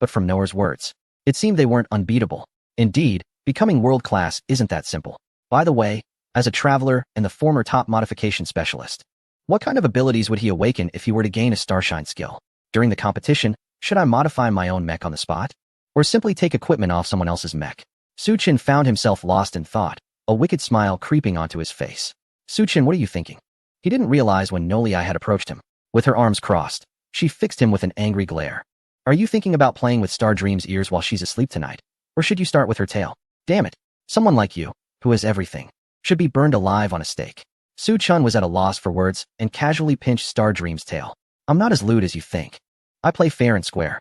but from Noah's words, it seemed they weren't unbeatable. Indeed, becoming world-class isn't that simple. By the way, as a traveler and the former top modification specialist, what kind of abilities would he awaken if he were to gain a Starshine skill? During the competition, should I modify my own mech on the spot? Or simply take equipment off someone else's mech? Suchin found himself lost in thought, a wicked smile creeping onto his face. Suchin, what are you thinking? He didn't realize when Nolii had approached him. With her arms crossed, she fixed him with an angry glare. Are you thinking about playing with Star Dream's ears while she's asleep tonight? Or should you start with her tail? Damn it. Someone like you, who has everything, should be burned alive on a stake. Su-chun was at a loss for words and casually pinched Star Dream's tail. I'm not as lewd as you think. I play fair and square.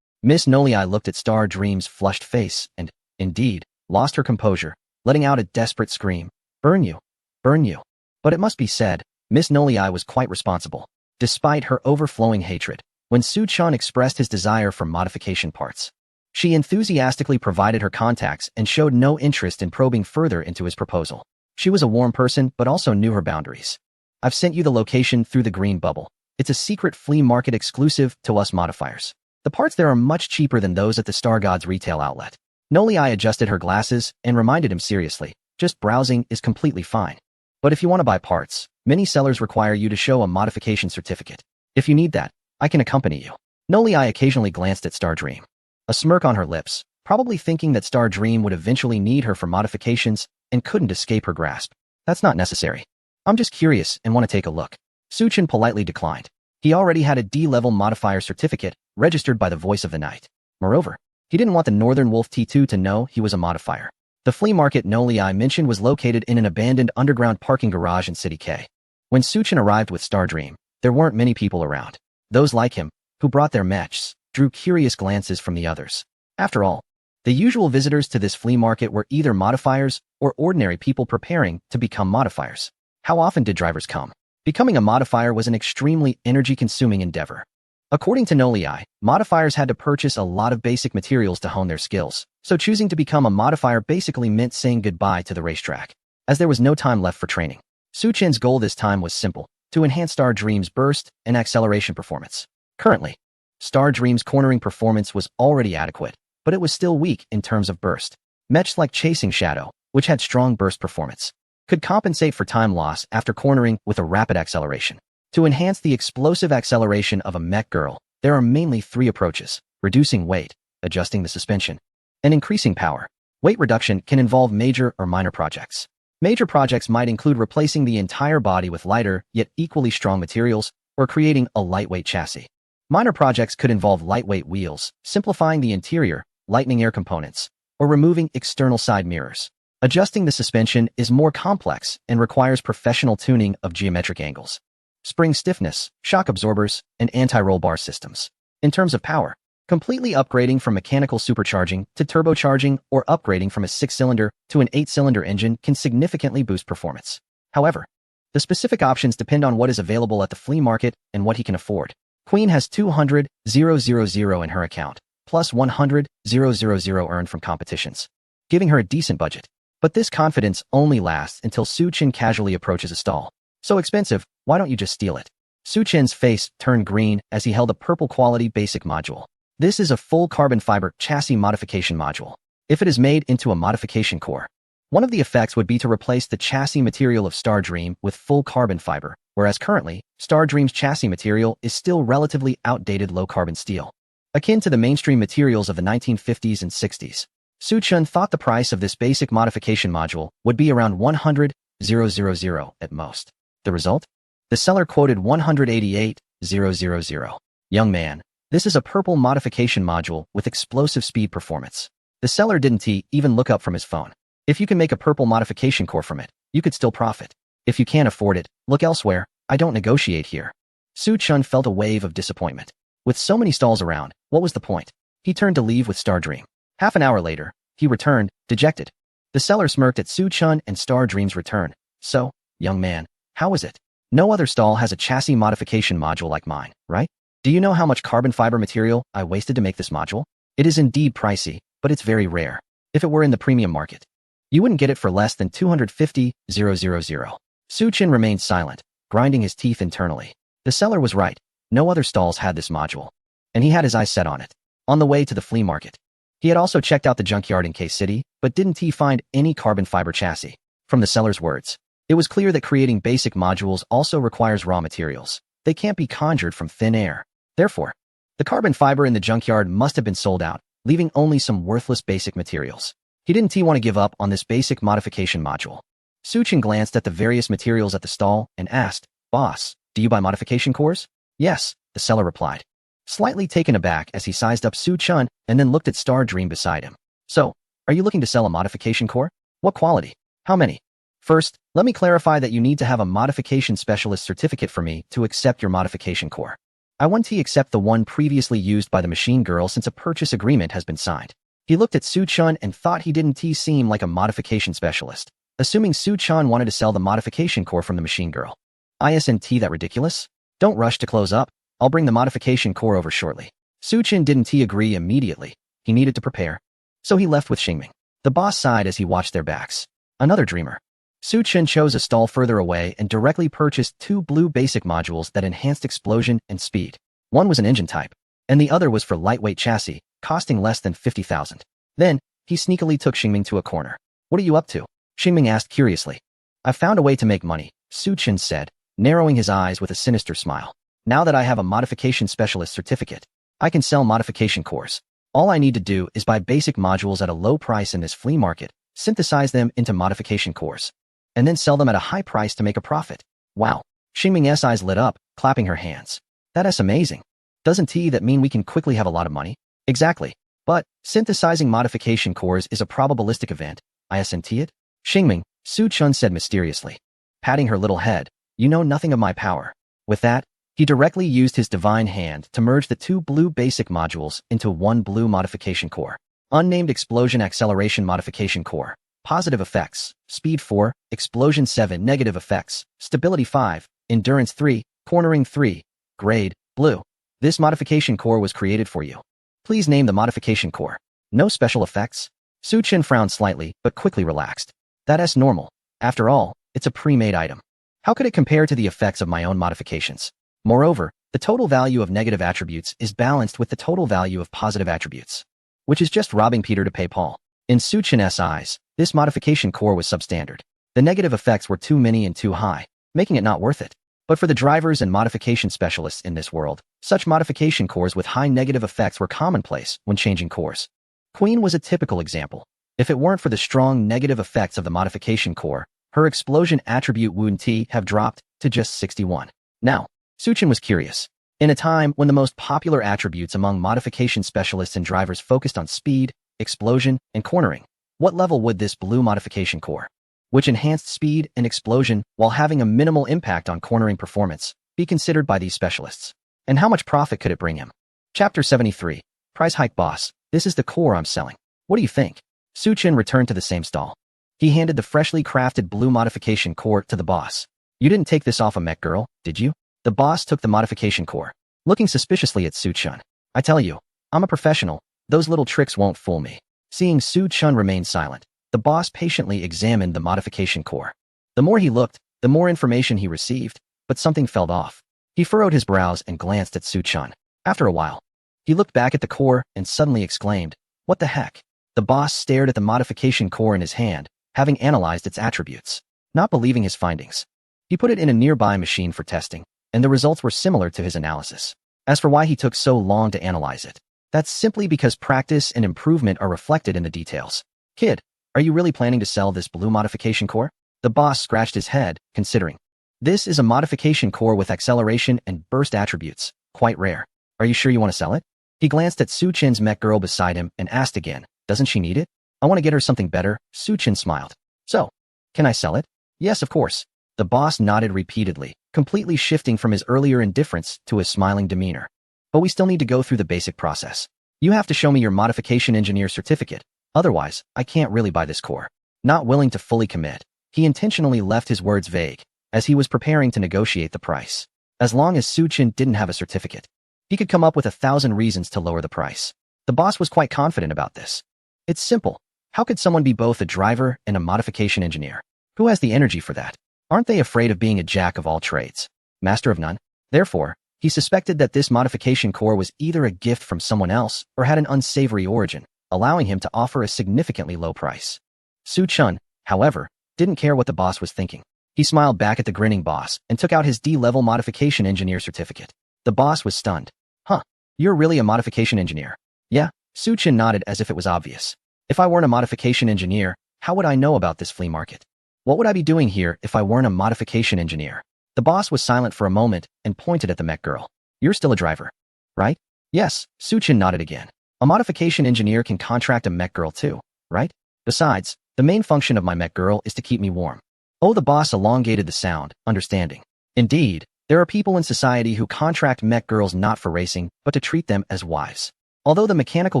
Miss Nolii looked at Star Dream's flushed face and, indeed, lost her composure, letting out a desperate scream. Burn you. Burn you. But it must be said, Miss Nolii was quite responsible. Despite her overflowing hatred, when Su-chun expressed his desire for modification parts, she enthusiastically provided her contacts and showed no interest in probing further into his proposal. She was a warm person but also knew her boundaries. I've sent you the location through the green bubble. It's a secret flea market exclusive to us modifiers. The parts there are much cheaper than those at the Star God's retail outlet. Nolii adjusted her glasses and reminded him seriously, just browsing is completely fine. But if you want to buy parts, many sellers require you to show a modification certificate. If you need that, I can accompany you. Nolii occasionally glanced at Star Dream, a smirk on her lips, probably thinking that Star Dream would eventually need her for modifications and couldn't escape her grasp. That's not necessary. I'm just curious and want to take a look. Suchin politely declined. He already had a D-level modifier certificate registered by the Voice of the Night. Moreover, he didn't want the Northern Wolf T2 to know he was a modifier. The flea market Nolii mentioned was located in an abandoned underground parking garage in City K. When Suchin arrived with Star Dream, there weren't many people around. Those like him, who brought their mechs, drew curious glances from the others. After all, the usual visitors to this flea market were either modifiers or ordinary people preparing to become modifiers. How often did drivers come? Becoming a modifier was an extremely energy-consuming endeavor. According to Nolii, modifiers had to purchase a lot of basic materials to hone their skills, so choosing to become a modifier basically meant saying goodbye to the racetrack, as there was no time left for training. Suchin's goal this time was simple, to enhance Star Dream's burst and acceleration performance. Currently, Star Dream's cornering performance was already adequate, but it was still weak in terms of burst. Mechs like Chasing Shadow, which had strong burst performance, could compensate for time loss after cornering with a rapid acceleration. To enhance the explosive acceleration of a mech girl, there are mainly three approaches: reducing weight, adjusting the suspension, and increasing power. Weight reduction can involve major or minor projects. Major projects might include replacing the entire body with lighter yet equally strong materials or creating a lightweight chassis. Minor projects could involve lightweight wheels, simplifying the interior, lightening air components, or removing external side mirrors. Adjusting the suspension is more complex and requires professional tuning of geometric angles, spring stiffness, shock absorbers, and anti-roll bar systems. In terms of power, completely upgrading from mechanical supercharging to turbocharging or upgrading from a 6-cylinder to an 8-cylinder engine can significantly boost performance. However, the specific options depend on what is available at the flea market and what he can afford. Queen has 200,000 in her account, plus 100,000 earned from competitions, giving her a decent budget. But this confidence only lasts until Suchin casually approaches a stall. So expensive, why don't you just steal it? Suchin's face turned green as he held a purple quality basic module. This is a full carbon fiber chassis modification module. If it is made into a modification core, one of the effects would be to replace the chassis material of Star Dream with full carbon fiber, whereas currently, Star Dream's chassis material is still relatively outdated low-carbon steel, akin to the mainstream materials of the 1950s and 60s. Suchin thought the price of this basic modification module would be around 100,000 at most. The result? The seller quoted 188,000. Young man, this is a purple modification module with explosive speed performance. The seller didn't even look up from his phone. If you can make a purple modification core from it, you could still profit. If you can't afford it, look elsewhere. I don't negotiate here. Suchin felt a wave of disappointment. With so many stalls around, what was the point? He turned to leave with Star Dream. Half an hour later, he returned, dejected. The seller smirked at Suchin and Star Dream's return. So, young man, how is it? No other stall has a chassis modification module like mine, right? Do you know how much carbon fiber material I wasted to make this module? It is indeed pricey, but it's very rare. If it were in the premium market, you wouldn't get it for less than 250,000. Suchin remained silent, grinding his teeth internally. The seller was right. No other stalls had this module, and he had his eyes set on it. on the way to the flea market. He had also checked out the junkyard in K-City, but didn't he find any carbon fiber chassis? From the seller's words, it was clear that creating basic modules also requires raw materials. They can't be conjured from thin air. Therefore, the carbon fiber in the junkyard must have been sold out, leaving only some worthless basic materials. He didn't want to give up on this basic modification module. Suchin glanced at the various materials at the stall and asked, "Boss, do you buy modification cores?" "Yes," the seller replied, slightly taken aback as he sized up Su-chun and then looked at Star Dream beside him. "So, are you looking to sell a modification core? What quality? How many?" "First, let me clarify that you need to have a modification specialist certificate for me to accept your modification core. I want to accept the one previously used by the machine girl since a purchase agreement has been signed." He looked at Su-chun and thought he didn't seem like a modification specialist, assuming Su-chun wanted to sell the modification core from the machine girl. "Isn't that ridiculous? Don't rush to close up. I'll bring the modification core over shortly." Su-chin didn't agree immediately. He needed to prepare. So he left with Xingming. The boss sighed as he watched their backs. Another dreamer. Su-chin chose a stall further away and directly purchased 2 blue basic modules that enhanced explosion and speed. One was an engine type, and the other was for lightweight chassis, costing less than 50,000. Then, he sneakily took Xingming to a corner. "What are you up to?" Xingming asked curiously. "I found a way to make money," Su-chin said, narrowing his eyes with a sinister smile. "Now that I have a modification specialist certificate, I can sell modification cores. All I need to do is buy basic modules at a low price in this flea market, synthesize them into modification cores, and then sell them at a high price to make a profit." "Wow." Xingming's eyes lit up, clapping her hands. "That's amazing. Doesn't that mean we can quickly have a lot of money?" "Exactly. But synthesizing modification cores is a probabilistic event, isn't it?" "Xingming," Su-chun said mysteriously, patting her little head, "you know nothing of my power." With that, he directly used his divine hand to merge the 2 blue basic modules into 1 blue modification core. Unnamed Explosion Acceleration Modification Core. Positive effects, speed 4, explosion 7, negative effects, stability 5, endurance 3, cornering 3, grade, blue. This modification core was created for you. Please name the modification core. No special effects? Su-chin frowned slightly, but quickly relaxed. That's normal. After all, it's a pre-made item. How could it compare to the effects of my own modifications? Moreover, the total value of negative attributes is balanced with the total value of positive attributes, which is just robbing Peter to pay Paul. In Su-chin's eyes, this modification core was substandard. The negative effects were too many and too high, making it not worth it. But for the drivers and modification specialists in this world, such modification cores with high negative effects were commonplace when changing cores. Queen was a typical example. If it weren't for the strong negative effects of the modification core, her explosion attribute wouldn't have dropped to just 61. Now, Su-chin was curious. In a time when the most popular attributes among modification specialists and drivers focused on speed, explosion, and cornering, what level would this blue modification core, which enhanced speed and explosion while having a minimal impact on cornering performance, be considered by these specialists? And how much profit could it bring him? Chapter 73. Price hike boss. This is the core I'm selling. What do you think? Su-chin returned to the same stall. He handed the freshly crafted blue modification core to the boss. "You didn't take this off a mech girl, did you?" The boss took the modification core, looking suspiciously at Su-chun. "I tell you, I'm a professional. Those little tricks won't fool me." Seeing Su-chun remain silent, the boss patiently examined the modification core. The more he looked, the more information he received, but something fell off. He furrowed his brows and glanced at Su-chun. After a while, he looked back at the core and suddenly exclaimed, "What the heck?" The boss stared at the modification core in his hand, having analyzed its attributes. Not believing his findings, he put it in a nearby machine for testing, and the results were similar to his analysis. As for why he took so long to analyze it, that's simply because practice and improvement are reflected in the details. "Kid, are you really planning to sell this blue modification core?" The boss scratched his head, considering. "This is a modification core with acceleration and burst attributes, quite rare. Are you sure you want to sell it?" He glanced at Su-chin's mech girl beside him and asked again, "Doesn't she need it?" "I want to get her something better," Su-chin smiled. "So, can I sell it?" "Yes, of course." The boss nodded repeatedly, completely shifting from his earlier indifference to his smiling demeanor. "But we still need to go through the basic process. You have to show me your modification engineer certificate. Otherwise, I can't really buy this core." Not willing to fully commit, he intentionally left his words vague, as he was preparing to negotiate the price. As long as Su-chin didn't have a certificate, he could come up with 1,000 reasons to lower the price. The boss was quite confident about this. It's simple. How could someone be both a driver and a modification engineer? Who has the energy for that? Aren't they afraid of being a jack of all trades, master of none? Therefore, He suspected that this modification core was either a gift from someone else or had an unsavory origin, allowing him to offer a significantly low price. Su Chun, however, didn't care what the boss was thinking. He smiled back at the grinning boss and took out his D-level modification engineer certificate. The boss was stunned. Huh, you're really a modification engineer? Yeah, Su Chun nodded as if it was obvious. If I weren't a modification engineer, how would I know about this flea market? What would I be doing here if I weren't a modification engineer? The boss was silent for a moment and pointed at the mech girl. You're still a driver, right? Yes, Su Chun nodded again. A modification engineer can contract a mech girl too, right? Besides, the main function of my mech girl is to keep me warm. Oh, the boss elongated the sound, understanding. Indeed, there are people in society who contract mech girls not for racing, but to treat them as wives. Although the mechanical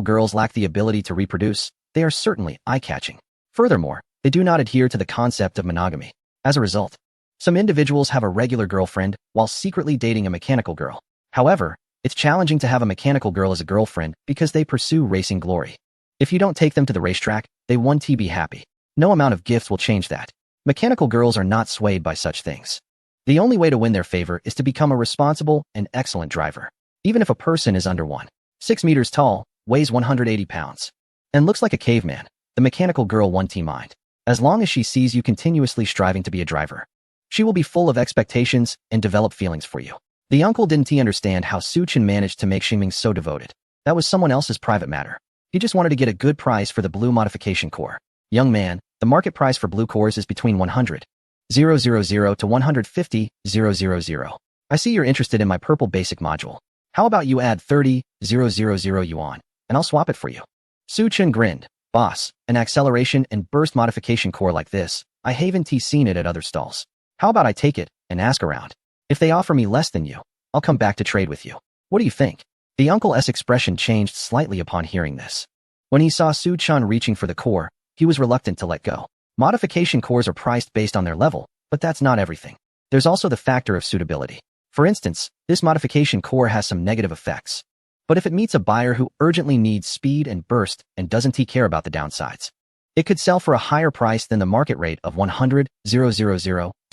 girls lack the ability to reproduce, they are certainly eye-catching. Furthermore, they do not adhere to the concept of monogamy. As a result, some individuals have a regular girlfriend while secretly dating a mechanical girl. However, it's challenging to have a mechanical girl as a girlfriend because they pursue racing glory. If you don't take them to the racetrack, they won't be happy. No amount of gifts will change that. Mechanical girls are not swayed by such things. The only way to win their favor is to become a responsible and excellent driver. Even if a person is under 1.6 meters tall, weighs 180 pounds, and looks like a caveman, the mechanical girl won't mind. As long as she sees you continuously striving to be a driver, she will be full of expectations and develop feelings for you. The uncle didn't understand how Su Chun managed to make Xingming so devoted. That was someone else's private matter. He just wanted to get a good price for the blue modification core. Young man, the market price for blue cores is between 100,000 to 150,000. I see you're interested in my purple basic module. How about you add 30,000 yuan, and I'll swap it for you. Su Chun grinned. Boss, an acceleration and burst modification core like this, I haven't seen it at other stalls. How about I take it and ask around? If they offer me less than you, I'll come back to trade with you. What do you think? The uncle's expression changed slightly upon hearing this. When he saw Su Chun reaching for the core, he was reluctant to let go. Modification cores are priced based on their level, but that's not everything. There's also the factor of suitability. For instance, this modification core has some negative effects. But if it meets a buyer who urgently needs speed and burst and doesn't care about the downsides, it could sell for a higher price than the market rate of 100,000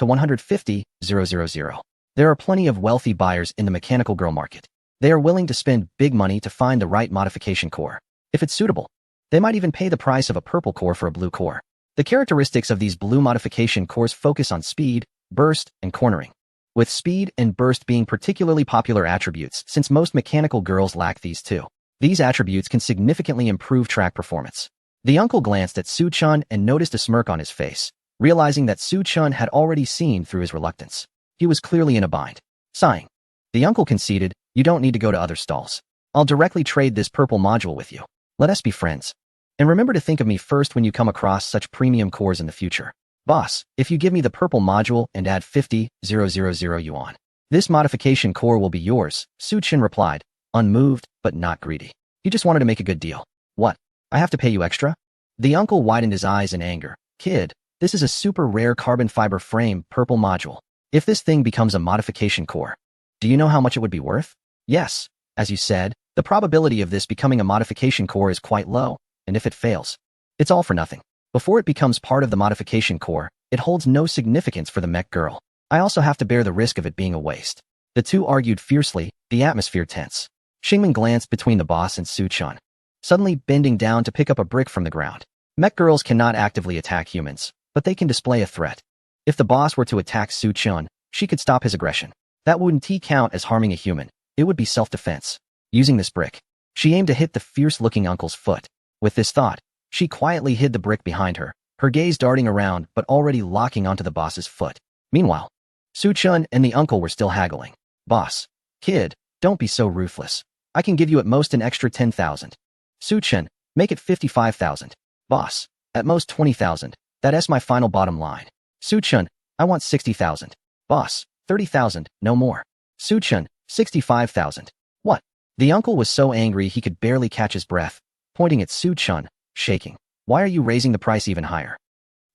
to 150,000. There are plenty of wealthy buyers in the mechanical girl market. They are willing to spend big money to find the right modification core. If it's suitable, they might even pay the price of a purple core for a blue core. The characteristics of these blue modification cores focus on speed, burst, and cornering, with speed and burst being particularly popular attributes since most mechanical girls lack these too. These attributes can significantly improve track performance. The uncle glanced at Su Chun and noticed a smirk on his face, realizing that Su Chun had already seen through his reluctance. He was clearly in a bind. Sighing, the uncle conceded, you don't need to go to other stalls. I'll directly trade this purple module with you. Let us be friends. And remember to think of me first when you come across such premium cores in the future. Boss, if you give me the purple module and add 50,000 yuan, this modification core will be yours, Su Chun replied, unmoved but not greedy. He just wanted to make a good deal. What? I have to pay you extra? The uncle widened his eyes in anger. Kid, this is a super rare carbon fiber frame purple module. If this thing becomes a modification core, do you know how much it would be worth? Yes, as you said, the probability of this becoming a modification core is quite low, and if it fails, it's all for nothing. Before it becomes part of the modification core, it holds no significance for the mech girl. I also have to bear the risk of it being a waste. The two argued fiercely, the atmosphere tense. Xingming glanced between the boss and Su Chun, suddenly bending down to pick up a brick from the ground. Mech girls cannot actively attack humans, but they can display a threat. If the boss were to attack Su Chun, she could stop his aggression. That wouldn't count as harming a human. It would be self-defense. Using this brick, she aimed to hit the fierce-looking uncle's foot. With this thought, she quietly hid the brick behind her, her gaze darting around but already locking onto the boss's foot. Meanwhile, Su Chun and the uncle were still haggling. Boss, kid, don't be so ruthless. I can give you at most an extra 10,000. Su Chun, make it 55,000. Boss, at most 20,000. That's my final bottom line. Su Chun, I want 60,000. Boss, 30,000, no more. Su Chun, 65,000. What? The uncle was so angry he could barely catch his breath, pointing at Su Chun, shaking. Why are you raising the price even higher?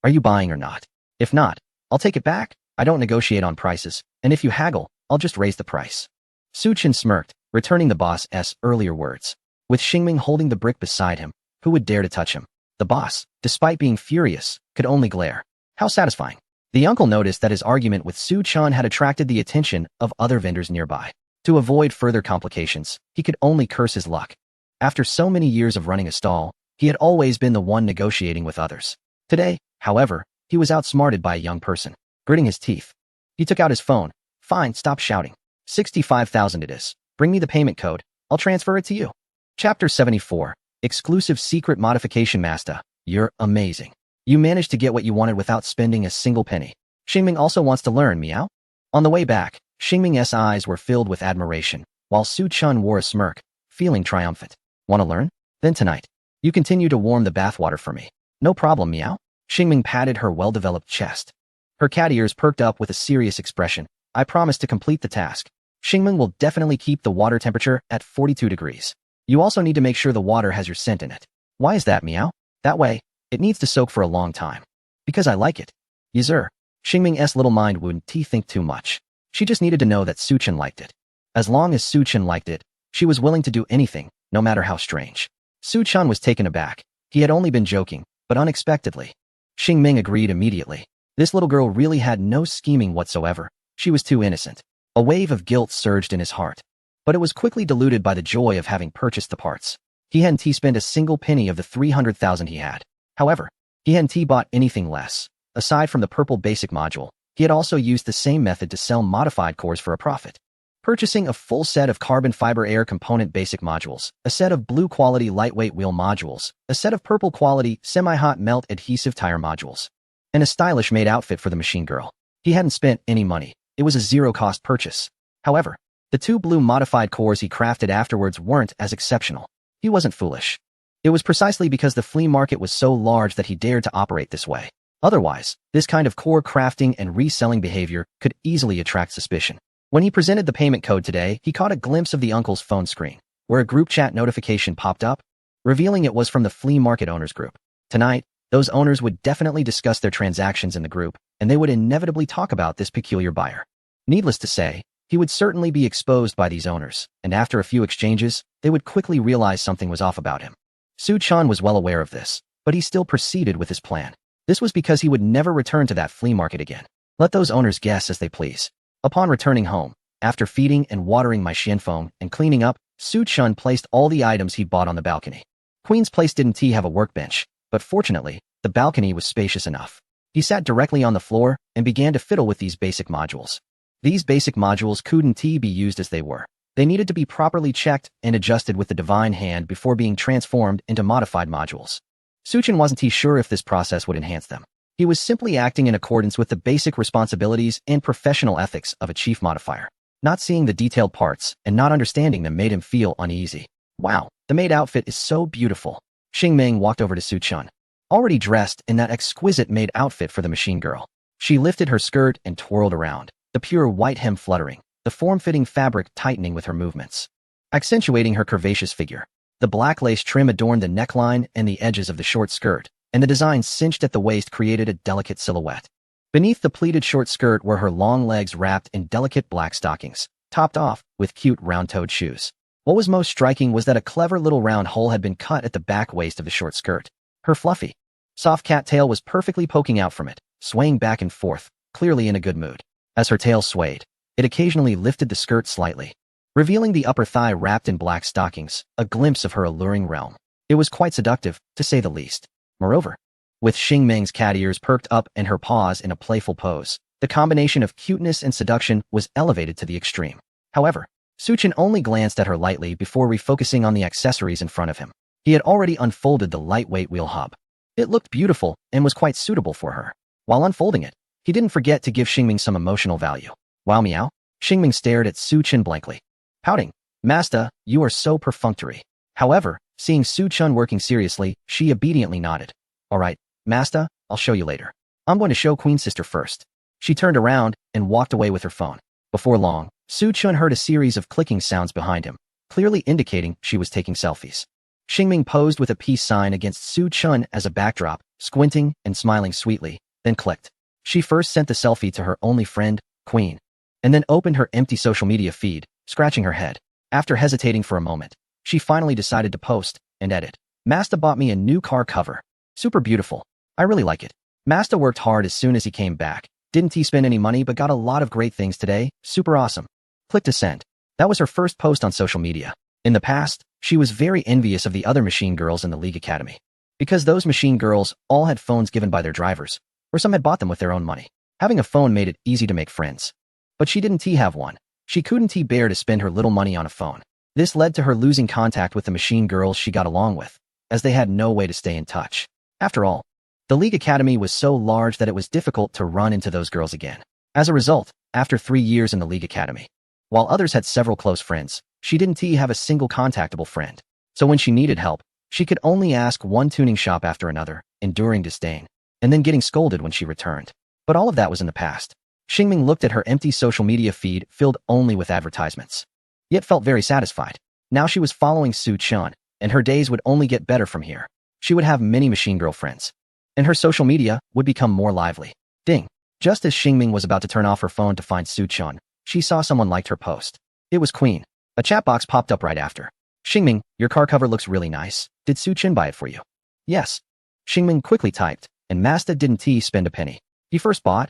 Are you buying or not? If not, I'll take it back. I don't negotiate on prices, and if you haggle, I'll just raise the price. Su Chun smirked, returning the boss's earlier words. With Xingming holding the brick beside him, who would dare to touch him? The boss, despite being furious, could only glare. How satisfying. The uncle noticed that his argument with Su Chun had attracted the attention of other vendors nearby. To avoid further complications, he could only curse his luck. After so many years of running a stall, he had always been the one negotiating with others. Today, however, he was outsmarted by a young person. Gritting his teeth, he took out his phone. Fine, stop shouting. 65,000 it is. Bring me the payment code. I'll transfer it to you. Chapter 74. Exclusive Secret Modification Master. You're amazing. You managed to get what you wanted without spending a single penny. Xingming also wants to learn, meow? On the way back, Xingming's eyes were filled with admiration, while Su Chun wore a smirk, feeling triumphant. Want to learn? Then tonight. You continue to warm the bathwater for me. No problem, meow. Xingming patted her well-developed chest. Her cat ears perked up with a serious expression. I promise to complete the task. Xingming will definitely keep the water temperature at 42 degrees. You also need to make sure the water has your scent in it. Why is that, meow? That way, it needs to soak for a long time. Because I like it. Yizur. Xingming's little mind wouldn't think too much. She just needed to know that Su Chun liked it. As long as Su Chun liked it, she was willing to do anything, no matter how strange. Su Chun was taken aback. He had only been joking, but unexpectedly. Xingming agreed immediately. This little girl really had no scheming whatsoever. She was too innocent. A wave of guilt surged in his heart. But it was quickly diluted by the joy of having purchased the parts. He hadn't spent a single penny of the 300,000 he had. However, he hadn't bought anything less. Aside from the purple basic module, he had also used the same method to sell modified cores for a profit. Purchasing a full set of carbon fiber air component basic modules, a set of blue quality lightweight wheel modules, a set of purple quality semi-hot melt adhesive tire modules, and a stylish maid outfit for the machine girl. He hadn't spent any money. It was a zero-cost purchase. However, the 2 blue modified cores he crafted afterwards weren't as exceptional. He wasn't foolish. It was precisely because the flea market was so large that he dared to operate this way. Otherwise, this kind of core crafting and reselling behavior could easily attract suspicion. When he presented the payment code today, he caught a glimpse of the uncle's phone screen, where a group chat notification popped up, revealing it was from the flea market owners group. Tonight, those owners would definitely discuss their transactions in the group, and they would inevitably talk about this peculiar buyer. Needless to say, he would certainly be exposed by these owners, and after a few exchanges, they would quickly realize something was off about him. Su Chun was well aware of this, but he still proceeded with his plan. This was because he would never return to that flea market again. Let those owners guess as they please. Upon returning home, after feeding and watering my Xianfeng and cleaning up, Su Chun placed all the items he bought on the balcony. Queen's Place didn't have a workbench, but fortunately, the balcony was spacious enough. He sat directly on the floor and began to fiddle with these basic modules. These basic modules couldn't be used as they were. They needed to be properly checked and adjusted with the divine hand before being transformed into modified modules. Su Chun wasn't sure if this process would enhance them. He was simply acting in accordance with the basic responsibilities and professional ethics of a chief modifier. Not seeing the detailed parts and not understanding them made him feel uneasy. Wow, the maid outfit is so beautiful. Xingming walked over to Su Chun, already dressed in that exquisite maid outfit for the machine girl. She lifted her skirt and twirled around, the pure white hem fluttering, the form-fitting fabric tightening with her movements, accentuating her curvaceous figure. The black lace trim adorned the neckline and the edges of the short skirt, and the design cinched at the waist created a delicate silhouette. Beneath the pleated short skirt were her long legs wrapped in delicate black stockings, topped off with cute round-toed shoes. What was most striking was that a clever little round hole had been cut at the back waist of the short skirt. Her fluffy, soft cat tail was perfectly poking out from it, swaying back and forth, clearly in a good mood. As her tail swayed, it occasionally lifted the skirt slightly, revealing the upper thigh wrapped in black stockings, a glimpse of her alluring realm. It was quite seductive, to say the least. Moreover, with Xingming's cat ears perked up and her paws in a playful pose, the combination of cuteness and seduction was elevated to the extreme. However, Su Chun only glanced at her lightly before refocusing on the accessories in front of him. He had already unfolded the lightweight wheel hub. It looked beautiful and was quite suitable for her. While unfolding it, he didn't forget to give Xingming some emotional value. Wow, meow. Xingming stared at Su Chun blankly. Pouting, Master, you are so perfunctory. However, seeing Su Chun working seriously, she obediently nodded. All right, Master, I'll show you later. I'm going to show Queen Sister first. She turned around and walked away with her phone. Before long, Su Chun heard a series of clicking sounds behind him, clearly indicating she was taking selfies. Xingming posed with a peace sign against Su Chun as a backdrop, squinting and smiling sweetly, then clicked. She first sent the selfie to her only friend, Queen, and then opened her empty social media feed, scratching her head. After hesitating for a moment, she finally decided to post and edit. Masta bought me a new car cover. Super beautiful. I really like it. Masta worked hard as soon as he came back. Didn't he spend any money but got a lot of great things today? Super awesome. Click to send. That was her first post on social media. In the past, she was very envious of the other machine girls in the League Academy. Because those machine girls all had phones given by their drivers, or some had bought them with their own money. Having a phone made it easy to make friends. But she didn't have one. She couldn't bear to spend her little money on a phone. This led to her losing contact with the machine girls she got along with, as they had no way to stay in touch. After all, the League Academy was so large that it was difficult to run into those girls again. As a result, after 3 years in the League Academy, while others had several close friends, she didn't have a single contactable friend. So when she needed help, she could only ask one tuning shop after another, enduring disdain, and then getting scolded when she returned. But all of that was in the past. Xingming looked at her empty social media feed filled only with advertisements, yet felt very satisfied. Now she was following Su Chun, and her days would only get better from here. She would have many machine girl friends, and her social media would become more lively. Ding! Just as Xingming was about to turn off her phone to find Su Chun, she saw someone liked her post. It was Queen. A chat box popped up right after. Xingming, your car cover looks really nice. Did Su Chun buy it for you? Yes. Xingming quickly typed, and Masta didn't spend a penny. He first bought,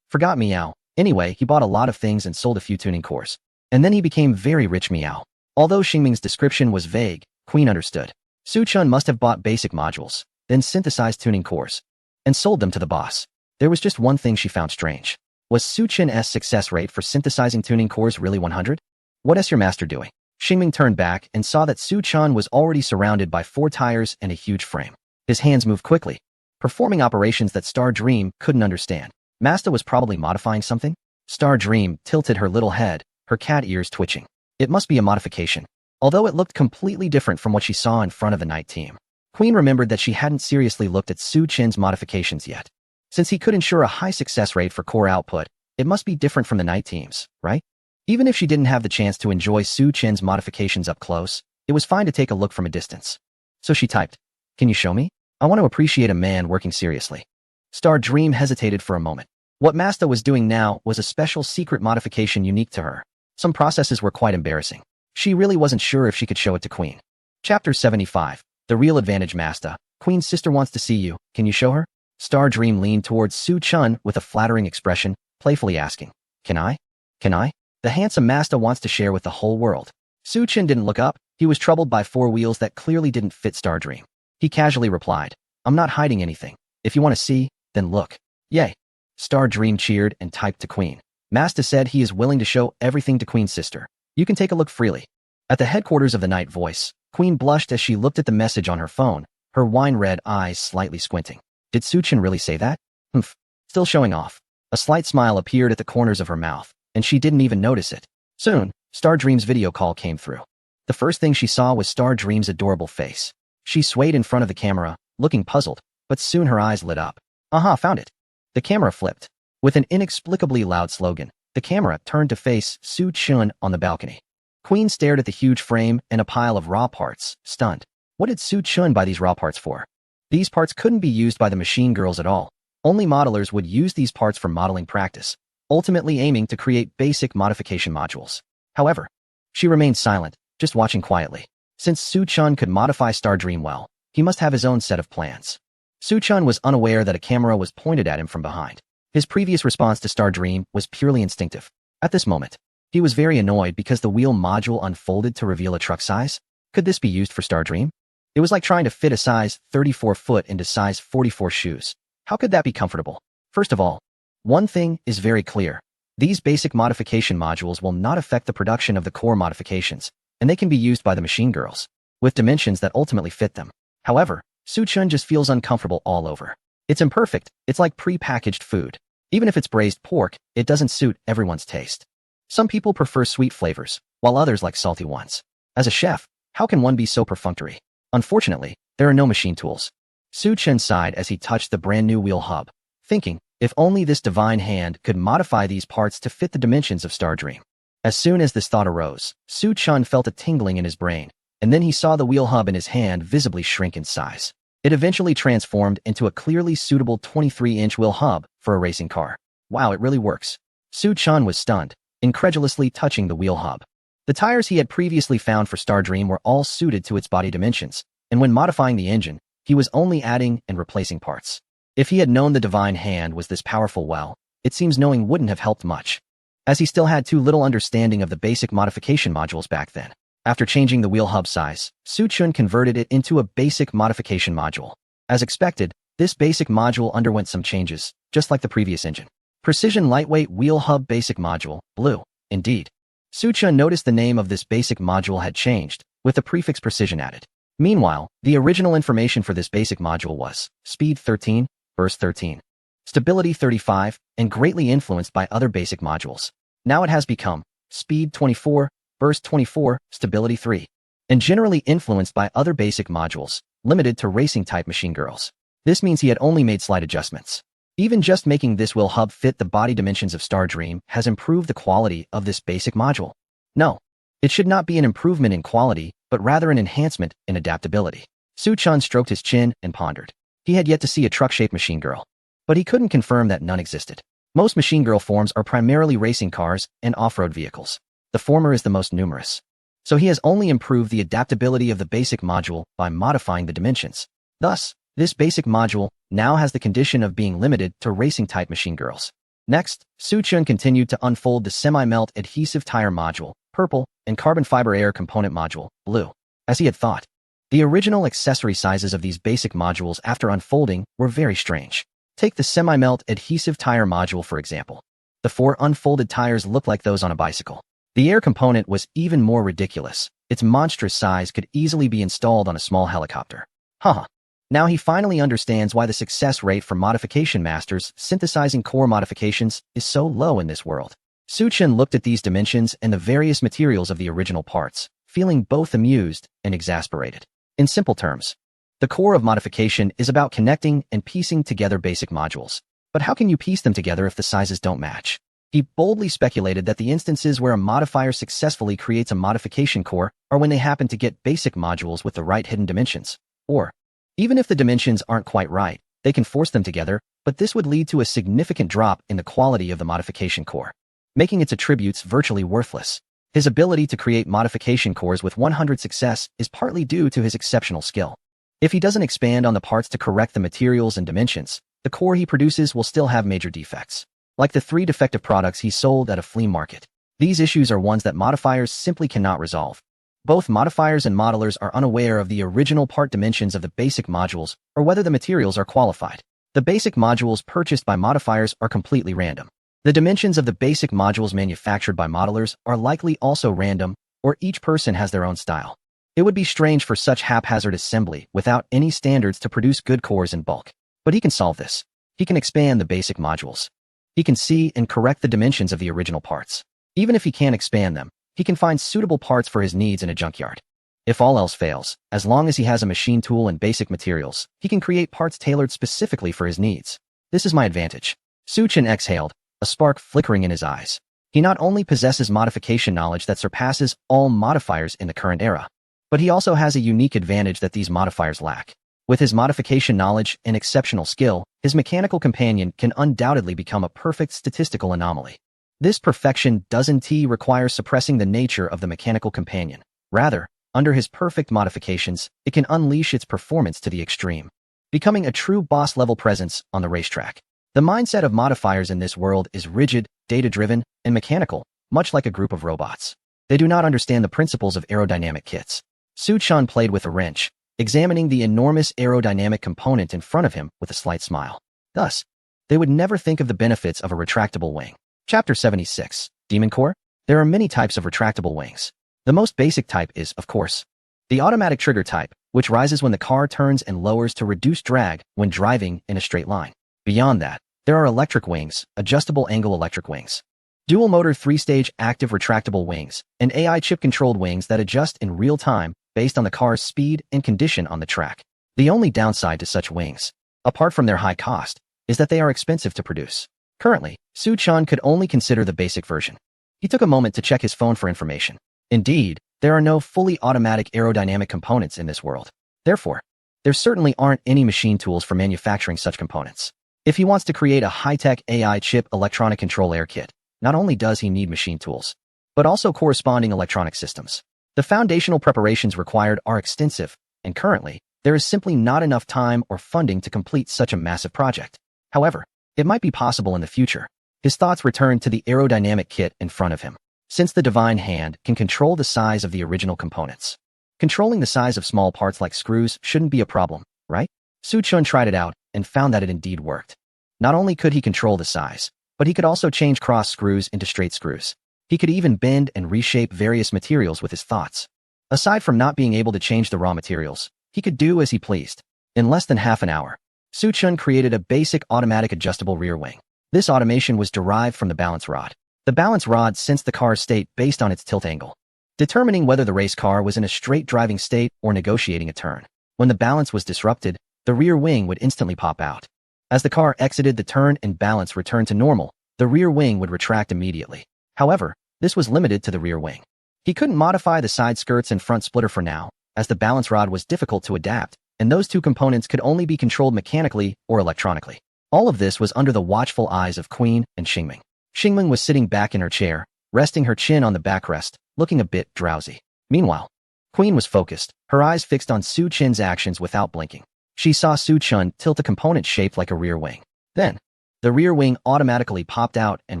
forgot meow. Anyway, he bought a lot of things and sold a few tuning cores. And then he became very rich meow. Although Xingming's description was vague, Queen understood. Su Chun must have bought basic modules, then synthesized tuning cores, and sold them to the boss. There was just one thing she found strange. Was Su Chun's success rate for synthesizing tuning cores really 100? What is your master doing? Xingming turned back and saw that Su Chun was already surrounded by 4 tires and a huge frame. His hands moved quickly, performing operations that Star Dream couldn't understand. Masta was probably modifying something? Star Dream tilted her little head, her cat ears twitching. It must be a modification, although it looked completely different from what she saw in front of the night team. Queen remembered that she hadn't seriously looked at Su Chin's modifications yet. Since he could ensure a high success rate for core output, it must be different from the night teams, right? Even if she didn't have the chance to enjoy Su Chin's modifications up close, it was fine to take a look from a distance. So she typed, "Can you show me? I want to appreciate a man working seriously." Star Dream hesitated for a moment. What Masta was doing now was a special secret modification unique to her. Some processes were quite embarrassing. She really wasn't sure if she could show it to Queen. Chapter 75. The Real Advantage. Masta, Queen's sister wants to see you. Can you show her? Star Dream leaned towards Su Chun with a flattering expression, playfully asking, Can I? Can I? The handsome Masta wants to share with the whole world. Su Chun didn't look up. He was troubled by 4 wheels that clearly didn't fit Star Dream. He casually replied, I'm not hiding anything. If you want to see, then look. Yay. Star Dream cheered and typed to Queen. Masta said he is willing to show everything to Queen's sister. You can take a look freely. At the headquarters of the Night Voice, Queen blushed as she looked at the message on her phone, her wine-red eyes slightly squinting. Did Su Chun really say that? Humph. Still showing off. A slight smile appeared at the corners of her mouth, and she didn't even notice it. Soon, Star Dream's video call came through. The first thing she saw was Star Dream's adorable face. She swayed in front of the camera, looking puzzled, but soon her eyes lit up. Aha, found it. The camera flipped. With an inexplicably loud slogan, the camera turned to face Su Chun on the balcony. Queen stared at the huge frame and a pile of raw parts, stunned. What did Su Chun buy these raw parts for? These parts couldn't be used by the machine girls at all. Only modelers would use these parts for modeling practice, ultimately aiming to create basic modification modules. However, she remained silent, just watching quietly. Since Su Chun could modify Star Dream well, he must have his own set of plans. Su Chun was unaware that a camera was pointed at him from behind. His previous response to Star Dream was purely instinctive. At this moment, he was very annoyed because the wheel module unfolded to reveal a truck size. Could this be used for Star Dream? It was like trying to fit a size 34 foot into size 44 shoes. How could that be comfortable? First of all, one thing is very clear. These basic modification modules will not affect the production of the core modifications, and they can be used by the machine girls, with dimensions that ultimately fit them. However, Su Chun just feels uncomfortable all over. It's imperfect. It's like pre-packaged food. Even if it's braised pork, it doesn't suit everyone's taste. Some people prefer sweet flavors, while others like salty ones. As a chef, how can one be so perfunctory? Unfortunately, there are no machine tools. Su Chun sighed as he touched the brand new wheel hub, thinking, if only this divine hand could modify these parts to fit the dimensions of Star Dream. As soon as this thought arose, Su Chun felt a tingling in his brain, and then he saw the wheel hub in his hand visibly shrink in size. It eventually transformed into a clearly suitable 23-inch wheel hub for a racing car. Wow, it really works. Su Chun was stunned, incredulously touching the wheel hub. The tires he had previously found for Star Dream were all suited to its body dimensions, and when modifying the engine, he was only adding and replacing parts. If he had known the divine hand was this powerful, well, it seems knowing wouldn't have helped much. as he still had too little understanding of the basic modification modules back then. After changing the wheel hub size, Su-chun converted it into a basic modification module. As expected, this basic module underwent some changes, just like the previous engine. Precision Lightweight Wheel Hub Basic Module, Blue. Indeed. Su-chun noticed the name of this basic module had changed, with the prefix precision added. Meanwhile, the original information for this basic module was speed 13, burst 13, stability 35, and greatly influenced by other basic modules. Now it has become speed 24, burst 24, stability 3, and generally influenced by other basic modules, limited to racing-type machine girls. This means he had only made slight adjustments. Even just making this wheel hub fit the body dimensions of Star Dream has improved the quality of this basic module. No, it should not be an improvement in quality, but rather an enhancement in adaptability. Su-chun stroked his chin and pondered. He had yet to see a truck-shaped machine girl, but he couldn't confirm that none existed. Most machine girl forms are primarily racing cars and off-road vehicles. The former is the most numerous. So he has only improved the adaptability of the basic module by modifying the dimensions. Thus, this basic module now has the condition of being limited to racing-type machine girls. Next, Su-chun continued to unfold the semi-melt adhesive tire module, purple, and carbon fiber air component module, blue. As he had thought, the original accessory sizes of these basic modules after unfolding were very strange. Take the semi-melt adhesive tire module for example. The 4 unfolded tires look like those on a bicycle. The air component was even more ridiculous. Its monstrous size could easily be installed on a small helicopter. Haha. Now he finally understands why the success rate for modification masters synthesizing core modifications is so low in this world. Su-chun looked at these dimensions and the various materials of the original parts, feeling both amused and exasperated. In simple terms, the core of modification is about connecting and piecing together basic modules. But how can you piece them together if the sizes don't match? He boldly speculated that the instances where a modifier successfully creates a modification core are when they happen to get basic modules with the right hidden dimensions. Or, even if the dimensions aren't quite right, they can force them together, but this would lead to a significant drop in the quality of the modification core, making its attributes virtually worthless. His ability to create modification cores with 100 success is partly due to his exceptional skill. If he doesn't expand on the parts to correct the materials and dimensions, the core he produces will still have major defects. Like the 3 defective products he sold at a flea market. These issues are ones that modifiers simply cannot resolve. Both modifiers and modelers are unaware of the original part dimensions of the basic modules or whether the materials are qualified. The basic modules purchased by modifiers are completely random. The dimensions of the basic modules manufactured by modelers are likely also random, or each person has their own style. It would be strange for such haphazard assembly without any standards to produce good cores in bulk. But he can solve this. He can expand the basic modules. He can see and correct the dimensions of the original parts. Even if he can't expand them, he can find suitable parts for his needs in a junkyard. If all else fails, as long as he has a machine tool and basic materials, he can create parts tailored specifically for his needs. This is my advantage. Su-chun exhaled, a spark flickering in his eyes. He not only possesses modification knowledge that surpasses all modifiers in the current era, but he also has a unique advantage that these modifiers lack. With his modification knowledge and exceptional skill, his mechanical companion can undoubtedly become a perfect statistical anomaly. This perfection doesn't require suppressing the nature of the mechanical companion. Rather, under his perfect modifications, it can unleash its performance to the extreme, becoming a true boss-level presence on the racetrack. The mindset of modifiers in this world is rigid, data-driven, and mechanical, much like a group of robots. They do not understand the principles of aerodynamic kits. Su-chun played with a wrench, examining the enormous aerodynamic component in front of him with a slight smile. Thus, they would never think of the benefits of a retractable wing. Chapter 76. Demon Core? There are many types of retractable wings. The most basic type is, of course, the automatic trigger type, which rises when the car turns and lowers to reduce drag when driving in a straight line. Beyond that, there are electric wings, adjustable angle electric wings, dual motor 3-stage active retractable wings, and AI chip-controlled wings that adjust in real time based on the car's speed and condition on the track. The only downside to such wings, apart from their high cost, is that they are expensive to produce. Currently, Su-chun could only consider the basic version. He took a moment to check his phone for information. Indeed, there are no fully automatic aerodynamic components in this world. Therefore, there certainly aren't any machine tools for manufacturing such components. If he wants to create a high-tech AI chip electronic control air kit, not only does he need machine tools, but also corresponding electronic systems. The foundational preparations required are extensive, and currently, there is simply not enough time or funding to complete such a massive project. However, it might be possible in the future. His thoughts returned to the aerodynamic kit in front of him. Since the divine hand can control the size of the original components, controlling the size of small parts like screws shouldn't be a problem, right? Su Chun tried it out and found that it indeed worked. Not only could he control the size, but he could also change cross screws into straight screws. He could even bend and reshape various materials with his thoughts. Aside from not being able to change the raw materials, he could do as he pleased. In less than half an hour, Su Chun created a basic automatic adjustable rear wing. This automation was derived from the balance rod. The balance rod sensed the car's state based on its tilt angle, determining whether the race car was in a straight driving state or negotiating a turn. When the balance was disrupted, the rear wing would instantly pop out. As the car exited the turn and balance returned to normal, the rear wing would retract immediately. However, this was limited to the rear wing. He couldn't modify the side skirts and front splitter for now, as the balance rod was difficult to adapt, and those two components could only be controlled mechanically or electronically. All of this was under the watchful eyes of Queen and Xingming. Xingming was sitting back in her chair, resting her chin on the backrest, looking a bit drowsy. Meanwhile, Queen was focused, her eyes fixed on Su Chun's actions without blinking. She saw Su Chun tilt a component shaped like a rear wing. Then, the rear wing automatically popped out and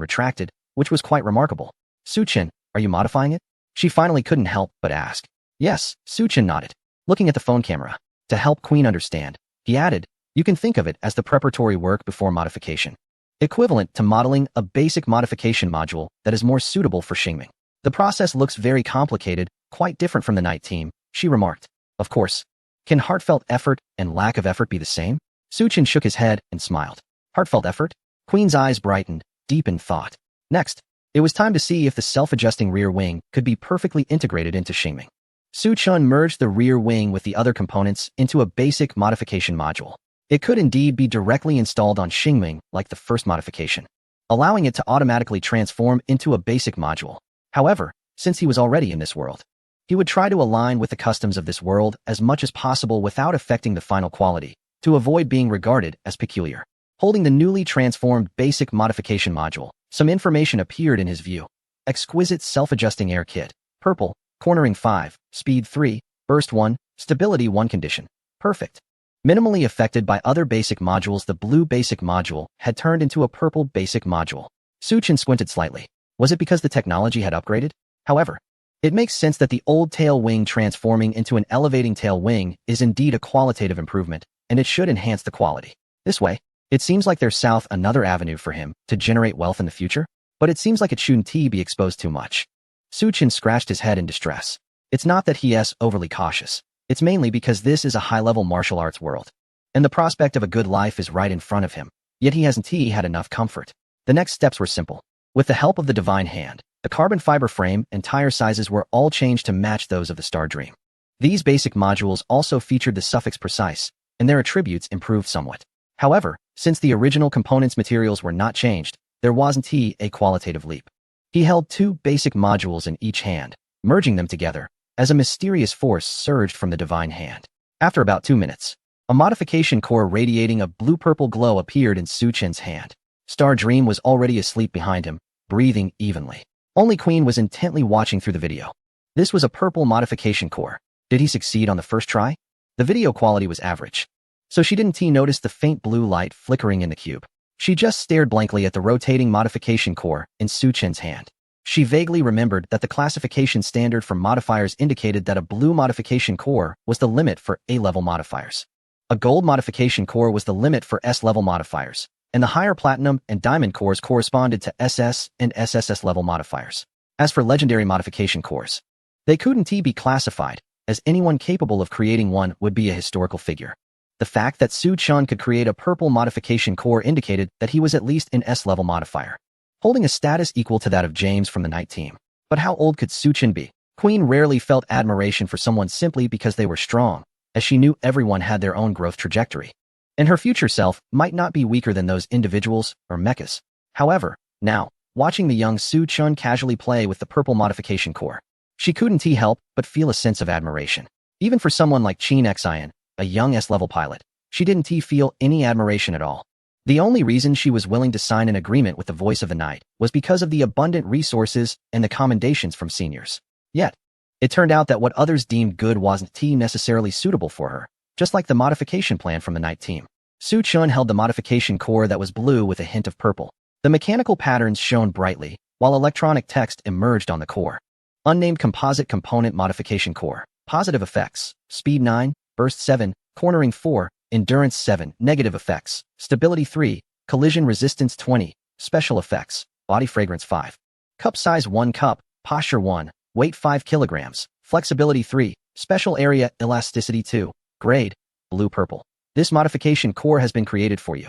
retracted, which was quite remarkable. Su Chun, are you modifying it? She finally couldn't help but ask. Yes, Su Chun nodded, looking at the phone camera. To help Queen understand, he added, you can think of it as the preparatory work before modification, equivalent to modeling a basic modification module that is more suitable for Xingming. The process looks very complicated, quite different from the night team, she remarked. Of course. Can heartfelt effort and lack of effort be the same? Su Chun shook his head and smiled. Heartfelt effort? Queen's eyes brightened, deep in thought. Next, it was time to see if the self-adjusting rear wing could be perfectly integrated into Xingming. Su Chun merged the rear wing with the other components into a basic modification module. It could indeed be directly installed on Xingming like the first modification, allowing it to automatically transform into a basic module. However, since he was already in this world, he would try to align with the customs of this world as much as possible without affecting the final quality, to avoid being regarded as peculiar. Holding the newly transformed basic modification module, some information appeared in his view. Exquisite self-adjusting air kit. Purple, cornering 5, speed 3, burst 1, stability 1 condition. Perfect. Minimally affected by other basic modules, the blue basic module had turned into a purple basic module. Su Chun squinted slightly. Was it because the technology had upgraded? However, it makes sense that the old tail wing transforming into an elevating tail wing is indeed a qualitative improvement, and it should enhance the quality. This way, it seems like there's another avenue for him to generate wealth in the future, but it seems like it shouldn't be exposed too much. Su Chun scratched his head in distress. It's not that he is overly cautious. It's mainly because this is a high-level martial arts world, and the prospect of a good life is right in front of him, yet he hasn't had enough comfort. The next steps were simple. With the help of the divine hand, the carbon fiber frame and tire sizes were all changed to match those of the Star Dream. These basic modules also featured the suffix precise, and their attributes improved somewhat. However, since the original components' materials were not changed, there wasn't a qualitative leap. He held two basic modules in each hand, merging them together, as a mysterious force surged from the divine hand. After about 2 minutes, a modification core radiating a blue-purple glow appeared in Su Chun's hand. Star Dream was already asleep behind him, breathing evenly. Only Queen was intently watching through the video. This was a purple modification core. Did he succeed on the first try? The video quality was average, so she didn't notice the faint blue light flickering in the cube. She just stared blankly at the rotating modification core in Su Chun's hand. She vaguely remembered that the classification standard for modifiers indicated that a blue modification core was the limit for A-level modifiers. A gold modification core was the limit for S-level modifiers, and the higher platinum and diamond cores corresponded to SS and SSS level modifiers. As for legendary modification cores, they couldn't be classified, as anyone capable of creating one would be a historical figure. The fact that Su Chun could create a purple modification core indicated that he was at least an S-level modifier, holding a status equal to that of James from the night team. But how old could Su Chun be? Queen rarely felt admiration for someone simply because they were strong, as she knew everyone had their own growth trajectory, and her future self might not be weaker than those individuals or mechas. However, now, watching the young Su Chun casually play with the purple modification core, she couldn't help but feel a sense of admiration. Even for someone like Qin Xian, a young S-level pilot, she didn't feel any admiration at all. The only reason she was willing to sign an agreement with the Voice of the Night was because of the abundant resources and the commendations from seniors. Yet, it turned out that what others deemed good wasn't necessarily suitable for her, just like the modification plan from the night team. Su Chun held the modification core that was blue with a hint of purple. The mechanical patterns shone brightly, while electronic text emerged on the core. Unnamed Composite Component Modification Core. Positive effects. Speed 9, Burst 7, Cornering 4, Endurance 7, Negative effects. Stability 3, Collision Resistance 20, Special effects. Body Fragrance 5. Cup size 1 cup, Posture 1, Weight 5 kilograms, Flexibility 3, Special area Elasticity 2, Grade, Blue-Purple. This modification core has been created for you.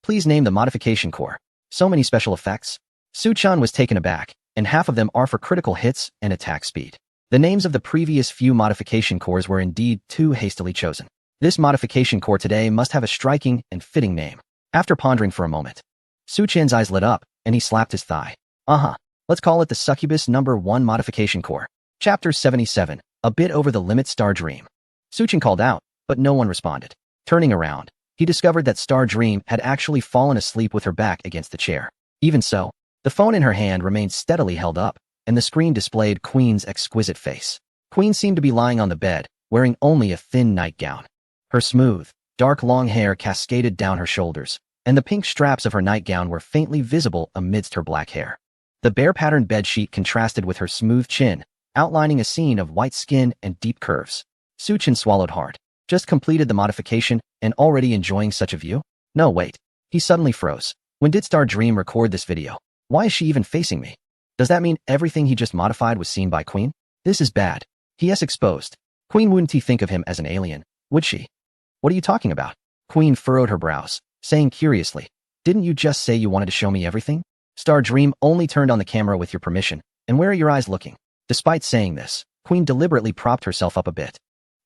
Please name the modification core. So many special effects? Su-chan was taken aback, and half of them are for critical hits and attack speed. The names of the previous few modification cores were indeed too hastily chosen. This modification core today must have a striking and fitting name. After pondering for a moment, Su-chan's eyes lit up, and he slapped his thigh. Let's call it the Succubus number 1 modification core. Chapter 77, A Bit Over the Limit Star Dream. Su-chan called out, but no one responded. Turning around, he discovered that Star Dream had actually fallen asleep with her back against the chair. Even so, the phone in her hand remained steadily held up, and the screen displayed Queen's exquisite face. Queen seemed to be lying on the bed, wearing only a thin nightgown. Her smooth, dark long hair cascaded down her shoulders, and the pink straps of her nightgown were faintly visible amidst her black hair. The bear-patterned bedsheet contrasted with her smooth chin, outlining a scene of white skin and deep curves. Su-chan swallowed hard. Just completed the modification and already enjoying such a view? No, wait. He suddenly froze. When did Star Dream record this video? Why is she even facing me? Does that mean everything he just modified was seen by Queen? This is bad. He is exposed. Queen wouldn't he think of him as an alien, would she? What are you talking about? Queen furrowed her brows, saying curiously, didn't you just say you wanted to show me everything? Star Dream only turned on the camera with your permission, and where are your eyes looking? Despite saying this, Queen deliberately propped herself up a bit,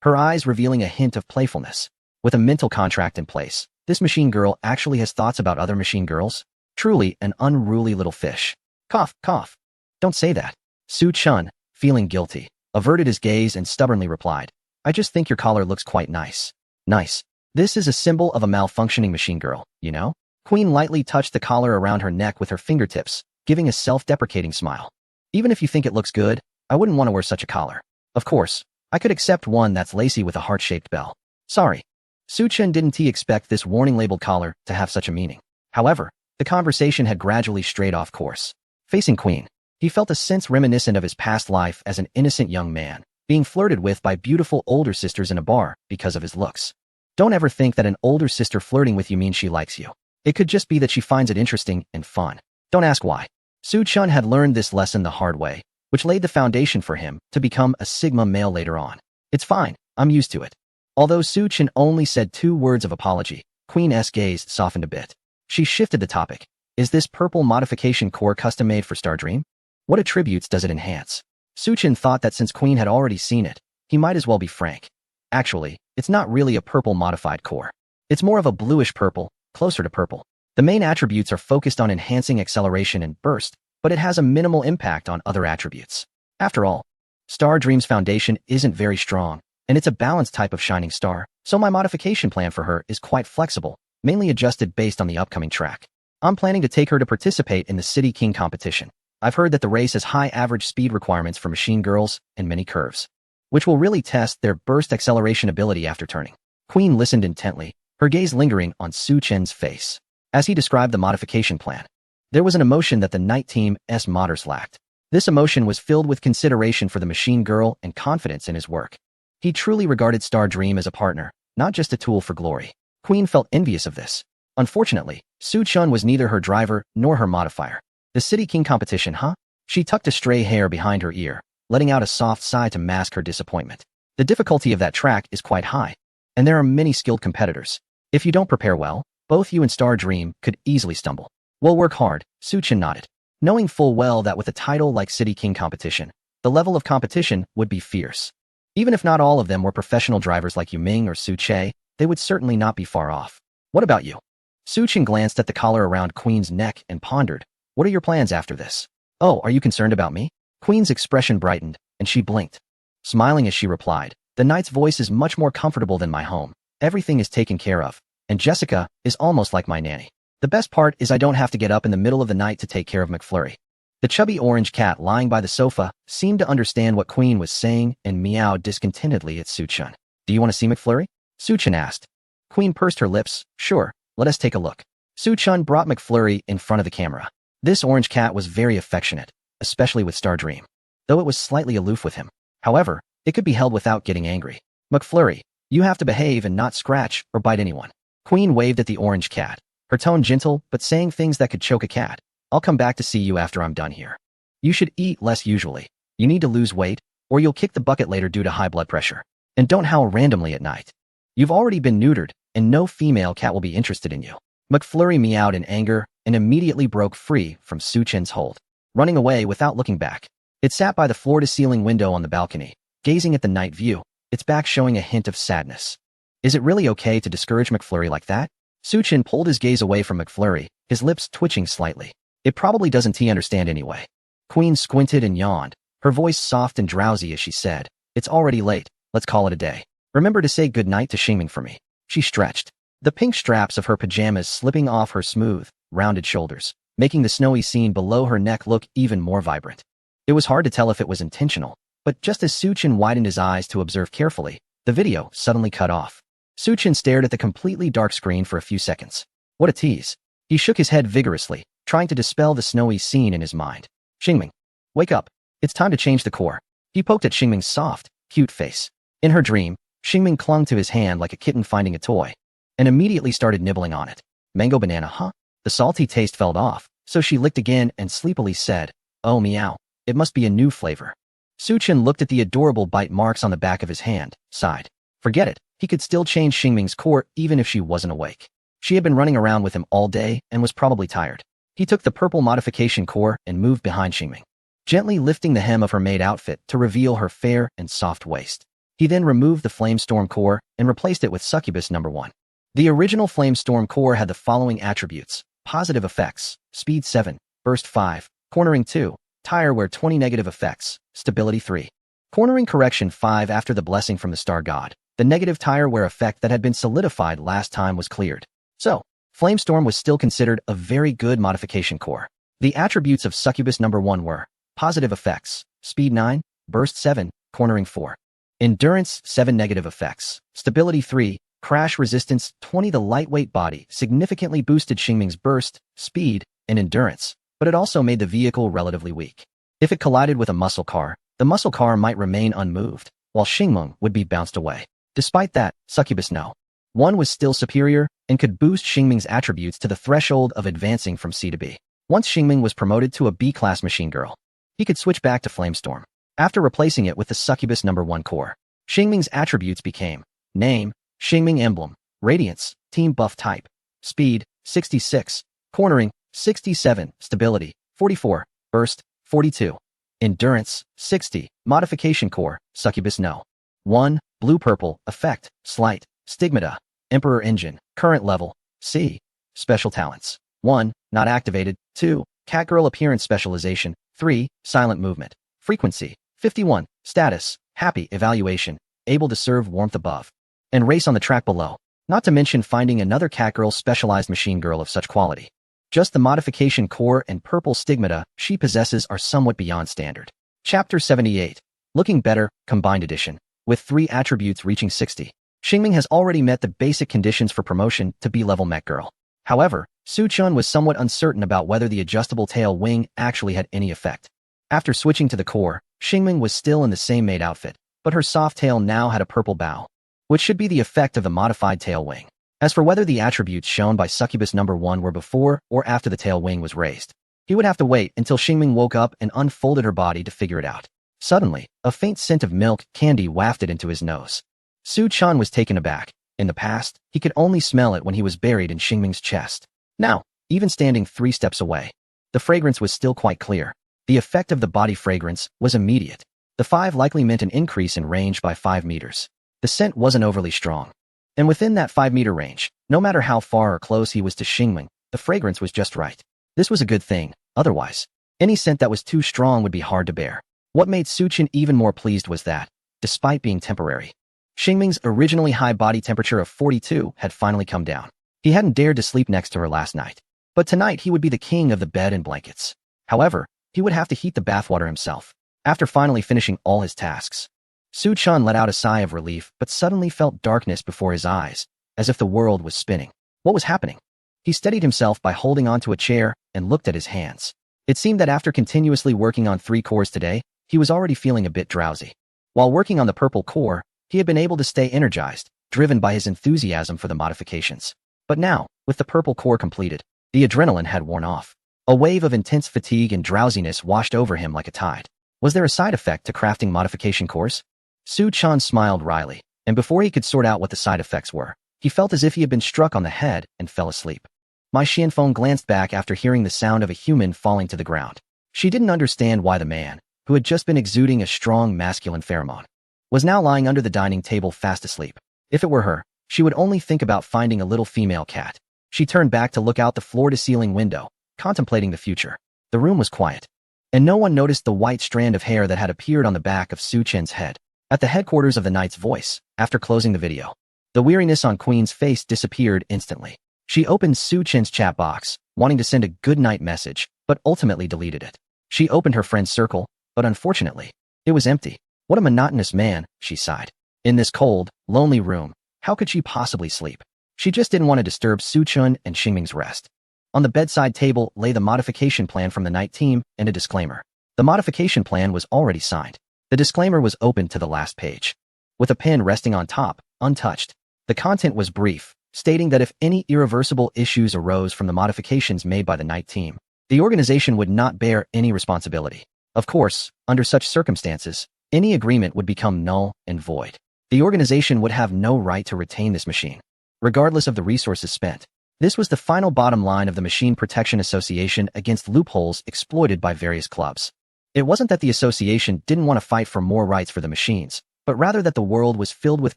her eyes revealing a hint of playfulness. With a mental contract in place, this machine girl actually has thoughts about other machine girls? Truly an unruly little fish. Cough, cough. Don't say that. Su-chan, feeling guilty, averted his gaze and stubbornly replied, I just think your collar looks quite nice. Nice. This is a symbol of a malfunctioning machine girl, you know? Queen lightly touched the collar around her neck with her fingertips, giving a self-deprecating smile. Even if you think it looks good, I wouldn't want to wear such a collar. Of course, I could accept one that's lacy with a heart-shaped bell. Sorry. Su-chan didn't expect this warning-labeled collar to have such a meaning. However, the conversation had gradually strayed off course. Facing Queen, he felt a sense reminiscent of his past life as an innocent young man, being flirted with by beautiful older sisters in a bar because of his looks. Don't ever think that an older sister flirting with you means she likes you. It could just be that she finds it interesting and fun. Don't ask why. Su-chan had learned this lesson the hard way, which laid the foundation for him to become a Sigma male later on. It's fine, I'm used to it. Although Su-chan only said 2 words of apology, Queen's gaze softened a bit. She shifted the topic. Is this purple modification core custom-made for Star Dream? What attributes does it enhance? Su-chan thought that since Queen had already seen it, he might as well be frank. Actually, it's not really a purple modified core. It's more of a bluish purple, closer to purple. The main attributes are focused on enhancing acceleration and burst, but it has a minimal impact on other attributes. After all, Star Dream's foundation isn't very strong, and it's a balanced type of shining star, so my modification plan for her is quite flexible, mainly adjusted based on the upcoming track. I'm planning to take her to participate in the City King competition. I've heard that the race has high average speed requirements for machine girls and many curves, which will really test their burst acceleration ability after turning. Queen listened intently, her gaze lingering on Su-chan's face. As he described the modification plan, there was an emotion that the Night Team's modders lacked. This emotion was filled with consideration for the machine girl and confidence in his work. He truly regarded Star Dream as a partner, not just a tool for glory. Queen felt envious of this. Unfortunately, Su-chan was neither her driver nor her modifier. The City King competition, huh? She tucked a stray hair behind her ear, letting out a soft sigh to mask her disappointment. The difficulty of that track is quite high, and there are many skilled competitors. If you don't prepare well, both you and Star Dream could easily stumble. We'll work hard, Su-chan nodded, knowing full well that with a title like City King competition, the level of competition would be fierce. Even if not all of them were professional drivers like Yu-ming or Su-che, they would certainly not be far off. What about you? Su-chan glanced at the collar around Queen's neck and pondered, what are your plans after this? Oh, are you concerned about me? Queen's expression brightened, and she blinked, smiling as she replied, the knight's voice is much more comfortable than my home. Everything is taken care of, and Jessica is almost like my nanny. The best part is I don't have to get up in the middle of the night to take care of McFlurry. The chubby orange cat lying by the sofa seemed to understand what Queen was saying and meowed discontentedly at Su-chan. Do you want to see McFlurry? Su-chan asked. Queen pursed her lips. Sure, let us take a look. Su Chun brought McFlurry in front of the camera. This orange cat was very affectionate, especially with Star Dream, though it was slightly aloof with him. However, it could be held without getting angry. McFlurry, you have to behave and not scratch or bite anyone. Queen waved at the orange cat, her tone gentle but saying things that could choke a cat. I'll come back to see you after I'm done here. You should eat less usually. You need to lose weight, or you'll kick the bucket later due to high blood pressure. And don't howl randomly at night. You've already been neutered, and no female cat will be interested in you. McFlurry meowed in anger and immediately broke free from Su Chun's hold, running away without looking back. It sat by the floor-to-ceiling window on the balcony, gazing at the night view, its back showing a hint of sadness. Is it really okay to discourage McFlurry like that? Su Chun pulled his gaze away from McFlurry, his lips twitching slightly. It probably doesn't he understand anyway. Queen squinted and yawned, her voice soft and drowsy as she said, it's already late, let's call it a day. Remember to say goodnight to Xingming for me. She stretched, the pink straps of her pajamas slipping off her smooth, rounded shoulders, making the snowy scene below her neck look even more vibrant. It was hard to tell if it was intentional, but just as Su Chun widened his eyes to observe carefully, the video suddenly cut off. Su Chun stared at the completely dark screen for a few seconds. What a tease. He shook his head vigorously, trying to dispel the snowy scene in his mind. Xingming, wake up. It's time to change the core. He poked at Xingming's soft, cute face. In her dream, Xingming clung to his hand like a kitten finding a toy, and immediately started nibbling on it. Mango banana, huh? The salty taste fell off, so she licked again and sleepily said, oh meow, it must be a new flavor. Su Chun looked at the adorable bite marks on the back of his hand, sighed. Forget it, he could still change Xingming's core even if she wasn't awake. She had been running around with him all day and was probably tired. He took the purple modification core and moved behind Xingming, gently lifting the hem of her maid outfit to reveal her fair and soft waist. He then removed the Flamestorm core and replaced it with Succubus No. 1. The original Flamestorm core had the following attributes: positive effects, speed 7, burst 5, cornering 2, tire wear 20 negative effects, stability 3, cornering correction 5 after the blessing from the star god. The negative tire wear effect that had been solidified last time was cleared. So, Flamestorm was still considered a very good modification core. The attributes of Succubus No. 1 were positive effects, speed 9, burst 7, cornering 4, endurance 7 negative effects, stability 3, crash resistance 20. The lightweight body significantly boosted Xingming's burst, speed, and endurance, but it also made the vehicle relatively weak. If it collided with a muscle car, the muscle car might remain unmoved, while Xingming would be bounced away. Despite that, Succubus No. 1 was still superior and could boost Xingming's attributes to the threshold of advancing from C to B. Once Xingming was promoted to a B-class machine girl, he could switch back to Flamestorm. After replacing it with the Succubus No. 1 core, Xingming's attributes became name, Xingming emblem, radiance, team buff type, speed, 66, cornering, 67, stability, 44, burst, 42, endurance, 60, modification core, Succubus No. 1, blue-purple, effect, slight, stigmata, Emperor engine, current level, C, special talents, 1, not activated, 2, catgirl appearance specialization, 3, silent movement, frequency, 51, status, happy, evaluation, able to serve warmth above, and race on the track below, not to mention finding another catgirl specialized machine girl of such quality. Just the modification core and purple stigmata she possesses are somewhat beyond standard. Chapter 78, Looking Better, Combined Edition, with 3 attributes reaching 60. Xingming has already met the basic conditions for promotion to B-level mech girl. However, Su Chun was somewhat uncertain about whether the adjustable tail wing actually had any effect. After switching to the core, Xingming was still in the same maid outfit, but her soft tail now had a purple bow, which should be the effect of the modified tail wing. As for whether the attributes shown by Succubus No. 1 were before or after the tail wing was raised, he would have to wait until Xingming woke up and unfolded her body to figure it out. Suddenly, a faint scent of milk candy wafted into his nose. Su Chun was taken aback. In the past, he could only smell it when he was buried in Xingming's chest. Now, even standing 3 steps away, the fragrance was still quite clear. The effect of the body fragrance was immediate. The 5 likely meant an increase in range by 5 meters. The scent wasn't overly strong. And within that 5-meter range, no matter how far or close he was to Xingming, the fragrance was just right. This was a good thing. Otherwise, any scent that was too strong would be hard to bear. What made Su Chun even more pleased was that, despite being temporary, Xingming's originally high body temperature of 42 had finally come down. He hadn't dared to sleep next to her last night, but tonight he would be the king of the bed and blankets. However, he would have to heat the bathwater himself. After finally finishing all his tasks, Su Chun let out a sigh of relief but suddenly felt darkness before his eyes, as if the world was spinning. What was happening? He steadied himself by holding onto a chair and looked at his hands. It seemed that after continuously working on 3 cores today, he was already feeling a bit drowsy. While working on the purple core, he had been able to stay energized, driven by his enthusiasm for the modifications. But now, with the purple core completed, the adrenaline had worn off. A wave of intense fatigue and drowsiness washed over him like a tide. Was there a side effect to crafting modification cores? Su Chan smiled wryly, and before he could sort out what the side effects were, he felt as if he had been struck on the head and fell asleep. Mai Xianfeng glanced back after hearing the sound of a human falling to the ground. She didn't understand why the man, who had just been exuding a strong masculine pheromone, was now lying under the dining table fast asleep. If it were her, she would only think about finding a little female cat. She turned back to look out the floor-to-ceiling window, contemplating the future. The room was quiet, and no one noticed the white strand of hair that had appeared on the back of Su Chen's head. At the headquarters of the Knight's Voice, after closing the video, the weariness on Queen's face disappeared instantly. She opened Su Chen's chat box, wanting to send a good night message, but ultimately deleted it. She opened her friend's circle, but unfortunately, it was empty. What a monotonous man, she sighed. In this cold, lonely room, how could she possibly sleep? She just didn't want to disturb Su Chen and Xingming's rest. On the bedside table lay the modification plan from the night team and a disclaimer. The modification plan was already signed. The disclaimer was open to the last page, with a pen resting on top, untouched. The content was brief, stating that if any irreversible issues arose from the modifications made by the night team, the organization would not bear any responsibility. Of course, under such circumstances, any agreement would become null and void. The organization would have no right to retain this machine, regardless of the resources spent. This was the final bottom line of the Machine Protection Association against loopholes exploited by various clubs. It wasn't that the association didn't want to fight for more rights for the machines, but rather that the world was filled with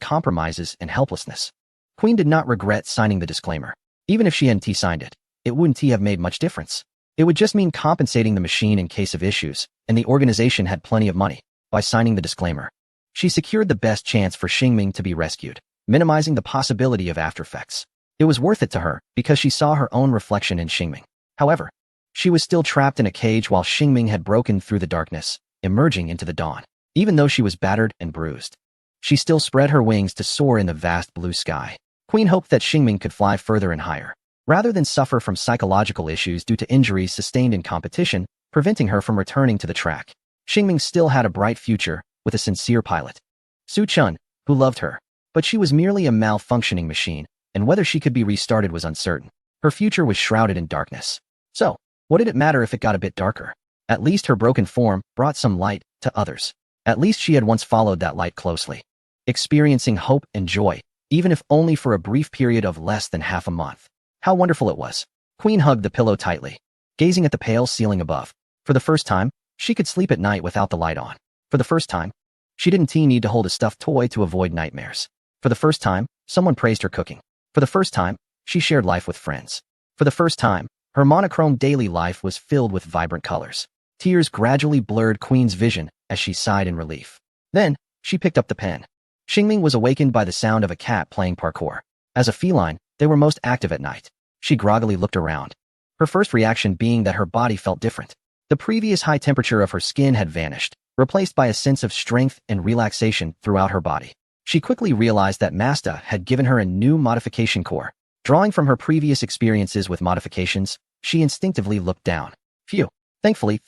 compromises and helplessness. Queen did not regret signing the disclaimer. Even if she hadn't signed it, it wouldn't have made much difference. It would just mean compensating the machine in case of issues, and the organization had plenty of money. By signing the disclaimer, she secured the best chance for Xingming to be rescued, minimizing the possibility of aftereffects. It was worth it to her because she saw her own reflection in Xingming. However, she was still trapped in a cage while Xingming had broken through the darkness, emerging into the dawn. Even though she was battered and bruised, she still spread her wings to soar in the vast blue sky. Queen hoped that Xingming could fly further and higher, rather than suffer from psychological issues due to injuries sustained in competition, preventing her from returning to the track. Xingming still had a bright future with a sincere pilot, Su Chun, who loved her, but she was merely a malfunctioning machine, and whether she could be restarted was uncertain. Her future was shrouded in darkness. So, what did it matter if it got a bit darker? At least her broken form brought some light to others. At least she had once followed that light closely, experiencing hope and joy, even if only for a brief period of less than half a month. How wonderful it was. Queen hugged the pillow tightly, gazing at the pale ceiling above. For the first time, she could sleep at night without the light on. For the first time, she didn't need to hold a stuffed toy to avoid nightmares. For the first time, someone praised her cooking. For the first time, she shared life with friends. For the first time, her monochrome daily life was filled with vibrant colors. Tears gradually blurred Queen's vision as she sighed in relief. Then, she picked up the pen. Xingming was awakened by the sound of a cat playing parkour. As a feline, they were most active at night. She groggily looked around, her first reaction being that her body felt different. The previous high temperature of her skin had vanished, replaced by a sense of strength and relaxation throughout her body. She quickly realized that Masta had given her a new modification core. Drawing from her previous experiences with modifications, she instinctively looked down. Phew. Thankfully.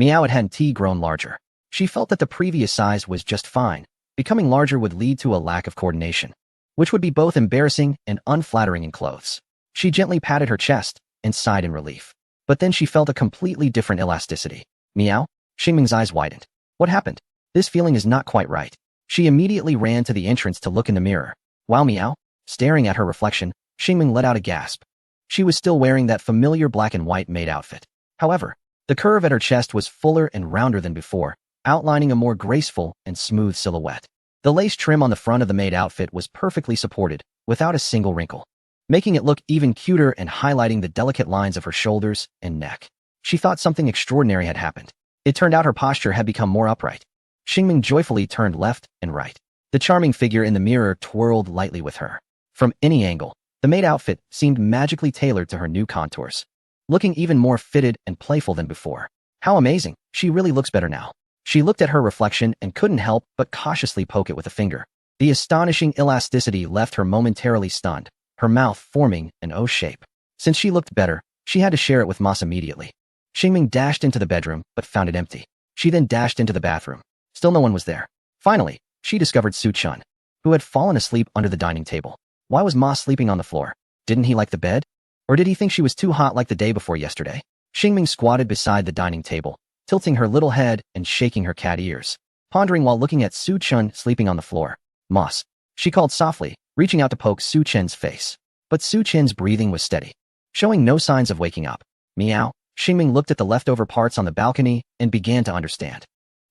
Meow hadn't grown larger. She felt that the previous size was just fine. Becoming larger would lead to a lack of coordination, which would be both embarrassing and unflattering in clothes. She gently patted her chest and sighed in relief. But then she felt a completely different elasticity. Meow? Xingming's eyes widened. What happened? This feeling is not quite right. She immediately ran to the entrance to look in the mirror. While Meow, staring at her reflection, Xingming let out a gasp. She was still wearing that familiar black and white maid outfit. However, the curve at her chest was fuller and rounder than before, outlining a more graceful and smooth silhouette. The lace trim on the front of the maid outfit was perfectly supported, without a single wrinkle, making it look even cuter and highlighting the delicate lines of her shoulders and neck. She thought something extraordinary had happened. It turned out her posture had become more upright. Xingming joyfully turned left and right. The charming figure in the mirror twirled lightly with her. From any angle, the maid outfit seemed magically tailored to her new contours, looking even more fitted and playful than before. How amazing, she really looks better now. She looked at her reflection and couldn't help but cautiously poke it with a finger. The astonishing elasticity left her momentarily stunned, her mouth forming an O shape. Since she looked better, she had to share it with Mas immediately. Xingming dashed into the bedroom, but found it empty. She then dashed into the bathroom. Still no one was there. Finally, she discovered Su Chun, who had fallen asleep under the dining table. Why was Ma sleeping on the floor? Didn't he like the bed? Or did he think she was too hot like the day before yesterday? Xingming squatted beside the dining table, tilting her little head and shaking her cat ears, pondering while looking at Su Chun sleeping on the floor. Moss. She called softly, reaching out to poke Su Chen's face. But Su Chen's breathing was steady, showing no signs of waking up. Meow. Xingming looked at the leftover parts on the balcony and began to understand.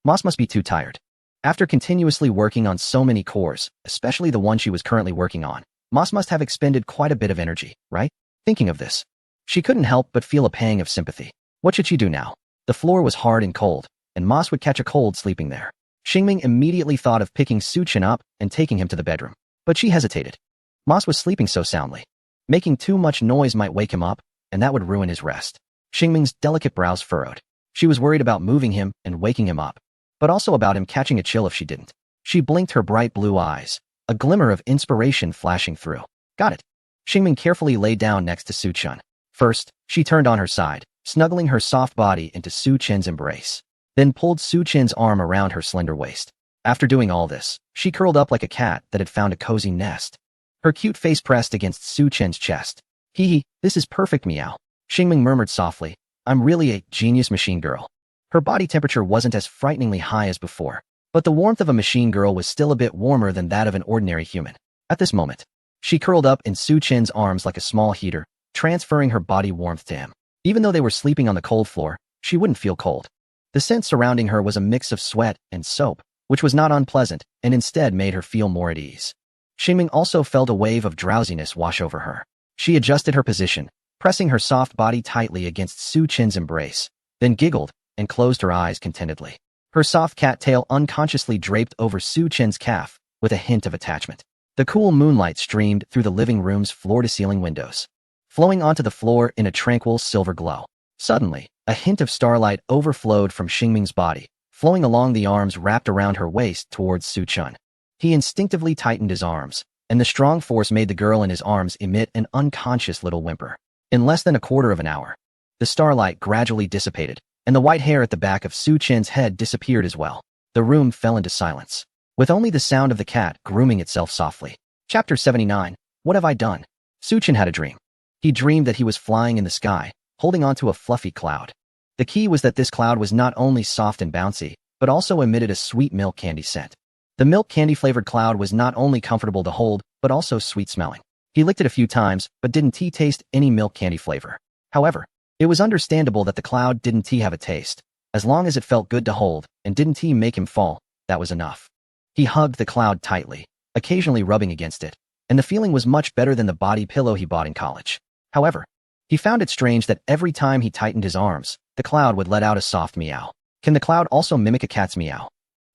Moss must be too tired. After continuously working on so many cores, especially the one she was currently working on, Moss must have expended quite a bit of energy, right? Thinking of this, she couldn't help but feel a pang of sympathy. What should she do now? The floor was hard and cold, and Moss would catch a cold sleeping there. Xingming immediately thought of picking Su Chen up and taking him to the bedroom. But she hesitated. Moss was sleeping so soundly. Making too much noise might wake him up, and that would ruin his rest. Xingming's delicate brows furrowed. She was worried about moving him and waking him up, but also about him catching a chill if she didn't. She blinked her bright blue eyes, a glimmer of inspiration flashing through. Got it. Xingming carefully lay down next to Su Chen. First, she turned on her side, snuggling her soft body into Su Chen's embrace, then pulled Su Chen's arm around her slender waist. After doing all this, she curled up like a cat that had found a cozy nest. Her cute face pressed against Su Chen's chest. Hee hee, this is perfect, meow. Xingming murmured softly, I'm really a genius machine girl. Her body temperature wasn't as frighteningly high as before, but the warmth of a machine girl was still a bit warmer than that of an ordinary human. At this moment, she curled up in Su Chen's arms like a small heater, transferring her body warmth to him. Even though they were sleeping on the cold floor, she wouldn't feel cold. The scent surrounding her was a mix of sweat and soap, which was not unpleasant and instead made her feel more at ease. Xingming also felt a wave of drowsiness wash over her. She adjusted her position, pressing her soft body tightly against Su Chen's embrace, then giggled and closed her eyes contentedly. Her soft cat tail unconsciously draped over Su Chen's calf with a hint of attachment. The cool moonlight streamed through the living room's floor-to-ceiling windows, flowing onto the floor in a tranquil silver glow. Suddenly, a hint of starlight overflowed from Xingming's body, flowing along the arms wrapped around her waist towards Su Chen. He instinctively tightened his arms, and the strong force made the girl in his arms emit an unconscious little whimper. In less than a quarter of an hour, the starlight gradually dissipated, and the white hair at the back of Su Chen's head disappeared as well. The room fell into silence, with only the sound of the cat grooming itself softly. Chapter 79. What have I done? Su Chen had a dream. He dreamed that he was flying in the sky, holding onto a fluffy cloud. The key was that this cloud was not only soft and bouncy, but also emitted a sweet milk candy scent. The milk candy-flavored cloud was not only comfortable to hold, but also sweet-smelling. He licked it a few times, but didn't taste any milk candy flavor. However, it was understandable that the cloud didn't have a taste. As long as it felt good to hold, and didn't make him fall, that was enough. He hugged the cloud tightly, occasionally rubbing against it, and the feeling was much better than the body pillow he bought in college. However, he found it strange that every time he tightened his arms, the cloud would let out a soft meow. Can the cloud also mimic a cat's meow?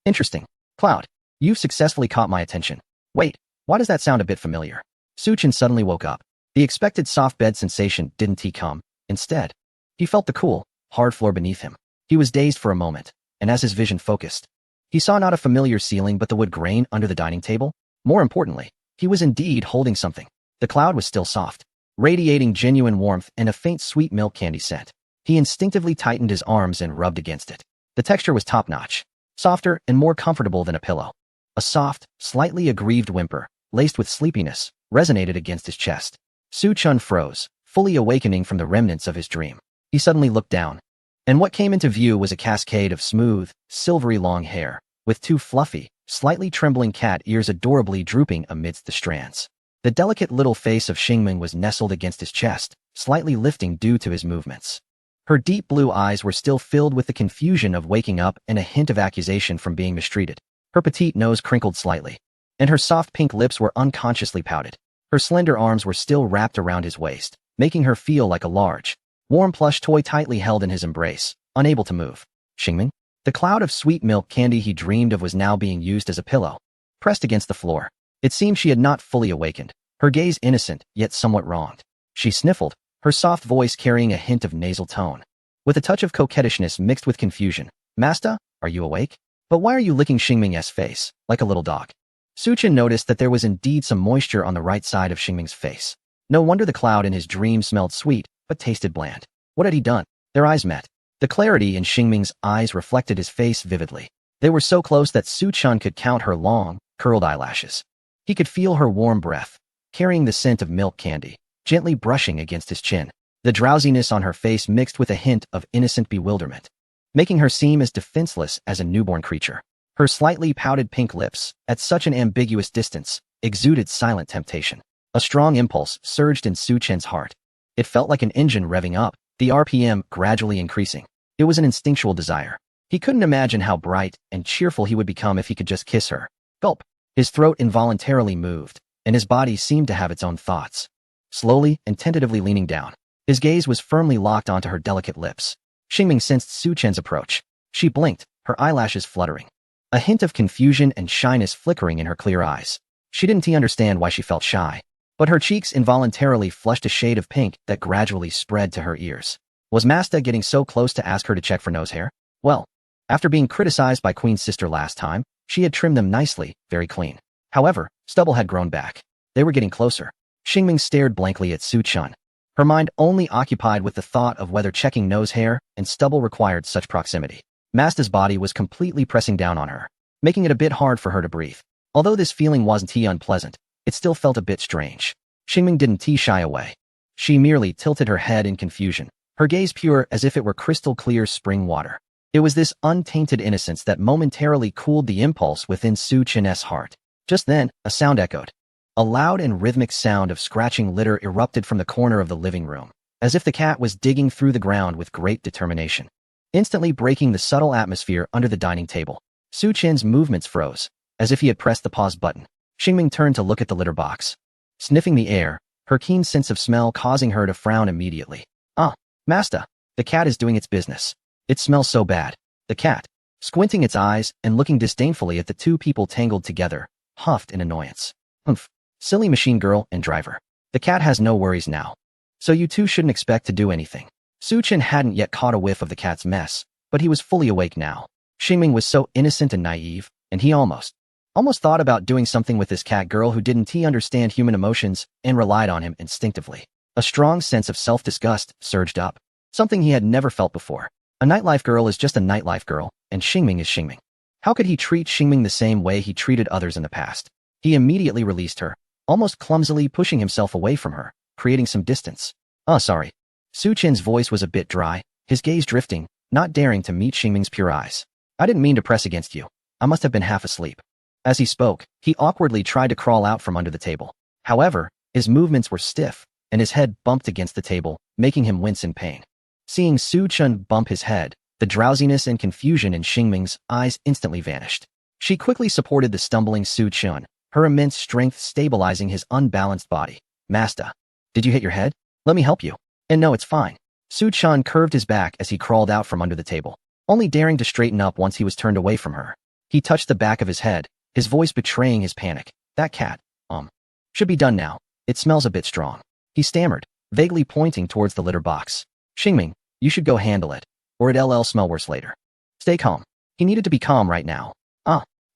Interesting. Cloud, you've successfully caught my attention. Wait, why does that sound a bit familiar? Su Chen suddenly woke up. The expected soft bed sensation didn't come. Instead, he felt the cool, hard floor beneath him. He was dazed for a moment, and as his vision focused, he saw not a familiar ceiling but the wood grain under the dining table. More importantly, he was indeed holding something. The cloud was still soft, radiating genuine warmth and a faint sweet milk candy scent. He instinctively tightened his arms and rubbed against it. The texture was top-notch, softer and more comfortable than a pillow. A soft, slightly aggrieved whimper, laced with sleepiness, resonated against his chest. Su Chen froze, fully awakening from the remnants of his dream. He suddenly looked down, and what came into view was a cascade of smooth, silvery long hair, with two fluffy, slightly trembling cat ears adorably drooping amidst the strands. The delicate little face of Xingming was nestled against his chest, slightly lifting due to his movements. Her deep blue eyes were still filled with the confusion of waking up and a hint of accusation from being mistreated. Her petite nose crinkled slightly, and her soft pink lips were unconsciously pouted. Her slender arms were still wrapped around his waist, making her feel like a large, warm plush toy tightly held in his embrace, unable to move. Xingming? The cloud of sweet milk candy he dreamed of was now being used as a pillow, pressed against the floor. It seemed she had not fully awakened, her gaze innocent, yet somewhat wronged. She sniffled, her soft voice carrying a hint of nasal tone, with a touch of coquettishness mixed with confusion. Master, are you awake? But why are you licking Xingming's face, like a little dog? Su Chen noticed that there was indeed some moisture on the right side of Xingming's face. No wonder the cloud in his dream smelled sweet, but tasted bland. What had he done? Their eyes met. The clarity in Xingming's eyes reflected his face vividly. They were so close that Su Chun could count her long, curled eyelashes. He could feel her warm breath, carrying the scent of milk candy, gently brushing against his chin. The drowsiness on her face mixed with a hint of innocent bewilderment, making her seem as defenseless as a newborn creature. Her slightly pouted pink lips, at such an ambiguous distance, exuded silent temptation. A strong impulse surged in Su Chen's heart. It felt like an engine revving up, the RPM gradually increasing. It was an instinctual desire. He couldn't imagine how bright and cheerful he would become if he could just kiss her. Gulp. His throat involuntarily moved, and his body seemed to have its own thoughts. Slowly and tentatively leaning down, his gaze was firmly locked onto her delicate lips. Xingming sensed Su Chen's approach. She blinked, her eyelashes fluttering, a hint of confusion and shyness flickering in her clear eyes. She didn't understand why she felt shy, but her cheeks involuntarily flushed a shade of pink that gradually spread to her ears. Was Masta getting so close to ask her to check for nose hair? Well, after being criticized by Queen's sister last time, she had trimmed them nicely, very clean. However, stubble had grown back. They were getting closer. Xingming stared blankly at Su Chun, her mind only occupied with the thought of whether checking nose hair and stubble required such proximity. Masta's body was completely pressing down on her, making it a bit hard for her to breathe. Although this feeling wasn't unpleasant, it still felt a bit strange. Xingming didn't shy away. She merely tilted her head in confusion, her gaze pure as if it were crystal clear spring water. It was this untainted innocence that momentarily cooled the impulse within Su Chen's heart. Just then, a sound echoed. A loud and rhythmic sound of scratching litter erupted from the corner of the living room, as if the cat was digging through the ground with great determination, instantly breaking the subtle atmosphere under the dining table. Su Chen's movements froze, as if he had pressed the pause button. Xingming turned to look at the litter box, sniffing the air, her keen sense of smell causing her to frown immediately. Ah, Masta, the cat is doing its business. It smells so bad. The cat, squinting its eyes and looking disdainfully at the two people tangled together, huffed in annoyance. Humph. Silly machine girl and driver. The cat has no worries now. So you two shouldn't expect to do anything. Su Chen hadn't yet caught a whiff of the cat's mess, but he was fully awake now. Xingming was so innocent and naive, and he almost thought about doing something with this cat girl who didn't understand human emotions and relied on him instinctively. A strong sense of self-disgust surged up, something he had never felt before. A nightlife girl is just a nightlife girl, and Xingming is Xingming. How could he treat Xingming the same way he treated others in the past? He immediately released her, almost clumsily pushing himself away from her, creating some distance. Sorry. Su Chen's voice was a bit dry, his gaze drifting, not daring to meet Xingming's pure eyes. I didn't mean to press against you. I must have been half asleep. As he spoke, he awkwardly tried to crawl out from under the table. However, his movements were stiff, and his head bumped against the table, making him wince in pain. Seeing Su Chen bump his head, the drowsiness and confusion in Xingming's eyes instantly vanished. She quickly supported the stumbling Su Chen, her immense strength stabilizing his unbalanced body. Masta, did you hit your head? Let me help you. And no, it's fine. Su Chen curved his back as he crawled out from under the table, only daring to straighten up once he was turned away from her. He touched the back of his head, his voice betraying his panic. That cat, should be done now. It smells a bit strong. He stammered, vaguely pointing towards the litter box. Xingming, you should go handle it, or it'll smell worse later. Stay calm. He needed to be calm right now.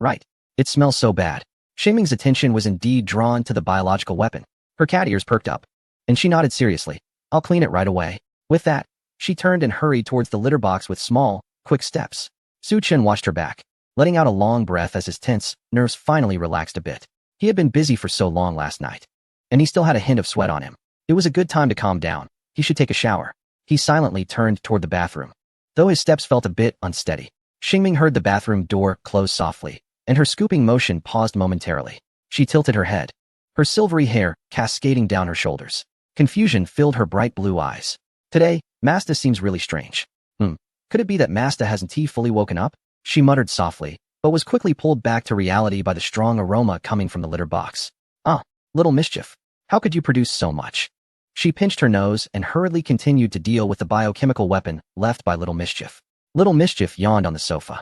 Right. It smells so bad. Xingming's attention was indeed drawn to the biological weapon. Her cat ears perked up, and she nodded seriously. I'll clean it right away. With that, she turned and hurried towards the litter box with small, quick steps. Su Chen watched her back, letting out a long breath as his tense nerves finally relaxed a bit. He had been busy for so long last night, and he still had a hint of sweat on him. It was a good time to calm down. He should take a shower. He silently turned toward the bathroom. Though his steps felt a bit unsteady, Xingming heard the bathroom door close softly, and her scooping motion paused momentarily. She tilted her head, her silvery hair cascading down her shoulders. Confusion filled her bright blue eyes. Today, Masta seems really strange. Could it be that Masta hasn't fully woken up? She muttered softly, but was quickly pulled back to reality by the strong aroma coming from the litter box. Little mischief. How could you produce so much? She pinched her nose and hurriedly continued to deal with the biochemical weapon left by Little Mischief. Little Mischief yawned on the sofa.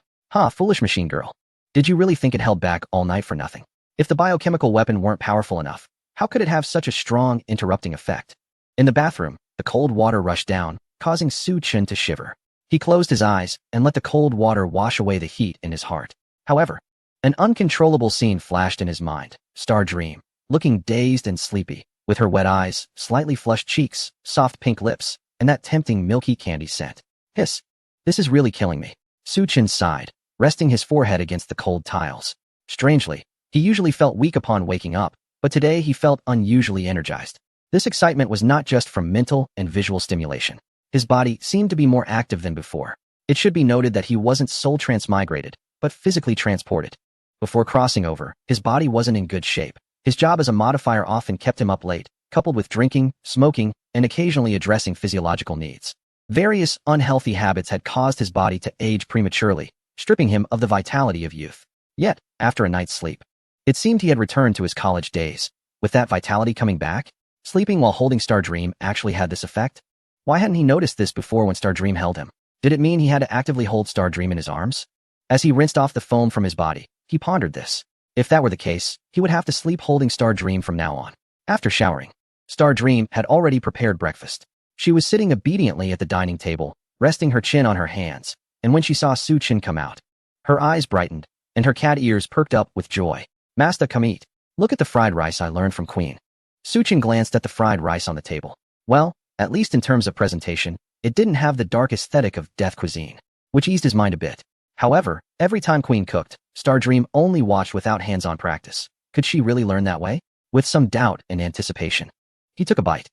Foolish machine girl. Did you really think it held back all night for nothing? If the biochemical weapon weren't powerful enough, how could it have such a strong, interrupting effect? In the bathroom, the cold water rushed down, causing Su Chen to shiver. He closed his eyes and let the cold water wash away the heat in his heart. However, an uncontrollable scene flashed in his mind. Star Dream, looking dazed and sleepy, with her wet eyes, slightly flushed cheeks, soft pink lips, and that tempting milky candy scent. Hiss. This is really killing me. Su-chin sighed, resting his forehead against the cold tiles. Strangely, he usually felt weak upon waking up, but today he felt unusually energized. This excitement was not just from mental and visual stimulation. His body seemed to be more active than before. It should be noted that he wasn't soul transmigrated, but physically transported. Before crossing over, his body wasn't in good shape. His job as a modifier often kept him up late, coupled with drinking, smoking, and occasionally addressing physiological needs. Various unhealthy habits had caused his body to age prematurely, stripping him of the vitality of youth. Yet, after a night's sleep, it seemed he had returned to his college days. With that vitality coming back, sleeping while holding Stardream actually had this effect? Why hadn't he noticed this before when Stardream held him? Did it mean he had to actively hold Stardream in his arms? As he rinsed off the foam from his body, he pondered this. If that were the case, he would have to sleep holding Stardream from now on. After showering, Stardream had already prepared breakfast. She was sitting obediently at the dining table, resting her chin on her hands, and when she saw Su-chin come out, her eyes brightened, and her cat ears perked up with joy. Master, come eat. Look at the fried rice I learned from Queen. Su-chin glanced at the fried rice on the table. Well, at least in terms of presentation, it didn't have the dark aesthetic of death cuisine, which eased his mind a bit. However, every time Queen cooked, Stardream only watched without hands-on practice. Could she really learn that way? With some doubt and anticipation. He took a bite.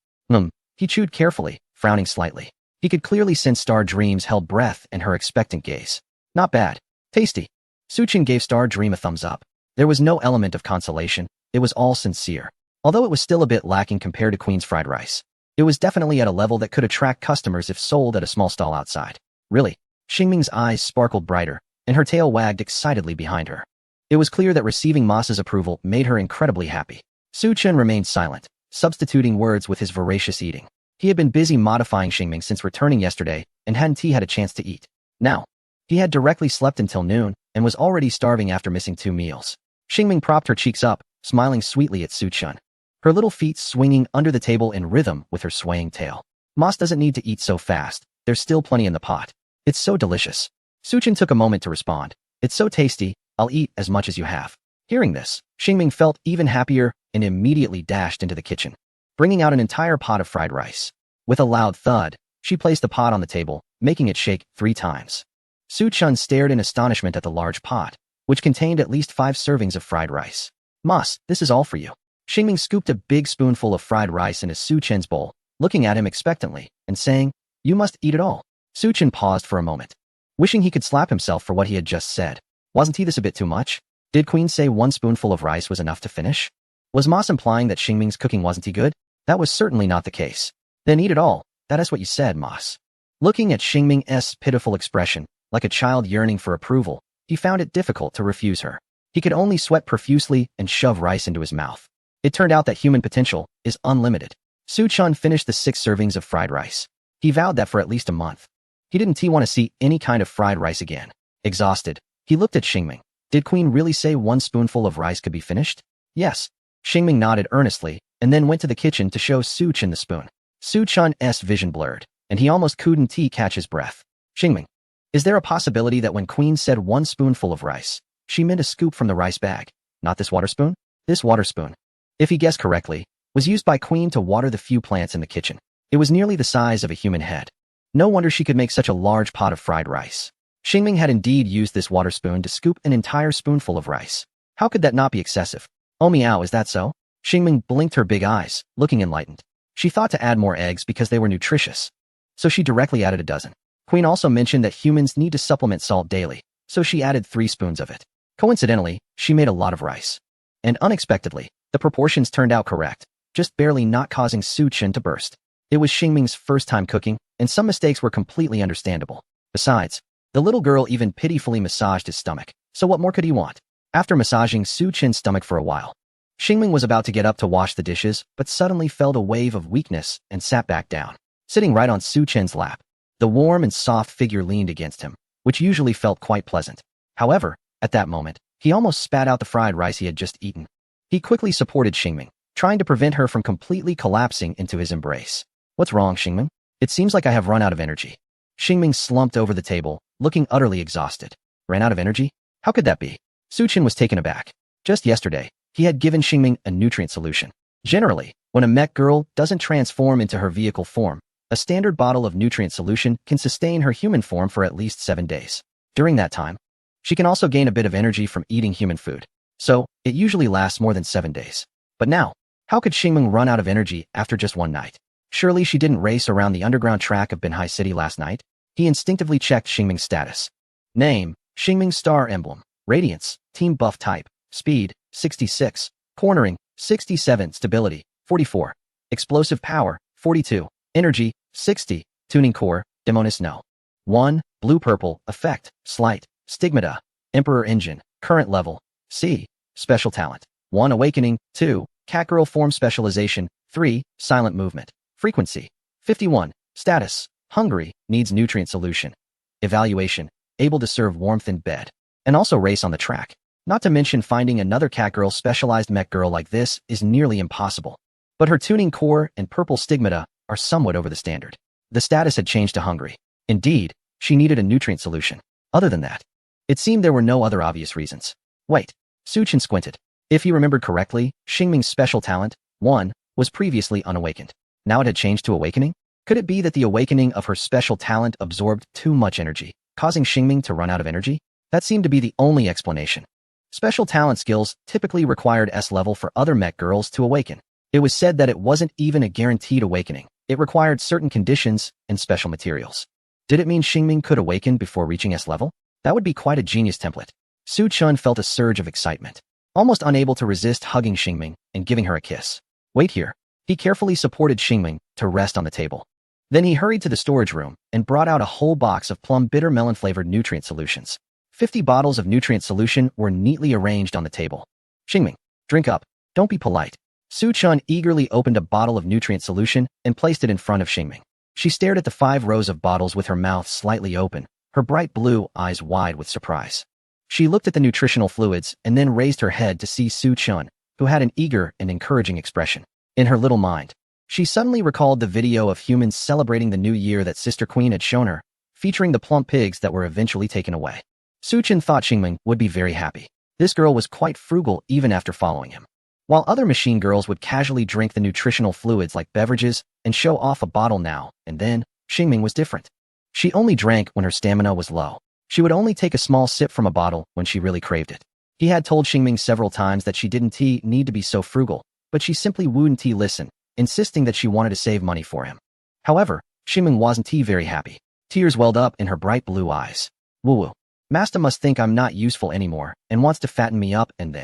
He chewed carefully, frowning slightly. He could clearly sense Stardream's held breath and her expectant gaze. Not bad. Tasty. Su-chin gave Stardream a thumbs up. There was no element of consolation. It was all sincere. Although it was still a bit lacking compared to Queen's fried rice, it was definitely at a level that could attract customers if sold at a small stall outside. Really? Xingming's eyes sparkled brighter, and her tail wagged excitedly behind her. It was clear that receiving Masa's approval made her incredibly happy. Su-chin remained silent, substituting words with his voracious eating. He had been busy modifying Xingming since returning yesterday and hadn't he had a chance to eat. Now, he had directly slept until noon and was already starving after missing 2 meals. Xingming propped her cheeks up, smiling sweetly at Su-chin, her little feet swinging under the table in rhythm with her swaying tail. Mas doesn't need to eat so fast. There's still plenty in the pot. It's so delicious. Su-chin took a moment to respond. It's so tasty, I'll eat as much as you have. Hearing this, Xingming felt even happier and immediately dashed into the kitchen, bringing out an entire pot of fried rice. With a loud thud, she placed the pot on the table, making it shake 3 times. Su-chin stared in astonishment at the large pot, which contained at least 5 servings of fried rice. Mas, this is all for you. Xingming scooped a big spoonful of fried rice into Su-chin's bowl, looking at him expectantly, and saying, You must eat it all. Su-chin paused for a moment, wishing he could slap himself for what he had just said. Wasn't he this a bit too much? Did Queen say 1 spoonful of rice was enough to finish? Was Mas implying that Xingming's cooking wasn't he good? That was certainly not the case. Then eat it all. That is what you said, Mas. Looking at Xingming's pitiful expression, like a child yearning for approval, he found it difficult to refuse her. He could only sweat profusely and shove rice into his mouth. It turned out that human potential is unlimited. Su-chin finished the 6 servings of fried rice. He vowed that for at least a month. He didn't want to see any kind of fried rice again. Exhausted, he looked at Xingming. Did Queen really say 1 spoonful of rice could be finished? Yes. Xingming nodded earnestly, and then went to the kitchen to show Su-chin the spoon. Su-chin's vision blurred, and he almost couldn't catch his breath. Xingming, is there a possibility that when Queen said 1 spoonful of rice, she meant a scoop from the rice bag, not this water spoon? This water spoon, if he guessed correctly, was used by Queen to water the few plants in the kitchen. It was nearly the size of a human head. No wonder she could make such a large pot of fried rice. Xingming had indeed used this water spoon to scoop an entire spoonful of rice. How could that not be excessive? Oh meow, is that so? Xingming blinked her big eyes, looking enlightened. She thought to add more eggs because they were nutritious, so she directly added a dozen. Queen also mentioned that humans need to supplement salt daily, so she added 3 spoons of it. Coincidentally, she made a lot of rice. And unexpectedly, the proportions turned out correct, just barely not causing Su-chin to burst. It was Xingming's first time cooking, and some mistakes were completely understandable. Besides, the little girl even pitifully massaged his stomach, so what more could he want? After massaging Su-chin's stomach for a while, Xingming was about to get up to wash the dishes, but suddenly felt a wave of weakness and sat back down, sitting right on Su-chin's lap. The warm and soft figure leaned against him, which usually felt quite pleasant. However, at that moment, he almost spat out the fried rice he had just eaten. He quickly supported Xingming, trying to prevent her from completely collapsing into his embrace. What's wrong, Xingming? It seems like I have run out of energy. Xingming slumped over the table, looking utterly exhausted. Ran out of energy? How could that be? Su-chin was taken aback. Just yesterday, he had given Xingming a nutrient solution, Generally, when a mech girl doesn't transform into her vehicle form, a standard bottle of nutrient solution can sustain her human form for at least 7 days. During that time, she can also gain a bit of energy from eating human food, so it usually lasts more than 7 days. But now, how could Xingming run out of energy after just one night? Surely she didn't race around the underground track of Binhai City last night? He instinctively checked Xingming's status. Name, Xingming Star Emblem. Radiance, Team Buff Type. Speed, 66. Cornering, 67. Stability, 44. Explosive Power, 42. Energy, 60. Tuning Core, Demonis No. 1. Blue-Purple, Effect, Slight. Stigmata, Emperor Engine, Current Level, C. Special Talent, 1. Awakening, 2. Catgirl Form Specialization, 3. Silent Movement. Frequency, 51. Status, Hungry, needs nutrient solution. Evaluation, able to serve warmth in bed. And also race on the track. Not to mention finding another catgirl specialized mech girl like this is nearly impossible. But her tuning core and purple stigmata are somewhat over the standard. The status had changed to hungry. Indeed, she needed a nutrient solution. Other than that, it seemed there were no other obvious reasons. Wait, Suchin squinted. If he remembered correctly, Xingming's special talent, 1, was previously unawakened. Now it had changed to awakening? Could it be that the awakening of her special talent absorbed too much energy, causing Xingming to run out of energy? That seemed to be the only explanation. Special talent skills typically required S level for other mech girls to awaken. It was said that it wasn't even a guaranteed awakening. It required certain conditions and special materials. Did it mean Xingming could awaken before reaching S level? That would be quite a genius template. Su Chun felt a surge of excitement, almost unable to resist hugging Xingming and giving her a kiss. Wait here. He carefully supported Xingming to rest on the table. Then he hurried to the storage room and brought out a whole box of plum bitter melon-flavored nutrient solutions. 50 bottles of nutrient solution were neatly arranged on the table. Xingming, drink up. Don't be polite. Su Chun eagerly opened a bottle of nutrient solution and placed it in front of Xingming. She stared at the 5 rows of bottles with her mouth slightly open, her bright blue eyes wide with surprise. She looked at the nutritional fluids and then raised her head to see Su Chun, who had an eager and encouraging expression. In her little mind, she suddenly recalled the video of humans celebrating the new year that Sister Queen had shown her, featuring the plump pigs that were eventually taken away. Su Chun thought Xingming would be very happy. This girl was quite frugal even after following him. While other machine girls would casually drink the nutritional fluids like beverages and show off a bottle now and then, Xingming was different. She only drank when her stamina was low. She would only take a small sip from a bottle when she really craved it. He had told Xingming several times that she didn't need to be so frugal, but she simply wouldn't listen, insisting that she wanted to save money for him. However, Xingming wasn't very happy. Tears welled up in her bright blue eyes. Woo-woo. Master must think I'm not useful anymore and wants to fatten me up and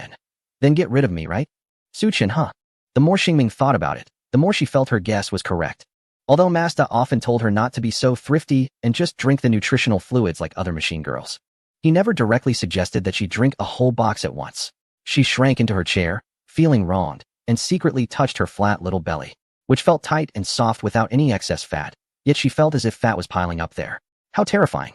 then get rid of me, right? Suchin, huh? The more Xingming thought about it, the more she felt her guess was correct. Although Masta often told her not to be so thrifty and just drink the nutritional fluids like other machine girls, he never directly suggested that she drink a whole box at once. She shrank into her chair, feeling wronged, and secretly touched her flat little belly, which felt tight and soft without any excess fat, yet she felt as if fat was piling up there. How terrifying.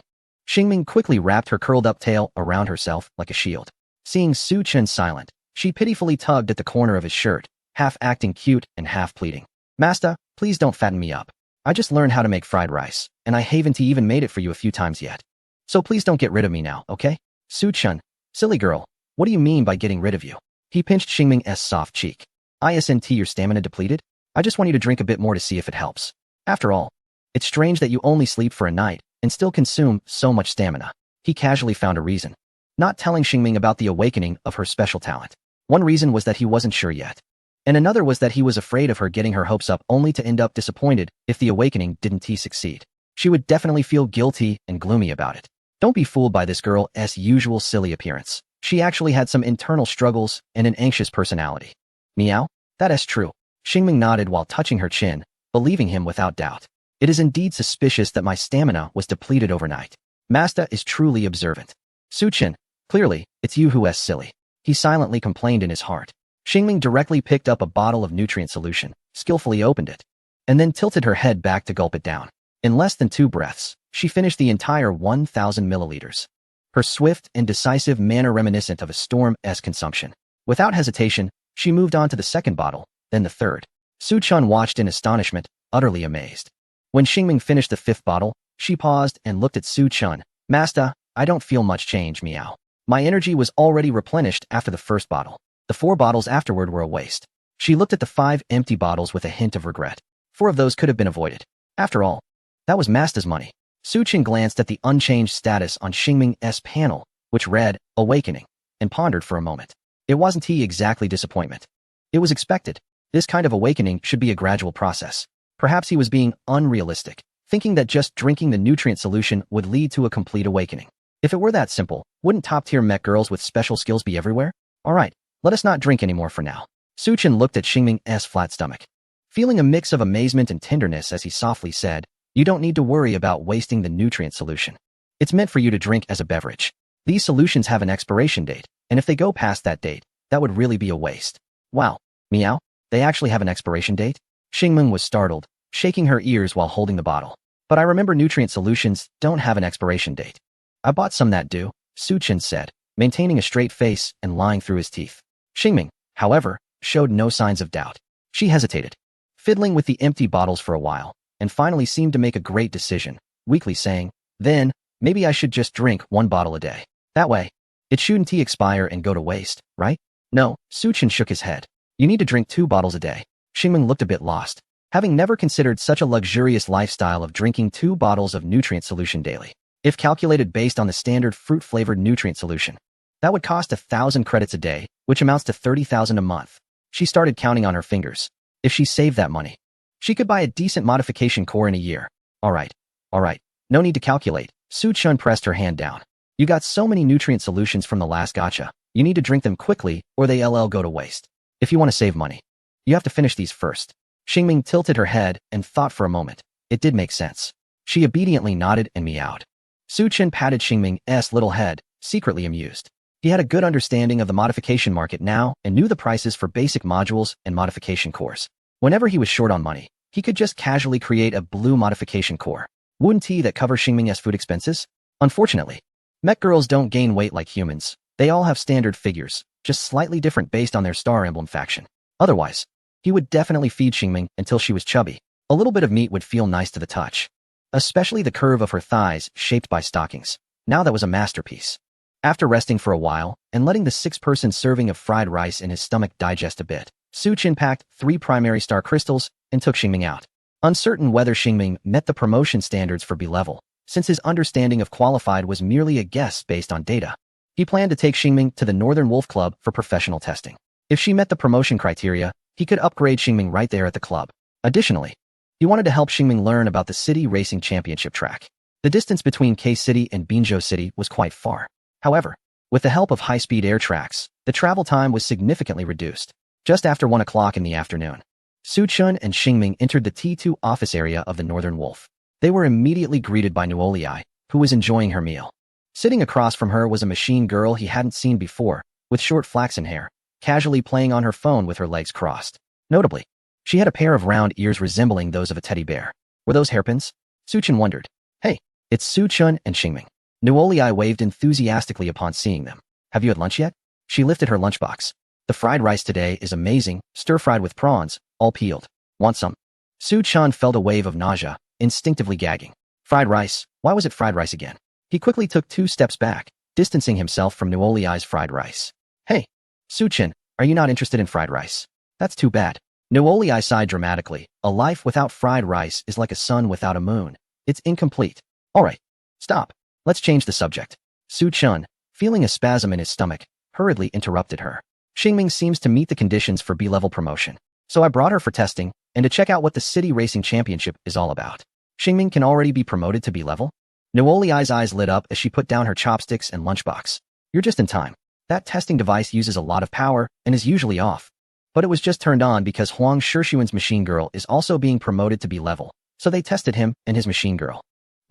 Xingming quickly wrapped her curled-up tail around herself like a shield. Seeing Su Chen silent, she pitifully tugged at the corner of his shirt, half acting cute and half pleading. Masta, please don't fatten me up. I just learned how to make fried rice, and I haven't even made it for you a few times yet. So please don't get rid of me now, okay? Su Chen, silly girl, what do you mean by getting rid of you? He pinched Xingming's soft cheek. Isn't your stamina depleted? I just want you to drink a bit more to see if it helps. After all, it's strange that you only sleep for a night and still consume so much stamina. He casually found a reason, not telling Xingming about the awakening of her special talent. One reason was that he wasn't sure yet, and another was that he was afraid of her getting her hopes up only to end up disappointed if the awakening didn't succeed. She would definitely feel guilty and gloomy about it. Don't be fooled by this girl's usual silly appearance. She actually had some internal struggles and an anxious personality. Meow? That is true. Xingming nodded while touching her chin, believing him without doubt. It is indeed suspicious that my stamina was depleted overnight. Masta is truly observant. Suchin, clearly, it's you who is silly. He silently complained in his heart. Xingming directly picked up a bottle of nutrient solution, skillfully opened it, and then tilted her head back to gulp it down. In less than 2 breaths, she finished the entire 1,000 milliliters. Her swift and decisive manner reminiscent of a storm's consumption. Without hesitation, she moved on to the second bottle, then the third. Su Chun watched in astonishment, utterly amazed. When Xingming finished the 5th bottle, she paused and looked at Su Chun. Masta, I don't feel much change, meow. My energy was already replenished after the first bottle. The 4 bottles afterward were a waste. She looked at the 5 empty bottles with a hint of regret. 4 of those could have been avoided. After all, that was Masta's money. Su Chen glanced at the unchanged status on Xingming's panel, which read, Awakening, and pondered for a moment. It wasn't exactly disappointment. It was expected. This kind of awakening should be a gradual process. Perhaps he was being unrealistic, thinking that just drinking the nutrient solution would lead to a complete awakening. If it were that simple, wouldn't top-tier mech girls with special skills be everywhere? Alright, let us not drink anymore for now. Su Chen looked at Xingming's flat stomach, feeling a mix of amazement and tenderness as he softly said, You don't need to worry about wasting the nutrient solution. It's meant for you to drink as a beverage. These solutions have an expiration date, and if they go past that date, that would really be a waste. Wow, meow, they actually have an expiration date? Xingming was startled, shaking her ears while holding the bottle. But I remember nutrient solutions don't have an expiration date. I bought some that do, Su Chen said, maintaining a straight face and lying through his teeth. Xingming, however, showed no signs of doubt. She hesitated, fiddling with the empty bottles for a while, and finally seemed to make a great decision, weakly saying, Then, maybe I should just drink 1 bottle a day. That way, it shouldn't expire and go to waste, right? No, Su Chen shook his head. You need to drink 2 bottles a day. Xingming looked a bit lost, having never considered such a luxurious lifestyle of drinking 2 bottles of nutrient solution daily. If calculated based on the standard fruit-flavored nutrient solution, that would cost 1,000 credits a day, which amounts to 30,000 a month. She started counting on her fingers. If she saved that money, she could buy a decent modification core in a year. Alright, no need to calculate. Su Chen pressed her hand down. You got so many nutrient solutions from the last gacha. You need to drink them quickly or they go to waste. If you want to save money, you have to finish these first. Xingming tilted her head and thought for a moment. It did make sense. She obediently nodded and meowed. Su Chen patted Xingming's little head, secretly amused. He had a good understanding of the modification market now and knew the prices for basic modules and modification cores. Whenever he was short on money, he could just casually create a blue modification core. Wouldn't he that cover Xingming's food expenses? Unfortunately, mech girls don't gain weight like humans. They all have standard figures, just slightly different based on their star emblem faction. Otherwise, he would definitely feed Xingming until she was chubby. A little bit of meat would feel nice to the touch. Especially the curve of her thighs shaped by stockings. Now that was a masterpiece. After resting for a while and letting the 6-person serving of fried rice in his stomach digest a bit, Su Chen packed 3 primary star crystals and took Xingming out. Uncertain whether Xingming met the promotion standards for B-level, since his understanding of qualified was merely a guess based on data. He planned to take Xingming to the Northern Wolf Club for professional testing. If she met the promotion criteria, he could upgrade Xingming right there at the club. Additionally, he wanted to help Xingming learn about the City Racing Championship track. The distance between K-City and Binzhou City was quite far. However, with the help of high-speed air tracks, the travel time was significantly reduced. Just after 1 o'clock in the afternoon, Su Chen and Xingming entered the T2 office area of the Northern Wolf. They were immediately greeted by Nuolei, who was enjoying her meal. Sitting across from her was a machine girl he hadn't seen before, with short flaxen hair, casually playing on her phone with her legs crossed. Notably, she had a pair of round ears resembling those of a teddy bear. Were those hairpins? Su Chen wondered. Hey, it's Su Chen and Xingming. Nuolei waved enthusiastically upon seeing them. Have you had lunch yet? She lifted her lunchbox. The fried rice today is amazing, stir-fried with prawns, all peeled. Want some? Su Chen felt a wave of nausea, instinctively gagging. Fried rice? Why was it fried rice again? He quickly took 2 steps back, distancing himself from Nuolei's fried rice. Hey, Su Chen, are you not interested in fried rice? That's too bad. Nuolei sighed dramatically. A life without fried rice is like a sun without a moon. It's incomplete. Alright, stop. Let's change the subject. Su Chen, feeling a spasm in his stomach, hurriedly interrupted her. Xingming seems to meet the conditions for B-level promotion. So I brought her for testing and to check out what the City Racing Championship is all about. Xingming can already be promoted to B-level? Nuolei's eyes lit up as she put down her chopsticks and lunchbox. You're just in time. That testing device uses a lot of power and is usually off. But it was just turned on because Huang Shishun's machine girl is also being promoted to B-level, so they tested him and his machine girl.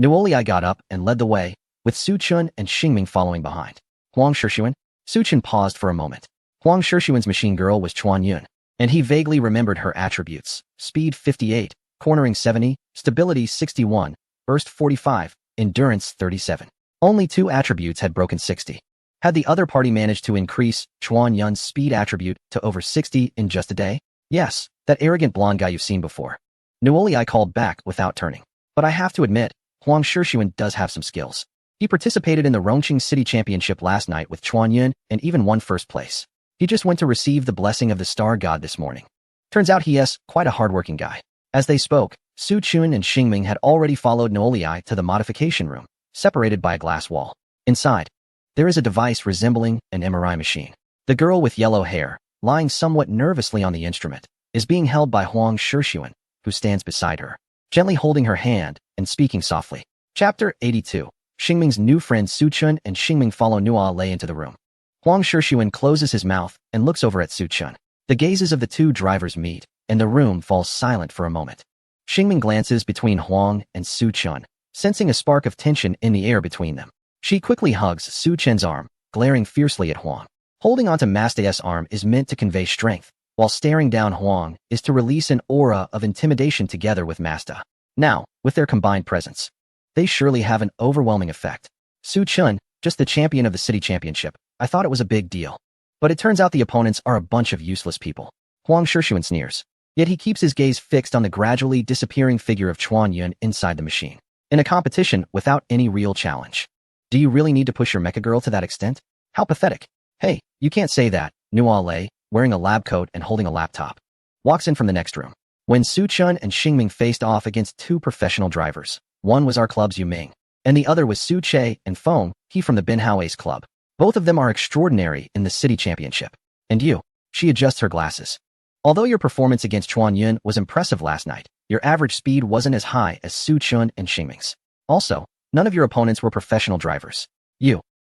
Nuolei got up and led the way, with Su Chen and Xingming following behind. Huang Shishun? Su Chen paused for a moment. Huang Shishun's machine girl was Chuan Yun, and he vaguely remembered her attributes. Speed 58, cornering 70, stability 61, burst 45, endurance 37. Only 2 attributes had broken 60. Had the other party managed to increase Chuan Yun's speed attribute to over 60 in just a day? Yes, that arrogant blonde guy you've seen before. Nuolei called back without turning. But I have to admit, Huang Shishun does have some skills. He participated in the Rongqing City Championship last night with Chuan Yun and even won first place. He just went to receive the blessing of the Star God this morning. Turns out he is quite a hardworking guy. As they spoke, Su Chun and Xingming had already followed Noolii to the modification room, separated by a glass wall. Inside, there is a device resembling an MRI machine. The girl with yellow hair, lying somewhat nervously on the instrument, is being held by Huang Shixuan, who stands beside her, gently holding her hand and speaking softly. Chapter 82. Xingming's new friend Su Chun and Xingming follow Nuolei into the room. Huang Shixuan closes his mouth and looks over at Su Chun. The gazes of the two drivers meet, and the room falls silent for a moment. Xingming glances between Huang and Su Chun, sensing a spark of tension in the air between them. She quickly hugs Su Chun's arm, glaring fiercely at Huang. Holding onto Masta's arm is meant to convey strength, while staring down Huang is to release an aura of intimidation together with Masta. Now, with their combined presence, they surely have an overwhelming effect. Su Chun, just the champion of the city championship, I thought it was a big deal. But it turns out the opponents are a bunch of useless people. Huang Shixuan sneers. Yet he keeps his gaze fixed on the gradually disappearing figure of Chuan Yun inside the machine. In a competition without any real challenge. Do you really need to push your mecha girl to that extent? How pathetic. Hey, you can't say that. Nuolei, wearing a lab coat and holding a laptop, walks in from the next room. When Su Chun and Xingming faced off against two professional drivers, one was our club's Yu Ming, and the other was Su Che and Feng, he from the Binhao Ace Club. Both of them are extraordinary in the city championship. And you? She adjusts her glasses. Although your performance against Chuan Yun was impressive last night, your average speed wasn't as high as Su Chun and Xingming's. Also, none of your opponents were professional drivers.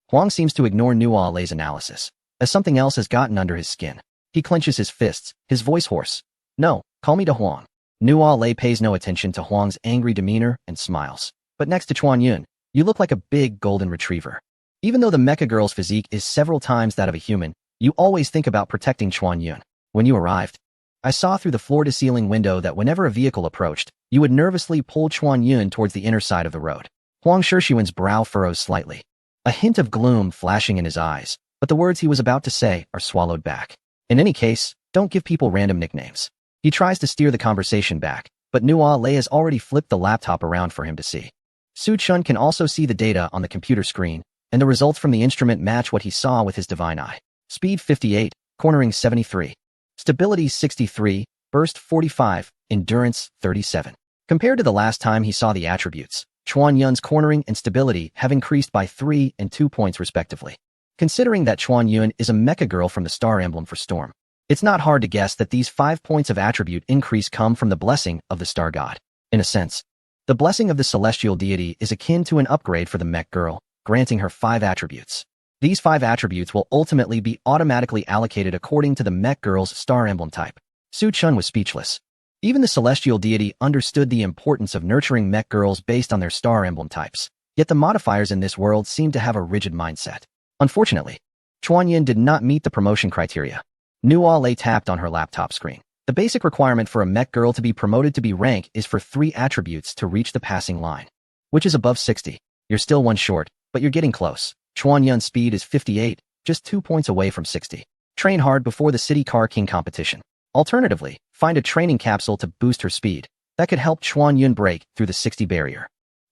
Huang seems to ignore Nuolei's analysis, as something else has gotten under his skin. He clenches his fists, his voice hoarse. No, call me to Huang. Nuolei pays no attention to Huang's angry demeanor and smiles. But next to Chuan Yun, you look like a big golden retriever. Even though the mecha girl's physique is several times that of a human, you always think about protecting Chuan Yun. When you arrived, I saw through the floor-to-ceiling window that whenever a vehicle approached, you would nervously pull Chuan Yun towards the inner side of the road. Huang Shixuan's brow furrows slightly, a hint of gloom flashing in his eyes, but the words he was about to say are swallowed back. In any case, don't give people random nicknames. He tries to steer the conversation back, but Nuolei has already flipped the laptop around for him to see. Su Chun can also see the data on the computer screen, and the results from the instrument match what he saw with his divine eye. Speed 58, cornering 73. Stability 63, burst 45, endurance 37. Compared to the last time he saw the attributes, Chuan Yun's cornering and stability have increased by 3 and 2 points respectively. Considering that Chuan Yun is a mecha girl from the star emblem for Storm, it's not hard to guess that these 5 points of attribute increase come from the blessing of the star god. In a sense, the blessing of the celestial deity is akin to an upgrade for the mech girl, granting her 5 attributes. These 5 attributes will ultimately be automatically allocated according to the mech girl's star emblem type. Su Chun was speechless. Even the celestial deity understood the importance of nurturing mech girls based on their star emblem types. Yet the modifiers in this world seem to have a rigid mindset. Unfortunately, Chuan Yun did not meet the promotion criteria. Nuolei tapped on her laptop screen. The basic requirement for a mech girl to be promoted to B rank is for 3 attributes to reach the passing line, which is above 60. You're still 1 short, but you're getting close. Chuan Yun's speed is 58, just 2 points away from 60. Train hard before the City Car King competition. Alternatively, find a training capsule to boost her speed. That could help Chuan Yun break through the 60 barrier.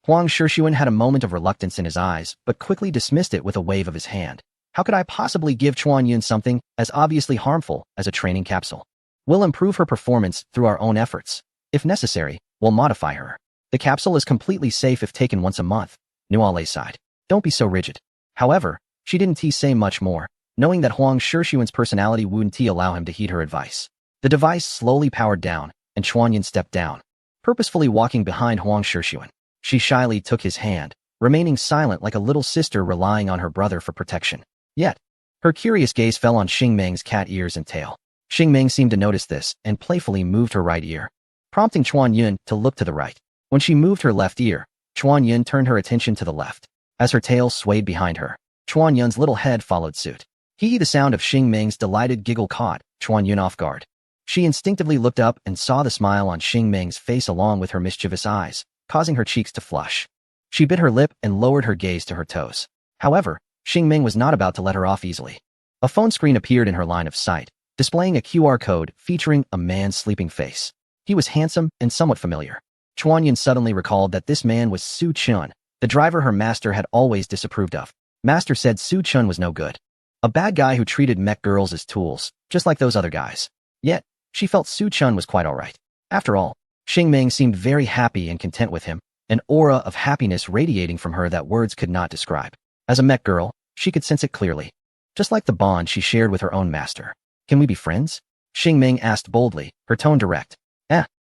Huang Shixuan had a moment of reluctance in his eyes, but quickly dismissed it with a wave of his hand. How could I possibly give Chuan Yun something as obviously harmful as a training capsule? We'll improve her performance through our own efforts. If necessary, we'll modify her. The capsule is completely safe if taken once a month. Nuolei sighed. Don't be so rigid. However, she didn't say much more, knowing that Huang Shixuan's personality wouldn't allow him to heed her advice. The device slowly powered down, and Chuan Yun stepped down, purposefully walking behind Huang Shixuan. She shyly took his hand, remaining silent like a little sister relying on her brother for protection. Yet, her curious gaze fell on Xingming's cat ears and tail. Xingming seemed to notice this and playfully moved her right ear, prompting Chuan Yun to look to the right. When she moved her left ear, Chuan Yun turned her attention to the left. As her tail swayed behind her, Chuan Yun's little head followed suit. The sound of Xingming's delighted giggle caught Chuan Yun off guard. She instinctively looked up and saw the smile on Xingming's face along with her mischievous eyes, causing her cheeks to flush. She bit her lip and lowered her gaze to her toes. However, Xingming was not about to let her off easily. A phone screen appeared in her line of sight, displaying a QR code featuring a man's sleeping face. He was handsome and somewhat familiar. Chuan Yun suddenly recalled that this man was Su Chun, the driver her master had always disapproved of. Master said Su Chun was no good. A bad guy who treated mech girls as tools, just like those other guys. Yet, she felt Su Chun was quite alright. After all, Xingming seemed very happy and content with him, an aura of happiness radiating from her that words could not describe. As a mech girl, she could sense it clearly. Just like the bond she shared with her own master. Can we be friends? Xingming asked boldly, her tone direct.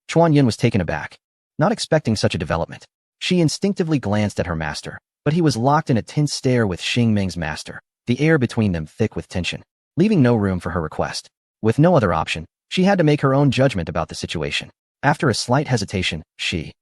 Chuan Yun was taken aback. Not expecting such a development. She instinctively glanced at her master, but he was locked in a tense stare with Xingming's master, the air between them thick with tension, leaving no room for her request. With no other option, she had to make her own judgment about the situation. After a slight hesitation, she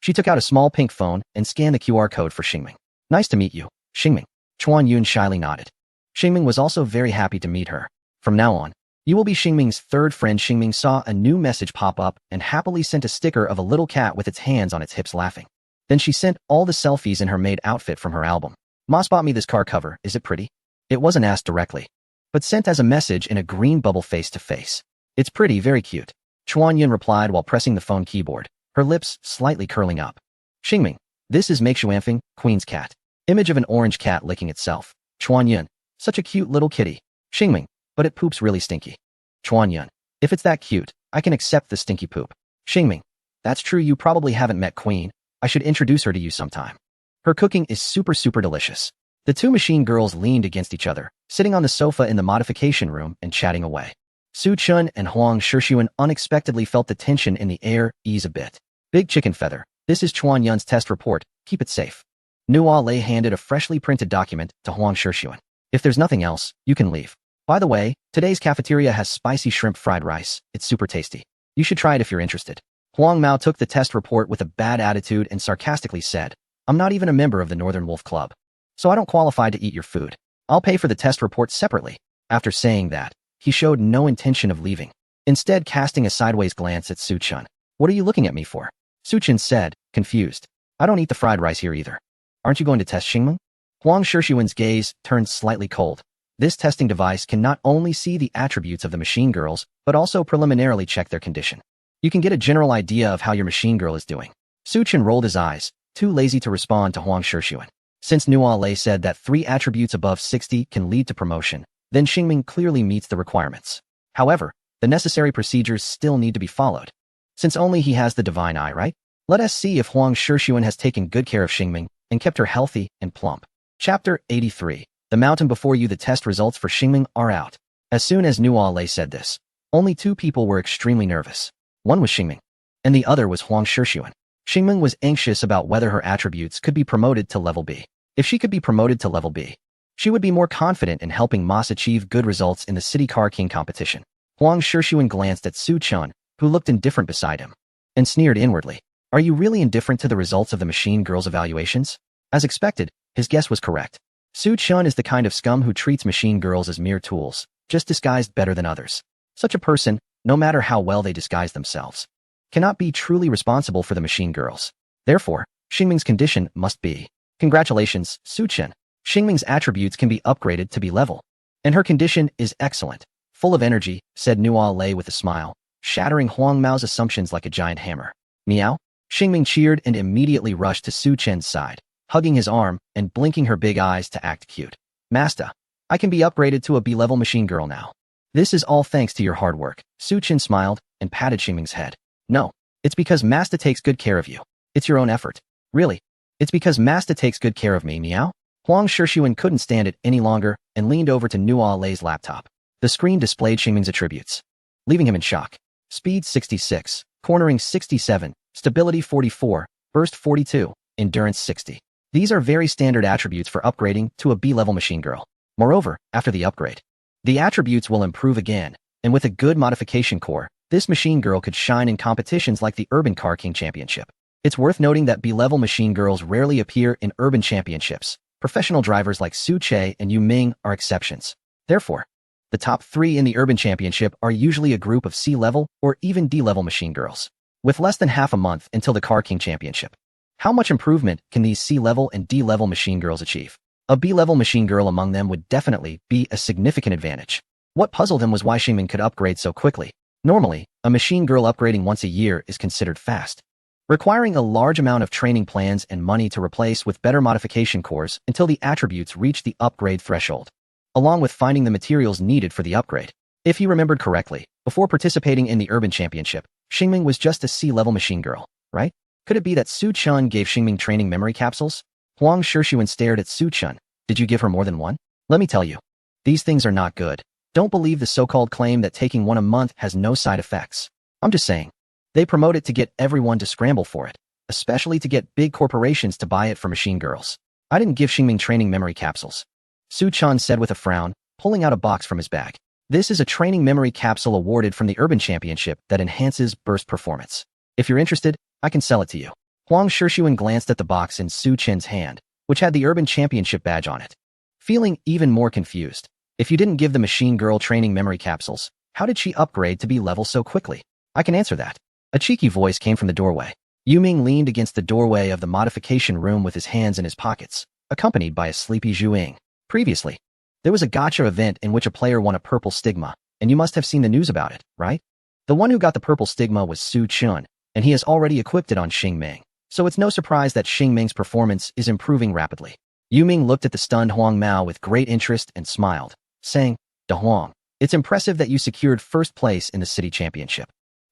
took out a small pink phone and scanned the QR code for Xingming. Nice to meet you, Xingming. Chuan Yun shyly nodded. Xingming was also very happy to meet her. From now on, you will be Xingming's third friend. Xingming saw a new message pop up and happily sent a sticker of a little cat with its hands on its hips laughing. Then she sent all the selfies in her maid outfit from her album. Moss bought me this car cover, is it pretty? It wasn't asked directly, but sent as a message in a green bubble face-to-face. It's pretty, very cute. Chuan Yun replied while pressing the phone keyboard, her lips slightly curling up. Xingming, this is Mecha, Queen's cat. Image of an orange cat licking itself. Chuan Yun, such a cute little kitty. Xingming, but it poops really stinky. Chuan Yun, if it's that cute, I can accept the stinky poop. Xingming, that's true, you probably haven't met Queen. I should introduce her to you sometime. Her cooking is super delicious. The two machine girls leaned against each other, sitting on the sofa in the modification room and chatting away. Su Chun and Huang Shixuan unexpectedly felt the tension in the air ease a bit. Big chicken feather, this is Chuan Yun's test report, keep it safe. Nua Lei handed a freshly printed document to Huang Shixuan. If there's nothing else, you can leave. By the way, today's cafeteria has spicy shrimp fried rice. It's super tasty. You should try it if you're interested. Huang Mao took the test report with a bad attitude and sarcastically said, I'm not even a member of the Northern Wolf Club, so I don't qualify to eat your food. I'll pay for the test report separately. After saying that, he showed no intention of leaving, instead casting a sideways glance at Su Chun. What are you looking at me for? Su Chun said, confused. I don't eat the fried rice here either. Aren't you going to test Xingming? Huang Shixuan's gaze turned slightly cold. This testing device can not only see the attributes of the machine girls, but also preliminarily check their condition. You can get a general idea of how your machine girl is doing. Su Chun rolled his eyes, too lazy to respond to Huang Shixuan. Since Nua Lei said that 3 attributes above 60 can lead to promotion, then Xingming clearly meets the requirements. However, the necessary procedures still need to be followed. Since only he has the divine eye, right? Let us see if Huang Shixuan has taken good care of Xingming and kept her healthy and plump. Chapter 83. The mountain before you. The test results for Xingming are out. As soon as Nua Lei said this, only 2 people were extremely nervous. One was Xingming, and the other was Huang Shixuan. Xingming was anxious about whether her attributes could be promoted to level B. If she could be promoted to level B, she would be more confident in helping Moss achieve good results in the City Car King competition. Huang Shixuan glanced at Su Chun, who looked indifferent beside him, and sneered inwardly. Are you really indifferent to the results of the machine girl's evaluations? As expected, his guess was correct. Su Chun is the kind of scum who treats machine girls as mere tools, just disguised better than others. Such a person, no matter how well they disguise themselves, cannot be truly responsible for the machine girls. Therefore, Xingming's condition must be. Congratulations, Su Chun. Xingming's attributes can be upgraded to B level, and her condition is excellent, full of energy, said Nua Lei with a smile, shattering Huang Mao's assumptions like a giant hammer. Meow? Xingming cheered and immediately rushed to Su Chen's side, hugging his arm and blinking her big eyes to act cute. Master, I can be upgraded to a B-level machine girl now. This is all thanks to your hard work. Su Chen smiled and patted Xingming's head. No, it's because Master takes good care of you. It's your own effort. Really? It's because Master takes good care of me, meow? Huang Shixuan couldn't stand it any longer and leaned over to Nua Lei's laptop. The screen displayed Xingming's attributes, leaving him in shock. Speed 66, cornering 67, stability 44, burst 42, endurance 60. These are very standard attributes for upgrading to a B-level machine girl. Moreover, after the upgrade, the attributes will improve again, and with a good modification core, this machine girl could shine in competitions like the Urban Car King Championship. It's worth noting that B-level machine girls rarely appear in urban championships. Professional drivers like Su Che and Yu Ming are exceptions. Therefore, the top 3 in the Urban Championship are usually a group of C-level or even D-level machine girls. With less than half a month until the Car King Championship, how much improvement can these C-level and D-level machine girls achieve? A B-level machine girl among them would definitely be a significant advantage. What puzzled him was why Xingming could upgrade so quickly. Normally, a machine girl upgrading once a year is considered fast, requiring a large amount of training plans and money to replace with better modification cores until the attributes reach the upgrade threshold, along with finding the materials needed for the upgrade. If he remembered correctly, Before participating in the Urban Championship, Xingming was just a C-level machine girl, right? Could it be that Su Chun gave Xingming training memory capsules? Huang Shishun stared at Su Chun. Did you give her more than one? Let me tell you. These things are not good. Don't believe the so-called claim that taking one a month has no side effects. I'm just saying. They promote it to get everyone to scramble for it, especially to get big corporations to buy it for machine girls. I didn't give Xingming training memory capsules. Su Chun said with a frown, pulling out a box from his bag. This is a training memory capsule awarded from the Urban Championship that enhances burst performance. If you're interested, I can sell it to you. Huang Shishun glanced at the box in Su Chen's hand, which had the Urban Championship badge on it. Feeling even more confused. If you didn't give the machine girl training memory capsules, how did she upgrade to be level so quickly? I can answer that. A cheeky voice came from the doorway. Yuming leaned against the doorway of the modification room with his hands in his pockets, accompanied by a sleepy Zhuing. Previously, there was a gacha event in which a player won a purple stigma, and you must have seen the news about it, right? The one who got the purple stigma was Su Chun, and he has already equipped it on Xingming, so it's no surprise that Xingming's performance is improving rapidly. Yuming looked at the stunned Huang Mao with great interest and smiled, saying, "Da Huang, it's impressive that you secured first place in the city championship.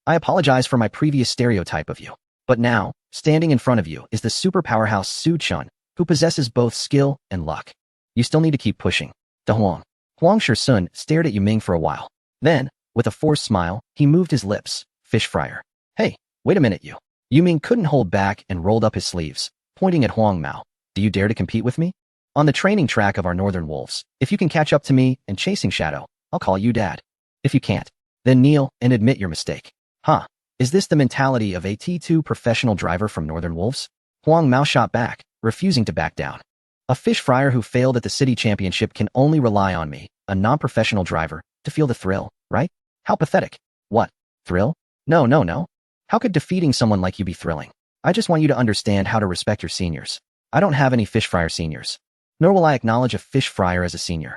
I apologize for my previous stereotype of you. But now, standing in front of you is the super powerhouse Su Chun, who possesses both skill and luck. You still need to keep pushing." Da Huang. Huang Shishun stared at Yuming for a while. Then, with a forced smile, he moved his lips. Fish fryer. Hey, wait a minute you. Yuming couldn't hold back and rolled up his sleeves, pointing at Huang Mao. Do you dare to compete with me? On the training track of our Northern Wolves, if you can catch up to me and chasing Shadow, I'll call you dad. If you can't, then kneel and admit your mistake. Huh? Is this the mentality of a T2 professional driver from Northern Wolves? Huang Mao shot back, refusing to back down. A fish fryer who failed at the city championship can only rely on me, a non-professional driver, to feel the thrill, right? How pathetic. What? Thrill? No. How could defeating someone like you be thrilling? I just want you to understand how to respect your seniors. I don't have any fish fryer seniors. Nor will I acknowledge a fish fryer as a senior.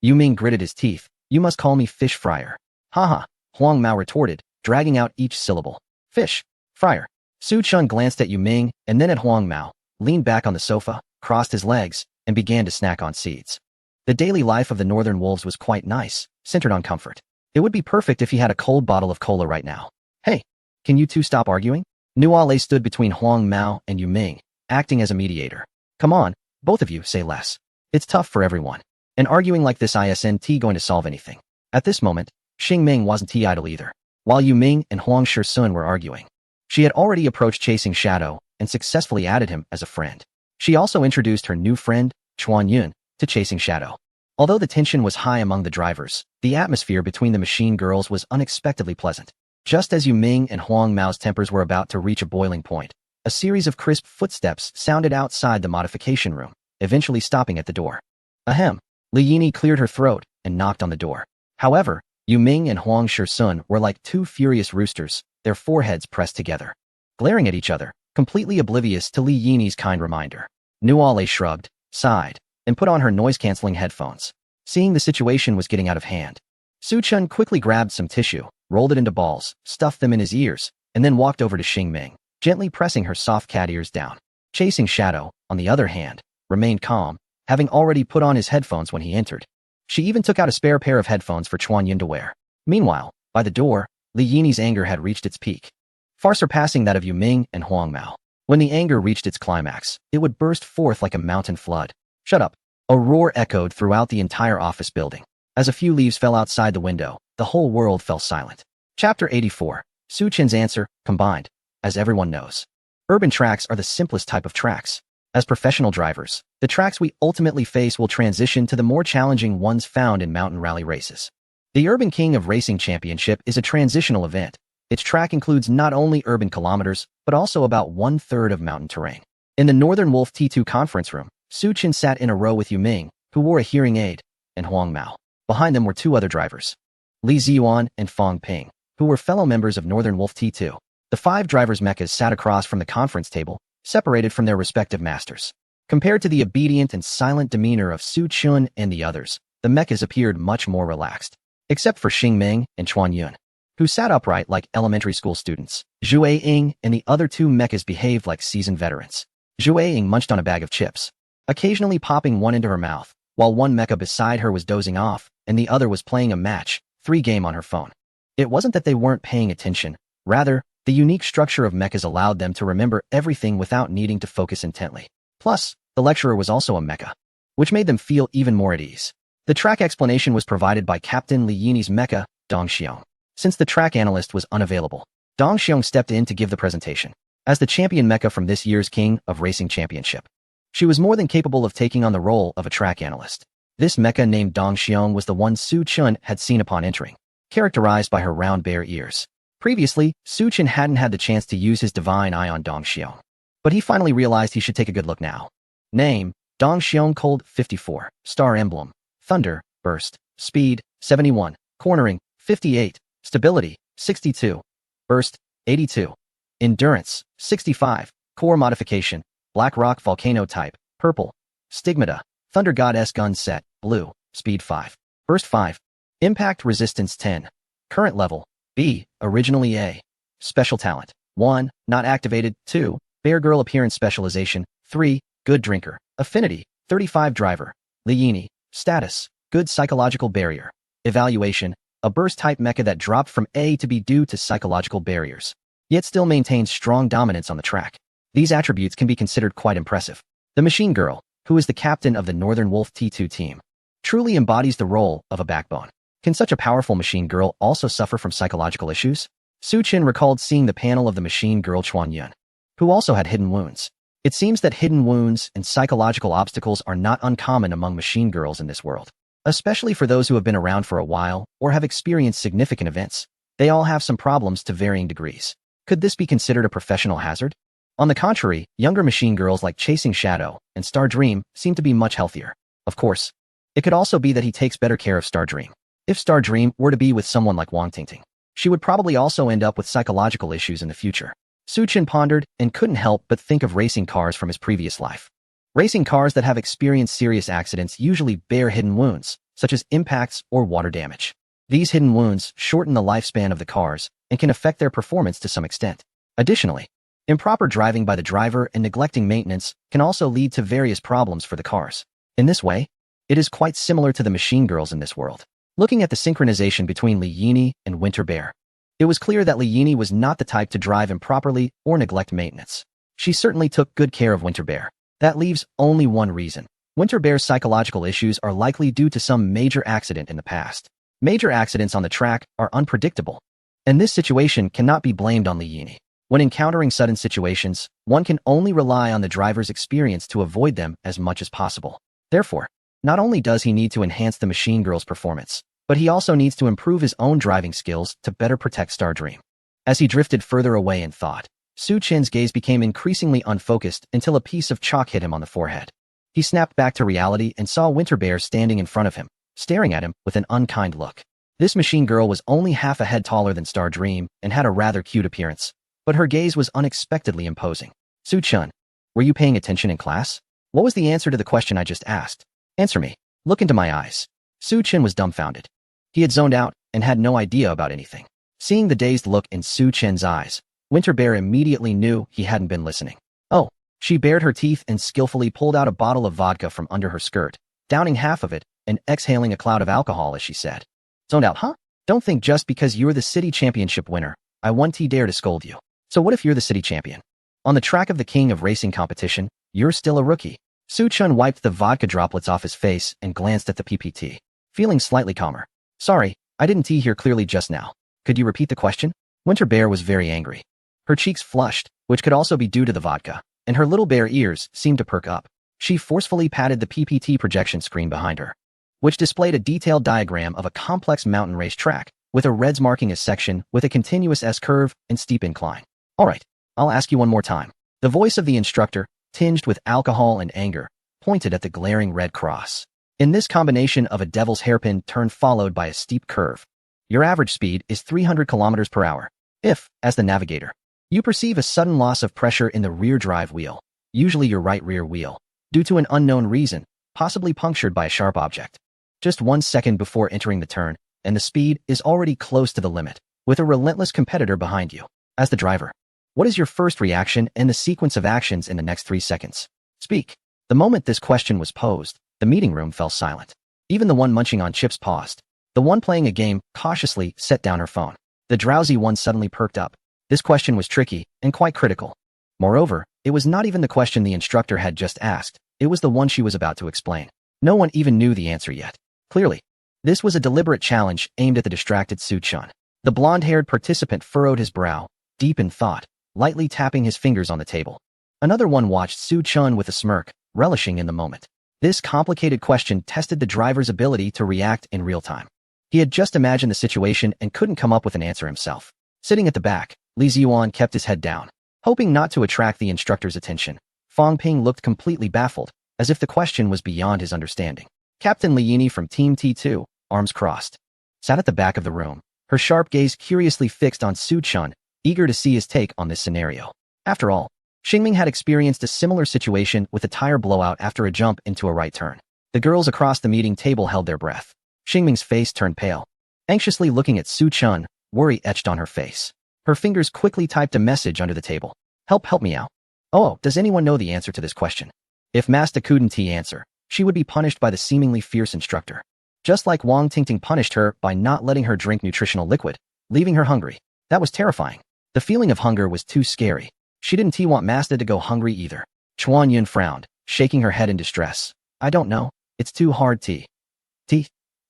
Yuming gritted his teeth. You must call me fish fryer. Haha, Huang Mao retorted, dragging out each syllable. Fish. Fryer. Su Chun glanced at Yuming and then at Huang Mao, leaned back on the sofa, crossed his legs, and began to snack on seeds. The daily life of the Northern Wolves was quite nice, centered on comfort. It would be perfect if he had a cold bottle of cola right now. Hey, can you two stop arguing? Nuale stood between Huang Mao and Yuming, acting as a mediator. Come on, both of you, say less. It's tough for everyone. And arguing like this isn't going to solve anything. At this moment, Xingming wasn't idle either. While Yuming and Huang Shishun were arguing, she had already approached Chasing Shadow and successfully added him as a friend. She also introduced her new friend, Chuan Yun, to Chasing Shadow. Although the tension was high among the drivers, the atmosphere between the machine girls was unexpectedly pleasant. Just as Yuming and Huang Mao's tempers were about to reach a boiling point, a series of crisp footsteps sounded outside the modification room, eventually stopping at the door. Ahem. Li Yini cleared her throat and knocked on the door. However, Yuming and Huang Shishun were like two furious roosters, their foreheads pressed together, glaring at each other, completely oblivious to Li Yini's kind reminder. Nuale shrugged, sighed, and put on her noise-canceling headphones. Seeing the situation was getting out of hand, Su Chun quickly grabbed some tissue, rolled it into balls, stuffed them in his ears, and then walked over to Xingming, gently pressing her soft cat ears down. Chasing Shadow, on the other hand, remained calm, having already put on his headphones when he entered. She even took out a spare pair of headphones for Chuan Yun to wear. Meanwhile, by the door, Li Yini's anger had reached its peak, far surpassing that of Yuming and Huang Mao. When the anger reached its climax, it would burst forth like a mountain flood. Shut up! A roar echoed throughout the entire office building. As a few leaves fell outside the window, the whole world fell silent. Chapter 84. Su Chen's answer, combined. As everyone knows, urban tracks are the simplest type of tracks. As professional drivers, the tracks we ultimately face will transition to the more challenging ones found in mountain rally races. The Urban King of Racing Championship is a transitional event. Its track includes not only urban kilometers, but also about 1/3 of mountain terrain. In the Northern Wolf T2 conference room, Su Chen sat in a row with Yuming, who wore a hearing aid, and Huang Mao. Behind them were two other drivers, Li Ziyuan and Fang Ping, who were fellow members of Northern Wolf T2. The 5 drivers' mechas sat across from the conference table, separated from their respective masters. Compared to the obedient and silent demeanor of Su Chun and the others, the mechas appeared much more relaxed. Except for Xingming and Chuan Yun, who sat upright like elementary school students. Zhuai Ying and the other 2 mechas behaved like seasoned veterans. Zhuai Ying munched on a bag of chips, occasionally popping one into her mouth, while one mecha beside her was dozing off, and the other was playing a match 3 game on her phone. It wasn't that they weren't paying attention. Rather, the unique structure of mechas allowed them to remember everything without needing to focus intently. Plus, the lecturer was also a mecha, which made them feel even more at ease. The track explanation was provided by Captain Li Yin's mecha, Dong Xiong. Since the track analyst was unavailable, Dong Xiong stepped in to give the presentation. As the champion mecha from this year's King of Racing Championship, she was more than capable of taking on the role of a track analyst. This mecha named Dong Xiong was the one Su Chun had seen upon entering, characterized by her round bare ears. Previously, Su Chun hadn't had the chance to use his divine eye on Dong Xiong, but he finally realized he should take a good look now. Name, Dong Xiong Cold 54, Star Emblem, Thunder, Burst, Speed, 71, Cornering, 58, Stability, 62, Burst, 82, Endurance, 65, Core Modification, Black Rock Volcano Type, Purple, Stigmata, Thunder Goddess Gun Set, Blue, Speed 5, Burst 5, Impact Resistance 10, Current Level, B, Originally A, Special Talent, 1, Not Activated, 2, Bear Girl Appearance Specialization, 3, Good Drinker, Affinity, 35 Driver, Li Yini, Status, Good Psychological Barrier, Evaluation, a burst-type mecha that dropped from A to B due to psychological barriers, yet still maintains strong dominance on the track. These attributes can be considered quite impressive. The Machine Girl, who is the captain of the Northern Wolf T2 team, truly embodies the role of a backbone. Can such a powerful Machine Girl also suffer from psychological issues? Su Qin recalled seeing the panel of the Machine Girl Chuan Yun, who also had hidden wounds. It seems that hidden wounds and psychological obstacles are not uncommon among machine girls in this world, especially for those who have been around for a while or have experienced significant events. They all have some problems to varying degrees. Could this be considered a professional hazard? On the contrary, younger machine girls like Chasing Shadow and Star Dream seem to be much healthier. Of course, it could also be that he takes better care of Star Dream. If Star Dream were to be with someone like Wang Tingting, she would probably also end up with psychological issues in the future. Su Qin pondered and couldn't help but think of racing cars from his previous life. Racing cars that have experienced serious accidents usually bear hidden wounds, such as impacts or water damage. These hidden wounds shorten the lifespan of the cars and can affect their performance to some extent. Additionally, improper driving by the driver and neglecting maintenance can also lead to various problems for the cars. In this way, it is quite similar to the machine girls in this world. Looking at the synchronization between Li Yini and Winter Bear, it was clear that Li Yini was not the type to drive improperly or neglect maintenance. She certainly took good care of Winter Bear. That leaves only one reason. Winter Bear's psychological issues are likely due to some major accident in the past. Major accidents on the track are unpredictable, and this situation cannot be blamed on Li Yini. When encountering sudden situations, one can only rely on the driver's experience to avoid them as much as possible. Therefore, not only does he need to enhance the machine girl's performance, but he also needs to improve his own driving skills to better protect Star Dream. As he drifted further away in thought, Su Qin's gaze became increasingly unfocused until a piece of chalk hit him on the forehead. He snapped back to reality and saw Winter Bear standing in front of him, staring at him with an unkind look. This machine girl was only half a head taller than Star Dream and had a rather cute appearance, but her gaze was unexpectedly imposing. Su Chun, were you paying attention in class? What was the answer to the question I just asked? Answer me. Look into my eyes. Su Qin was dumbfounded. He had zoned out and had no idea about anything. Seeing the dazed look in Su Qin's eyes, Winter Bear immediately knew he hadn't been listening. Oh, she bared her teeth and skillfully pulled out a bottle of vodka from under her skirt, downing half of it and exhaling a cloud of alcohol as she said. Zoned out, huh? Don't think just because you're the city championship winner, I won't dare to scold you. So what if you're the city champion? On the track of the King of Racing competition, you're still a rookie. Su Chun wiped the vodka droplets off his face and glanced at the PPT, feeling slightly calmer. Sorry, I didn't hear clearly just now. Could you repeat the question? Winter Bear was very angry. Her cheeks flushed, which could also be due to the vodka, and her little bear ears seemed to perk up. She forcefully patted the PPT projection screen behind her, which displayed a detailed diagram of a complex mountain race track, with a reds marking a section with a continuous S-curve and steep incline. All right, I'll ask you one more time. The voice of the instructor, tinged with alcohol and anger, pointed at the glaring red cross. In this combination of a devil's hairpin turn followed by a steep curve, your average speed is 300 kilometers per hour. If, as the navigator, you perceive a sudden loss of pressure in the rear drive wheel, usually your right rear wheel, due to an unknown reason, possibly punctured by a sharp object, just 1 second before entering the turn, and the speed is already close to the limit, with a relentless competitor behind you. As the driver, what is your first reaction and the sequence of actions in the next 3 seconds? Speak. The moment this question was posed, the meeting room fell silent. Even the one munching on chips paused. The one playing a game cautiously set down her phone. The drowsy one suddenly perked up. This question was tricky and quite critical. Moreover, it was not even the question the instructor had just asked. It was the one she was about to explain. No one even knew the answer yet. Clearly, this was a deliberate challenge aimed at the distracted Su-chan. The blonde-haired participant furrowed his brow, deep in thought, lightly tapping his fingers on the table. Another one watched Su-chan with a smirk, relishing in the moment. This complicated question tested the driver's ability to react in real time. He had just imagined the situation and couldn't come up with an answer himself. Sitting at the back, Li Ziyuan kept his head down. Hoping not to attract the instructor's attention, Fang Ping looked completely baffled, as if the question was beyond his understanding. Captain Li Yini from Team T2, arms crossed, sat at the back of the room, her sharp gaze curiously fixed on Su-chan, eager to see his take on this scenario. After all, Xingming had experienced a similar situation with a tire blowout after a jump into a right turn. The girls across the meeting table held their breath. Xingming's face turned pale. Anxiously looking at Su-chan, worry etched on her face. Her fingers quickly typed a message under the table. Help me out. Oh, does anyone know the answer to this question? If Masta couldn't answer, she would be punished by the seemingly fierce instructor. Just like Wang Tingting punished her by not letting her drink nutritional liquid, leaving her hungry. That was terrifying. The feeling of hunger was too scary. She didn't want Masta to go hungry either. Chuan Yun frowned, shaking her head in distress. I don't know. It's too hard.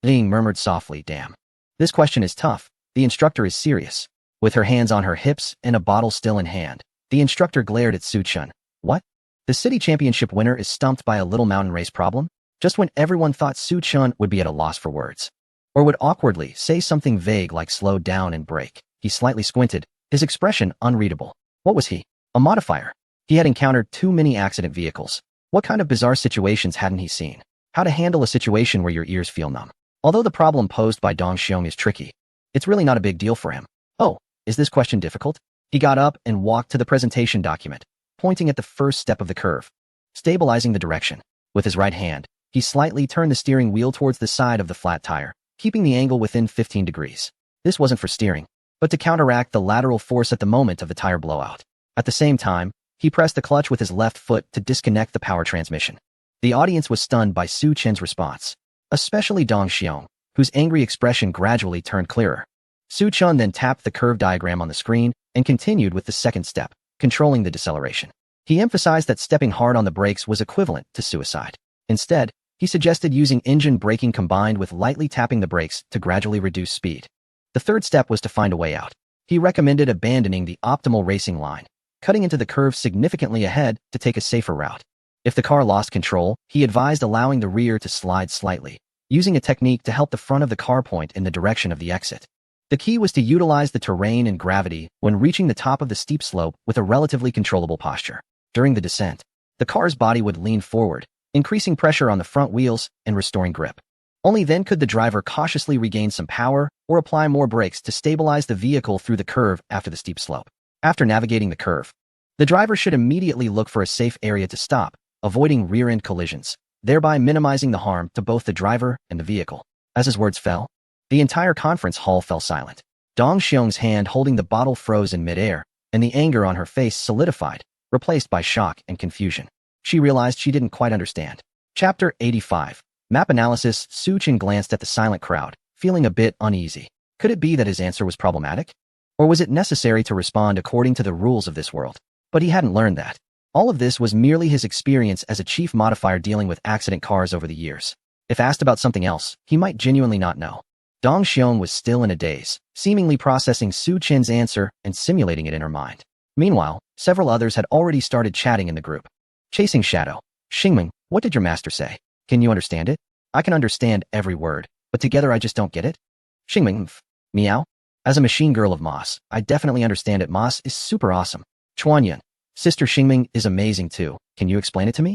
Ling murmured softly, damn. This question is tough. The instructor is serious. With her hands on her hips and a bottle still in hand, the instructor glared at Su-chan. What? The city championship winner is stumped by a little mountain race problem? Just when everyone thought Su-chan would be at a loss for words. Or would awkwardly say something vague like slow down and brake. He slightly squinted, his expression unreadable. What was he? A modifier. He had encountered too many accident vehicles. What kind of bizarre situations hadn't he seen? How to handle a situation where your ears feel numb. Although the problem posed by Dong Xiong is tricky, it's really not a big deal for him. Oh, is this question difficult? He got up and walked to the presentation document, pointing at the first step of the curve, stabilizing the direction. With his right hand, he slightly turned the steering wheel towards the side of the flat tire, keeping the angle within 15 degrees. This wasn't for steering, but to counteract the lateral force at the moment of the tire blowout. At the same time, he pressed the clutch with his left foot to disconnect the power transmission. The audience was stunned by Su-chan's response, especially Dong Xiong, whose angry expression gradually turned clearer. Su-chan then tapped the curve diagram on the screen and continued with the second step, controlling the deceleration. He emphasized that stepping hard on the brakes was equivalent to suicide. Instead, he suggested using engine braking combined with lightly tapping the brakes to gradually reduce speed. The third step was to find a way out. He recommended abandoning the optimal racing line, cutting into the curve significantly ahead to take a safer route. If the car lost control, he advised allowing the rear to slide slightly, using a technique to help the front of the car point in the direction of the exit. The key was to utilize the terrain and gravity when reaching the top of the steep slope with a relatively controllable posture. During the descent, the car's body would lean forward, increasing pressure on the front wheels and restoring grip. Only then could the driver cautiously regain some power or apply more brakes to stabilize the vehicle through the curve after the steep slope. After navigating the curve, the driver should immediately look for a safe area to stop, avoiding rear-end collisions, thereby minimizing the harm to both the driver and the vehicle. As his words fell, the entire conference hall fell silent. Dong Xiong's hand holding the bottle froze in midair, and the anger on her face solidified, replaced by shock and confusion. She realized she didn't quite understand. Chapter 85. Map Analysis. Su-chan glanced at the silent crowd, feeling a bit uneasy. Could it be that his answer was problematic? Or was it necessary to respond according to the rules of this world? But he hadn't learned that. All of this was merely his experience as a chief modifier dealing with accident cars over the years. If asked about something else, he might genuinely not know. Dong Xiong was still in a daze, seemingly processing Su-chan's answer and simulating it in her mind. Meanwhile, several others had already started chatting in the group. Chasing Shadow. Xingming, what did your master say? Can you understand it? I can understand every word, but together I just don't get it. Xingming, meow. As a machine girl of Moss, I definitely understand it. Moss is super awesome. Chuanyun, Sister Xingming is amazing too. Can you explain it to me?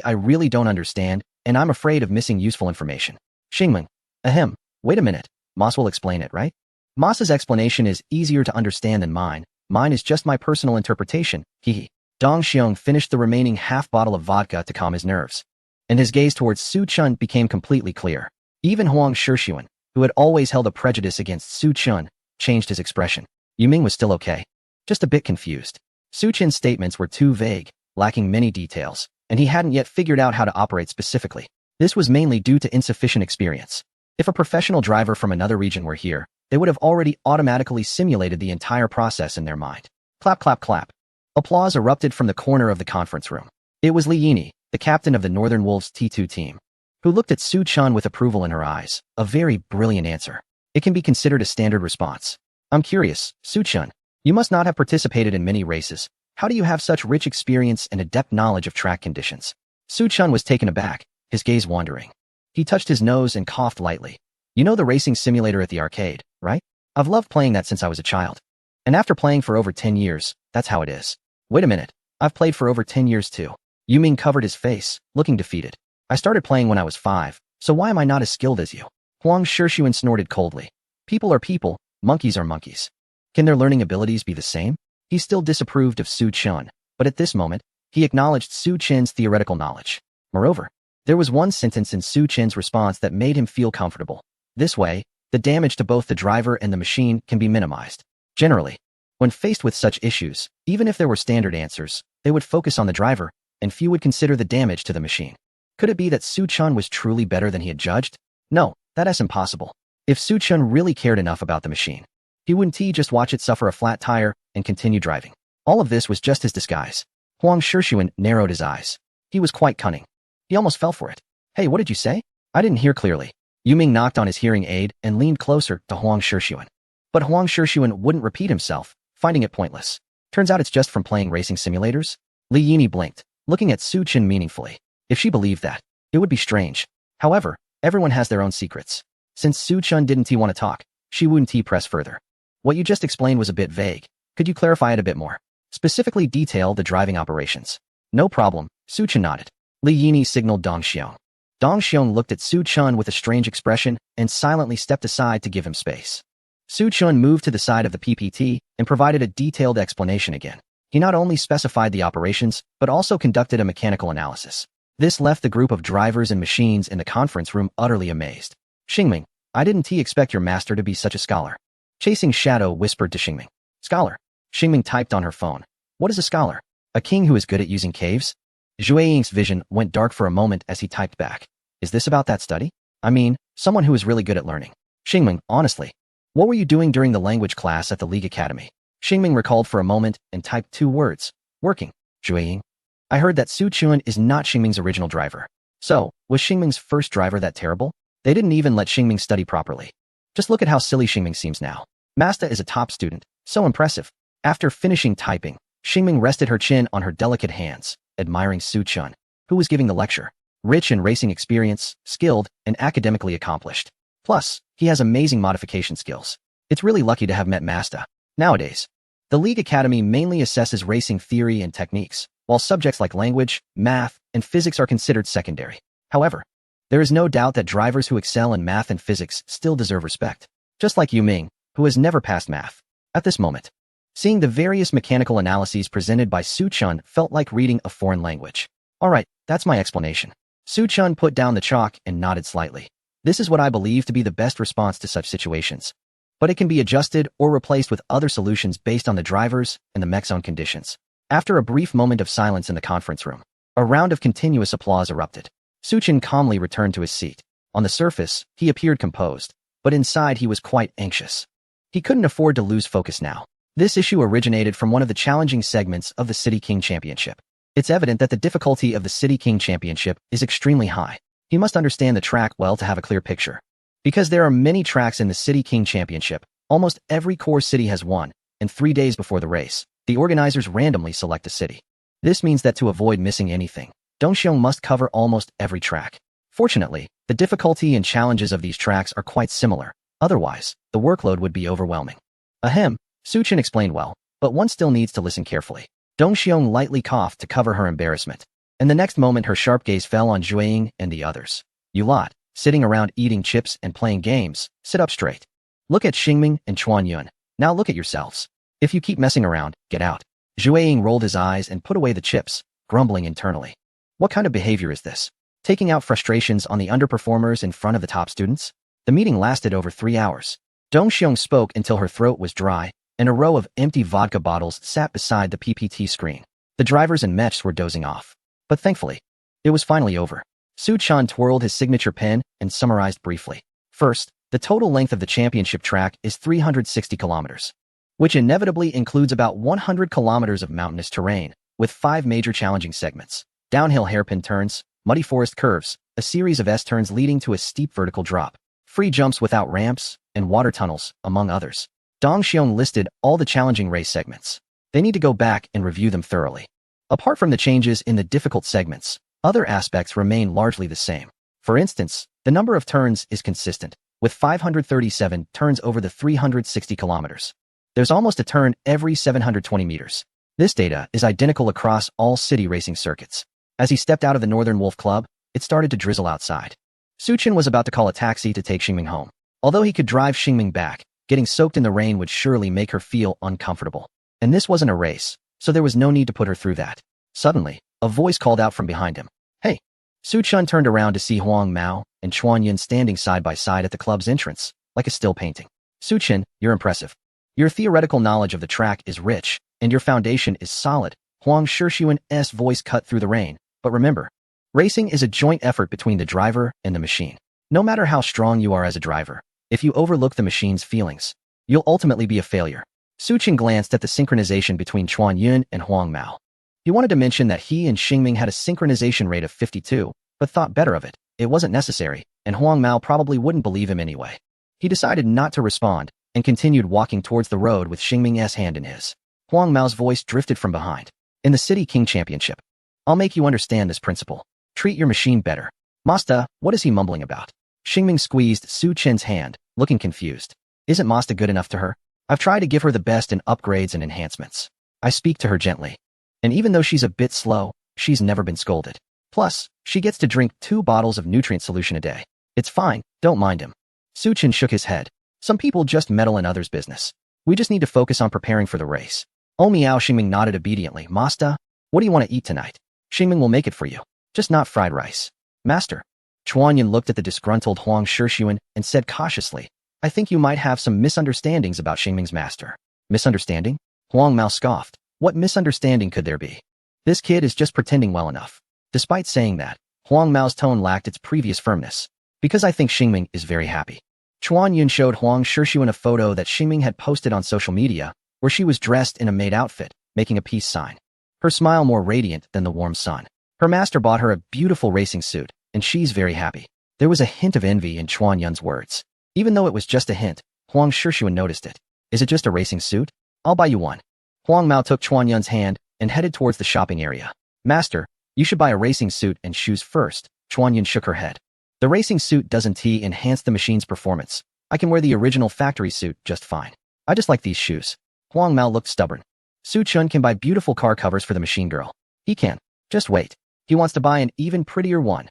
I really don't understand, and I'm afraid of missing useful information. Xingming, ahem. Wait a minute, Moss will explain it, right? Moss's explanation is easier to understand than mine. Mine is just my personal interpretation, hehe. Dong Xiong finished the remaining half bottle of vodka to calm his nerves, and his gaze towards Su-chan became completely clear. Even Huang Shixuan, who had always held a prejudice against Su-chan, changed his expression. Yuming was still okay, just a bit confused. Su-chan's statements were too vague, lacking many details, and he hadn't yet figured out how to operate specifically. This was mainly due to insufficient experience. If a professional driver from another region were here, they would have already automatically simulated the entire process in their mind. Clap, clap, clap. Applause erupted from the corner of the conference room. It was Li Yini, the captain of the Northern Wolves T2 team, who looked at Su Chun with approval in her eyes. A very brilliant answer. It can be considered a standard response. I'm curious, Su Chun, you must not have participated in many races. How do you have such rich experience and adept knowledge of track conditions? Su Chun was taken aback, his gaze wandering. He touched his nose and coughed lightly. You know the racing simulator at the arcade, right? I've loved playing that since I was a child. And after playing for over 10 years, that's how it is. Wait a minute, I've played for over 10 years too. Yu Ming covered his face, looking defeated. I started playing when I was 5, so why am I not as skilled as you? Huang Shishun snorted coldly. People are people, monkeys are monkeys. Can their learning abilities be the same? He still disapproved of Su Chun, but at this moment, he acknowledged Su Chin's theoretical knowledge. Moreover, there was one sentence in Su Chin's response that made him feel comfortable. This way, the damage to both the driver and the machine can be minimized. Generally, when faced with such issues, even if there were standard answers, they would focus on the driver, and few would consider the damage to the machine. Could it be that Su Chun was truly better than he had judged? No, that's impossible. If Su Chun really cared enough about the machine, he wouldn't just watch it suffer a flat tire and continue driving. All of this was just his disguise. Huang Shishun narrowed his eyes. He was quite cunning. He almost fell for it. Hey, what did you say? I didn't hear clearly. Yu Ming knocked on his hearing aid and leaned closer to Huang Shishun. But Huang Shishun wouldn't repeat himself, finding it pointless. Turns out it's just from playing racing simulators? Li Yini blinked, looking at Su Chin meaningfully. If she believed that, it would be strange. However, everyone has their own secrets. Since Su Chun didn't want to talk, she wouldn't press further. What you just explained was a bit vague. Could you clarify it a bit more? Specifically detail the driving operations. No problem, Su Chun nodded. Li Yini signaled Dong Xiong. Dong Xiong looked at Su Chun with a strange expression and silently stepped aside to give him space. Su Chun moved to the side of the PPT and provided a detailed explanation again. He not only specified the operations, but also conducted a mechanical analysis. This left the group of drivers and machines in the conference room utterly amazed. Xingming, I didn't expect your master to be such a scholar. Chasing Shadow whispered to Xingming. Scholar. Xingming typed on her phone. What is a scholar? A king who is good at using caves? Zhue Ying's vision went dark for a moment as he typed back. Is this about that study? I mean, someone who is really good at learning. Xingming, honestly. What were you doing during the language class at the League Academy? Xingming recalled for a moment and typed 2 words. Working. Zhue Ying. I heard that Su Chun is not Xingming's original driver. So, was Xingming's first driver that terrible? They didn't even let Xingming study properly. Just look at how silly Xingming seems now. Masta is a top student. So impressive. After finishing typing, Xingming rested her chin on her delicate hands, admiring Su Chun, who was giving the lecture. Rich in racing experience, skilled, and academically accomplished. Plus, he has amazing modification skills. It's really lucky to have met Masta. Nowadays, the League Academy mainly assesses racing theory and techniques, while subjects like language, math, and physics are considered secondary. However, there is no doubt that drivers who excel in math and physics still deserve respect. Just like Yu Ming, who has never passed math. At this moment, seeing the various mechanical analyses presented by Su Chun felt like reading a foreign language. Alright, that's my explanation. Su Chun put down the chalk and nodded slightly. This is what I believe to be the best response to such situations. But it can be adjusted or replaced with other solutions based on the drivers and the mech's own conditions. After a brief moment of silence in the conference room, a round of continuous applause erupted. Su Chun calmly returned to his seat. On the surface, he appeared composed, but inside he was quite anxious. He couldn't afford to lose focus now. This issue originated from one of the challenging segments of the City King Championship. It's evident that the difficulty of the City King Championship is extremely high. He must understand the track well to have a clear picture. Because there are many tracks in the City King Championship, almost every core city has one, and 3 days before the race, the organizers randomly select a city. This means that to avoid missing anything, Dongxiong must cover almost every track. Fortunately, the difficulty and challenges of these tracks are quite similar. Otherwise, the workload would be overwhelming. Ahem, Su Chun explained well, but one still needs to listen carefully. Dongxiong lightly coughed to cover her embarrassment, and the next moment her sharp gaze fell on Zhue Ying and the others. You lot, sitting around eating chips and playing games, sit up straight. Look at Xingming and Chuan Yun. Now look at yourselves. If you keep messing around, get out. Zhue Ying rolled his eyes and put away the chips, grumbling internally. What kind of behavior is this? Taking out frustrations on the underperformers in front of the top students? The meeting lasted over 3 hours. Dongxiong spoke until her throat was dry, and a row of empty vodka bottles sat beside the PPT screen. The drivers and mechs were dozing off. But thankfully, it was finally over. Su Chun twirled his signature pen and summarized briefly. First, The total length of the championship track is 360 kilometers, which inevitably includes about 100 kilometers of mountainous terrain, with 5 major challenging segments: downhill hairpin turns, muddy forest curves, a series of S-turns leading to a steep vertical drop, free jumps without ramps, and water tunnels, among others. Dong Xiong listed all the challenging race segments. They need to go back and review them thoroughly. Apart from the changes in the difficult segments, other aspects remain largely the same. For instance, the number of turns is consistent, with 537 turns over the 360 kilometers. There's almost a turn every 720 meters. This data is identical across all city racing circuits. As he stepped out of the Northern Wolf Club, it started to drizzle outside. Suchin was about to call a taxi to take Xingming home. Although he could drive Xingming back, getting soaked in the rain would surely make her feel uncomfortable. And this wasn't a race, so there was no need to put her through that. Suddenly, a voice called out from behind him. "Hey!" Suchun turned around to see Huang Mao and Chuan Yun standing side by side at the club's entrance, like a still painting. "Suchin, you're impressive. Your theoretical knowledge of the track is rich, and your foundation is solid." Huang Shishuan's voice cut through the rain. But remember, racing is a joint effort between the driver and the machine. No matter how strong you are as a driver, if you overlook the machine's feelings, you'll ultimately be a failure. Suchin glanced at the synchronization between Chuan Yun and Huang Mao. He wanted to mention that he and Xingming had a synchronization rate of 52, but thought better of it. It wasn't necessary, and Huang Mao probably wouldn't believe him anyway. He decided not to respond and continued walking towards the road with Xingming's hand in his. Huang Mao's voice drifted from behind. "In the City King Championship, I'll make you understand this principle. Treat your machine better." "Masta, what is he mumbling about?" Xingming squeezed Su Chen's hand, looking confused. "Isn't Masta good enough to her? I've tried to give her the best in upgrades and enhancements. I speak to her gently. And even though she's a bit slow, she's never been scolded. Plus, she gets to drink 2 bottles of nutrient solution a day. It's fine, don't mind him." Su Chen shook his head. "Some people just meddle in others' business. We just need to focus on preparing for the race." Oh Miao Xingming nodded obediently. "Masta, what do you want to eat tonight?" "Xingming will make it for you. Just not fried rice." "Master." Chuanyan looked at the disgruntled Huang Shishuan and said cautiously, "I think you might have some misunderstandings about Xingming's master." "Misunderstanding?" Huang Mao scoffed. "What misunderstanding could there be? This kid is just pretending well enough." Despite saying that, Huang Mao's tone lacked its previous firmness. "Because I think Xingming is very happy." Chuan Yun showed Huang Shishuan a photo that Xingming had posted on social media, where she was dressed in a maid outfit, making a peace sign. Her smile more radiant than the warm sun. Her master bought her a beautiful racing suit, and she's very happy. There was a hint of envy in Chuan Yun's words. Even though it was just a hint, Huang Shishuan noticed it. "Is it just a racing suit? I'll buy you one." Huang Mao took Chuan Yun's hand and headed towards the shopping area. "Master, you should buy a racing suit and shoes first." Chuan Yun shook her head. "The racing suit doesn't enhance the machine's performance. I can wear the original factory suit just fine. I just like these shoes." Huang Mao looked stubborn. "Su Chun can buy beautiful car covers for the machine girl. He can. Just wait. He wants to buy an even prettier one."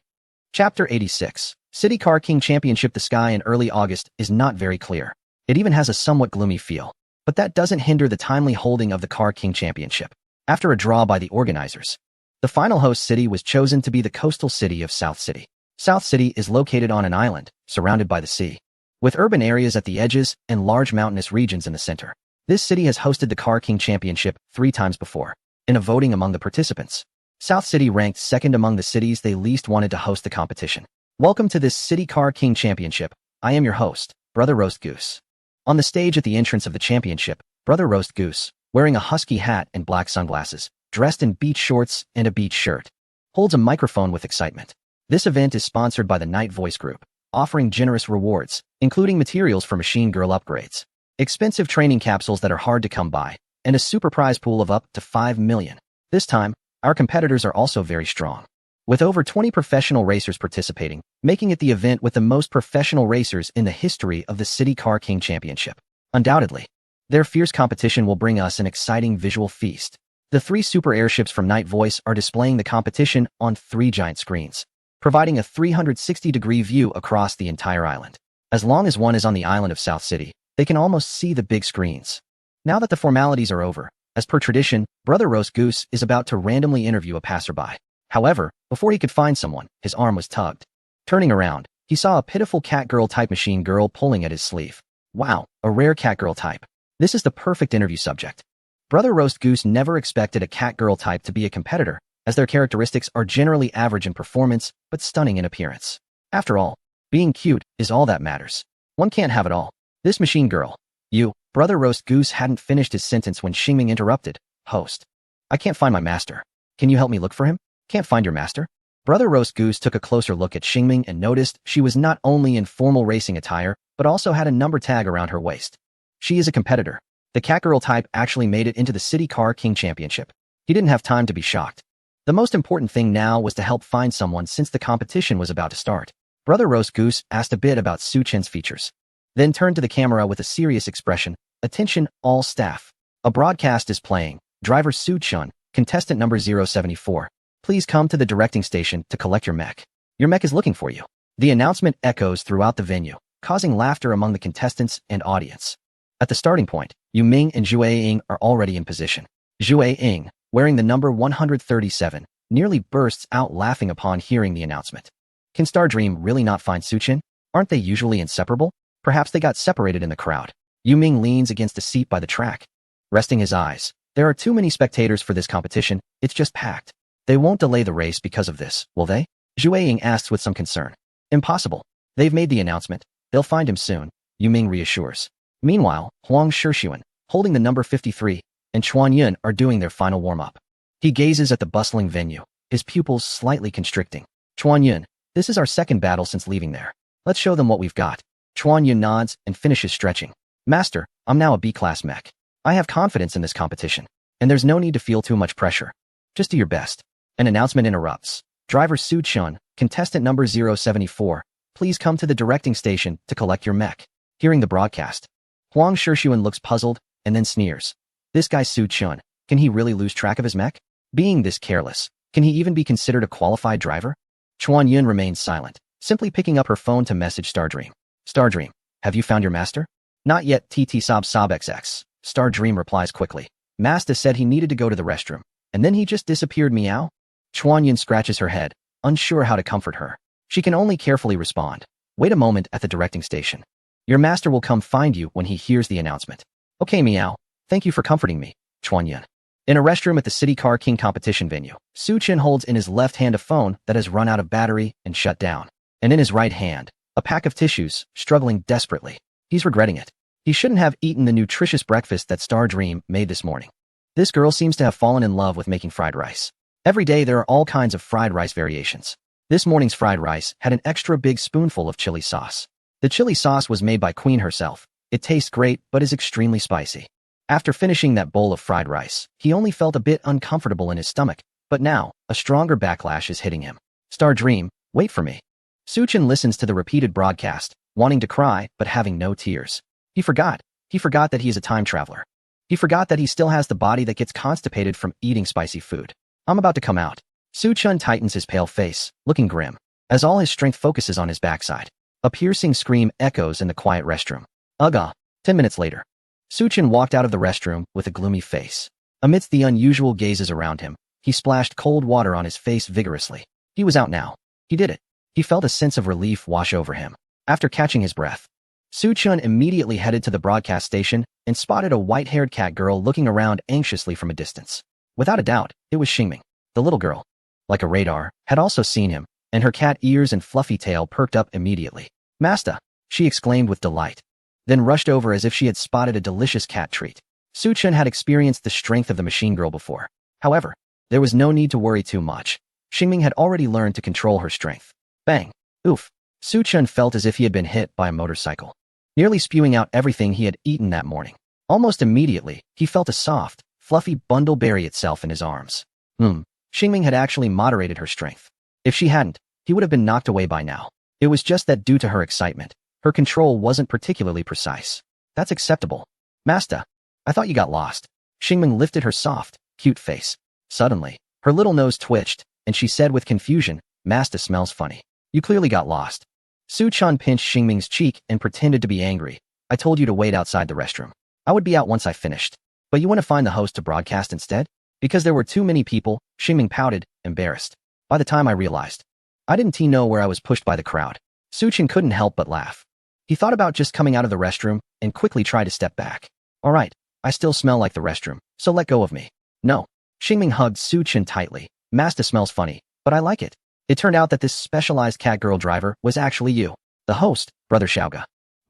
Chapter 86. City Car King Championship. The sky in early August is not very clear. It even has a somewhat gloomy feel. But that doesn't hinder the timely holding of the Car King Championship. After a draw by the organizers, the final host city was chosen to be the coastal city of South City. South City is located on an island, surrounded by the sea, with urban areas at the edges and large mountainous regions in the center. This city has hosted the Car King Championship 3 times before. In a voting among the participants, South City ranked second among the cities they least wanted to host the competition. "Welcome to this City Car King Championship. I am your host, Brother Roast Goose." On the stage at the entrance of the championship, Brother Roast Goose, wearing a husky hat and black sunglasses, dressed in beach shorts and a beach shirt, holds a microphone with excitement. This event is sponsored by the Night Voice Group, offering generous rewards, including materials for machine girl upgrades, expensive training capsules that are hard to come by, and a super prize pool of up to 5 million. This time, our competitors are also very strong, with over 20 professional racers participating, making it the event with the most professional racers in the history of the City Car King Championship. Undoubtedly, their fierce competition will bring us an exciting visual feast. The 3 super airships from Night Voice are displaying the competition on 3 giant screens, providing a 360-degree view across the entire island. As long as one is on the island of South City, they can almost see the big screens. Now that the formalities are over, as per tradition, Brother Roast Goose is about to randomly interview a passerby. However, before he could find someone, his arm was tugged. Turning around, he saw a pitiful catgirl-type machine girl pulling at his sleeve. Wow, a rare catgirl type. This is the perfect interview subject. Brother Roast Goose never expected a catgirl type to be a competitor, as their characteristics are generally average in performance, but stunning in appearance. After all, being cute is all that matters. One can't have it all. This machine girl. You, Brother Roast Goose hadn't finished his sentence when Xingming interrupted. Host. I can't find my master. Can you help me look for him? Can't find your master? Brother Roast Goose took a closer look at Xingming and noticed she was not only in formal racing attire, but also had a number tag around her waist. She is a competitor. The catgirl type actually made it into the City Car King Championship. He didn't have time to be shocked. The most important thing now was to help find someone since the competition was about to start. Brother Roast Goose asked a bit about Su Chen's features, then turned to the camera with a serious expression. Attention, all staff. A broadcast is playing. Driver Su Chen, contestant number 074. Please come to the directing station to collect your mech. Your mech is looking for you. The announcement echoes throughout the venue, causing laughter among the contestants and audience. At the starting point, Yu Ming and Zhu Ying are already in position. Zhu Ying, wearing the number 137, nearly bursts out laughing upon hearing the announcement. Can Star Dream really not find Su Chen? Aren't they usually inseparable? Perhaps they got separated in the crowd. Yu Ming leans against a seat by the track, resting his eyes. There are too many spectators for this competition. It's just packed. They won't delay the race because of this, will they? Zhu Ying asks with some concern. Impossible. They've made the announcement. They'll find him soon, Yu Ming reassures. Meanwhile, Huang Shixuan, holding the number 53, and Chuan Yun are doing their final warm-up. He gazes at the bustling venue, his pupils slightly constricting. Chuan Yun, this is our second battle since leaving there. Let's show them what we've got. Chuan Yun nods and finishes stretching. Master, I'm now a B-class mech. I have confidence in this competition, and there's no need to feel too much pressure. Just do your best. An announcement interrupts. Driver Su Chun, contestant number 074, please come to the directing station to collect your mech. Hearing the broadcast, Huang Shixuan looks puzzled and then sneers. This guy Su Chun, can he really lose track of his mech? Being this careless, can he even be considered a qualified driver? Chuan Yun remains silent, simply picking up her phone to message Stardream. Stardream, have you found your master? Not yet, TT Sob Sob XX. Stardream replies quickly. Master said he needed to go to the restroom, and then he just disappeared. Meow. Chuan Yun scratches her head, unsure how to comfort her. She can only carefully respond. Wait a moment at the directing station. Your master will come find you when he hears the announcement. Okay, Meow. Thank you for comforting me, Chuan Yun. In a restroom at the City Car King competition venue, Su Chen holds in his left hand a phone that has run out of battery and shut down, and in his right hand, a pack of tissues, struggling desperately. He's regretting it. He shouldn't have eaten the nutritious breakfast that Star Dream made this morning. This girl seems to have fallen in love with making fried rice. Every day there are all kinds of fried rice variations. This morning's fried rice had an extra big spoonful of chili sauce. The chili sauce was made by Queen herself. It tastes great but is extremely spicy. After finishing that bowl of fried rice, he only felt a bit uncomfortable in his stomach, but now, a stronger backlash is hitting him. Star Dream, wait for me. Su Chen listens to the repeated broadcast, wanting to cry but having no tears. He forgot that he is a time traveler. He forgot that he still has the body that gets constipated from eating spicy food. I'm about to come out. Su Chen tightens his pale face, looking grim, as all his strength focuses on his backside. A piercing scream echoes in the quiet restroom. Ugh. 10 minutes later, Su Chen walked out of the restroom with a gloomy face. Amidst the unusual gazes around him, he splashed cold water on his face vigorously. He was out now. He did it. He felt a sense of relief wash over him. After catching his breath, Su Chen immediately headed to the broadcast station and spotted a white-haired cat girl looking around anxiously from a distance. Without a doubt, it was Xingming. The little girl, like a radar, had also seen him, and her cat ears and fluffy tail perked up immediately. Master, she exclaimed with delight, then rushed over as if she had spotted a delicious cat treat. Su Chen had experienced the strength of the machine girl before. However, there was no need to worry too much. Xingming had already learned to control her strength. Bang! Oof! Su Chen felt as if he had been hit by a motorcycle, nearly spewing out everything he had eaten that morning. Almost immediately, he felt a soft, fluffy bundle bury itself in his arms. Xingming had actually moderated her strength. If she hadn't, he would have been knocked away by now. It was just that due to her excitement, her control wasn't particularly precise. That's acceptable. Master, I thought you got lost. Xingming lifted her soft, cute face. Suddenly, her little nose twitched, and she said with confusion, Master smells funny. You clearly got lost. Su Chen pinched Xingming's cheek and pretended to be angry. I told you to wait outside the restroom. I would be out once I finished. But you want to find the host to broadcast instead? Because there were too many people, Xingming pouted, embarrassed. By the time I realized, I didn't know where I was pushed by the crowd. Su Chen couldn't help but laugh. He thought about just coming out of the restroom and quickly tried to step back. All right, I still smell like the restroom, so let go of me. No. Xingming hugged Su Chen tightly. Master smells funny, but I like it. It turned out that this specialized catgirl driver was actually you, the host, Brother Xiaoga.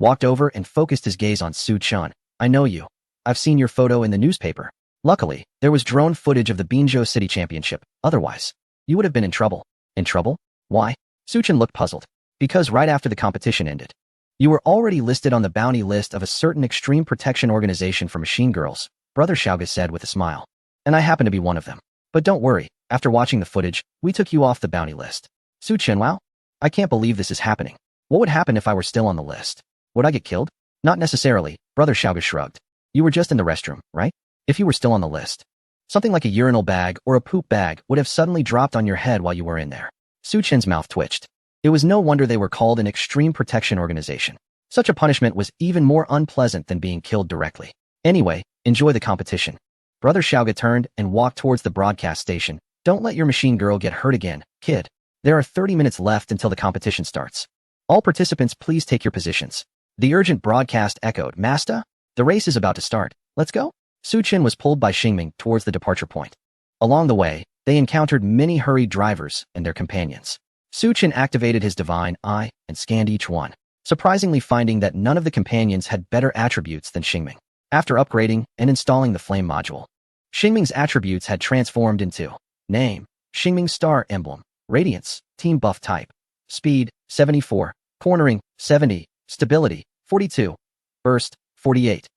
walked over and focused his gaze on Su Chun. I know you. I've seen your photo in the newspaper. Luckily, there was drone footage of the Binzhou City Championship. Otherwise, you would have been in trouble. In trouble? Why? Su Chun looked puzzled. Because right after the competition ended, you were already listed on the bounty list of a certain extreme protection organization for machine girls, Brother Xiaoga said with a smile. And I happen to be one of them. But don't worry, after watching the footage, we took you off the bounty list. Su Chenwao? I can't believe this is happening. What would happen if I were still on the list? Would I get killed? Not necessarily, Brother Xiaoga shrugged. You were just in the restroom, right? If you were still on the list, something like a urinal bag or a poop bag would have suddenly dropped on your head while you were in there. Su Chen's mouth twitched. It was no wonder they were called an extreme protection organization. Such a punishment was even more unpleasant than being killed directly. Anyway, enjoy the competition. Brother Xiaoga turned and walked towards the broadcast station. Don't let your machine girl get hurt again, kid. There are 30 minutes left until the competition starts. All participants please take your positions. The urgent broadcast echoed. Master, the race is about to start. Let's go. Su Chen was pulled by Xingming towards the departure point. Along the way, they encountered many hurried drivers and their companions. Su Chen activated his divine eye and scanned each one, surprisingly finding that none of the companions had better attributes than Xingming. After upgrading and installing the flame module, Xingming's attributes had transformed into name, Xingming star emblem, radiance, team buff type, speed, 74, cornering, 70, stability, 42, burst, 48,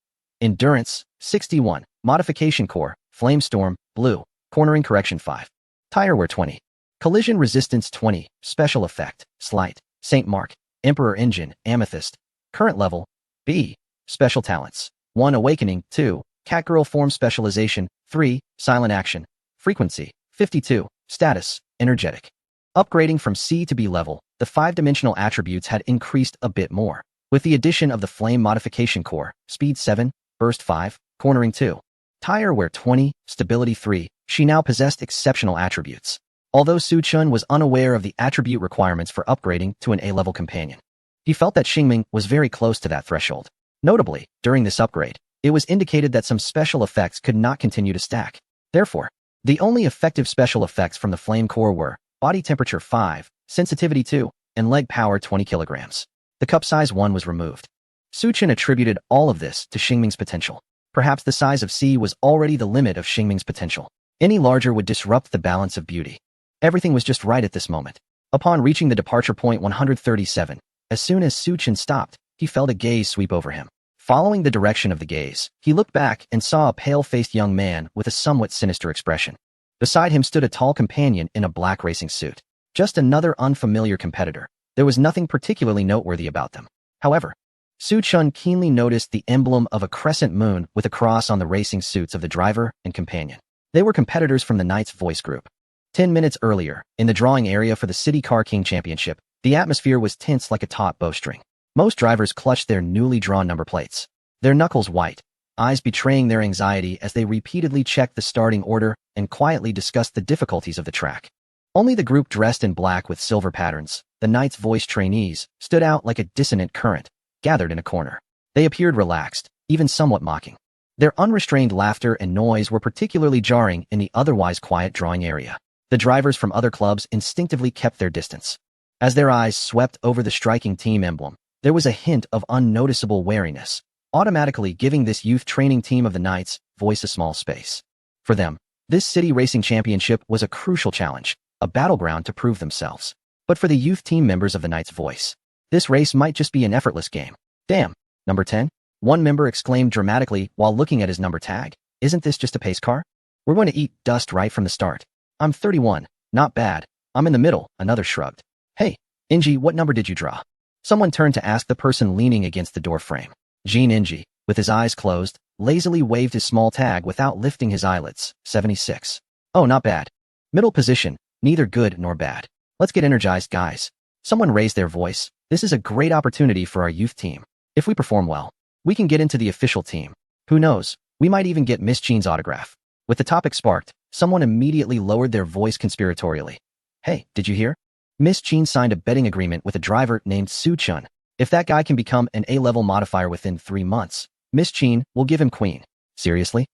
endurance, 61, modification core, flame storm, blue, cornering correction 5, tire wear 20, collision resistance 20, special effect, slight, Saint Mark, Emperor engine, amethyst, current level, B, special talents, 1 awakening, 2, catgirl form specialization, 3, silent action, frequency, 52, status, energetic. Upgrading from C to B level, the 5-dimensional attributes had increased a bit more. With the addition of the flame modification core, speed 7, burst 5, cornering 2, tire wear 20, stability 3, she now possessed exceptional attributes. Although Su Chun was unaware of the attribute requirements for upgrading to an A-level companion, he felt that Xingming was very close to that threshold. Notably, during this upgrade, it was indicated that some special effects could not continue to stack. Therefore, the only effective special effects from the flame core were body temperature 5, sensitivity 2, and leg power 20 kilograms. The cup size 1 was removed. Su Chen attributed all of this to Xingming's potential. Perhaps the size of C was already the limit of Xingming's potential. Any larger would disrupt the balance of beauty. Everything was just right at this moment. Upon reaching the departure point 137, as soon as Su Chen stopped, he felt a gaze sweep over him. Following the direction of the gaze, he looked back and saw a pale-faced young man with a somewhat sinister expression. Beside him stood a tall companion in a black racing suit. Just another unfamiliar competitor. There was nothing particularly noteworthy about them. However, Su Chun keenly noticed the emblem of a crescent moon with a cross on the racing suits of the driver and companion. They were competitors from the Knight's Voice group. 10 minutes earlier, in the drawing area for the City Car King Championship, the atmosphere was tense like a taut bowstring. Most drivers clutched their newly drawn number plates, their knuckles white, eyes betraying their anxiety as they repeatedly checked the starting order and quietly discussed the difficulties of the track. Only the group dressed in black with silver patterns, the Knight's Voice trainees, stood out like a dissonant current, gathered in a corner. They appeared relaxed, even somewhat mocking. Their unrestrained laughter and noise were particularly jarring in the otherwise quiet drawing area. The drivers from other clubs instinctively kept their distance. As their eyes swept over the striking team emblem, there was a hint of unnoticeable wariness, automatically giving this youth training team of the Knight's Voice a small space. For them, this city racing championship was a crucial challenge, a battleground to prove themselves. But for the youth team members of the Knight's Voice, this race might just be an effortless game. Damn, number 10? One member exclaimed dramatically while looking at his number tag. Isn't this just a pace car? We're going to eat dust right from the start. I'm 31. Not bad. I'm in the middle, another shrugged. Hey, Inji, what number did you draw? Someone turned to ask the person leaning against the door frame. Jean Inji, with his eyes closed, lazily waved his small tag without lifting his eyelids. 76. Oh, not bad. Middle position, neither good nor bad. Let's get energized, guys. Someone raised their voice. This is a great opportunity for our youth team. If we perform well, we can get into the official team. Who knows, we might even get Miss Jean's autograph. With the topic sparked, someone immediately lowered their voice conspiratorially. Hey, did you hear? Miss Jean signed a betting agreement with a driver named Su Chun. If that guy can become an A-level modifier within 3 months, Miss Jean will give him Queen. Seriously?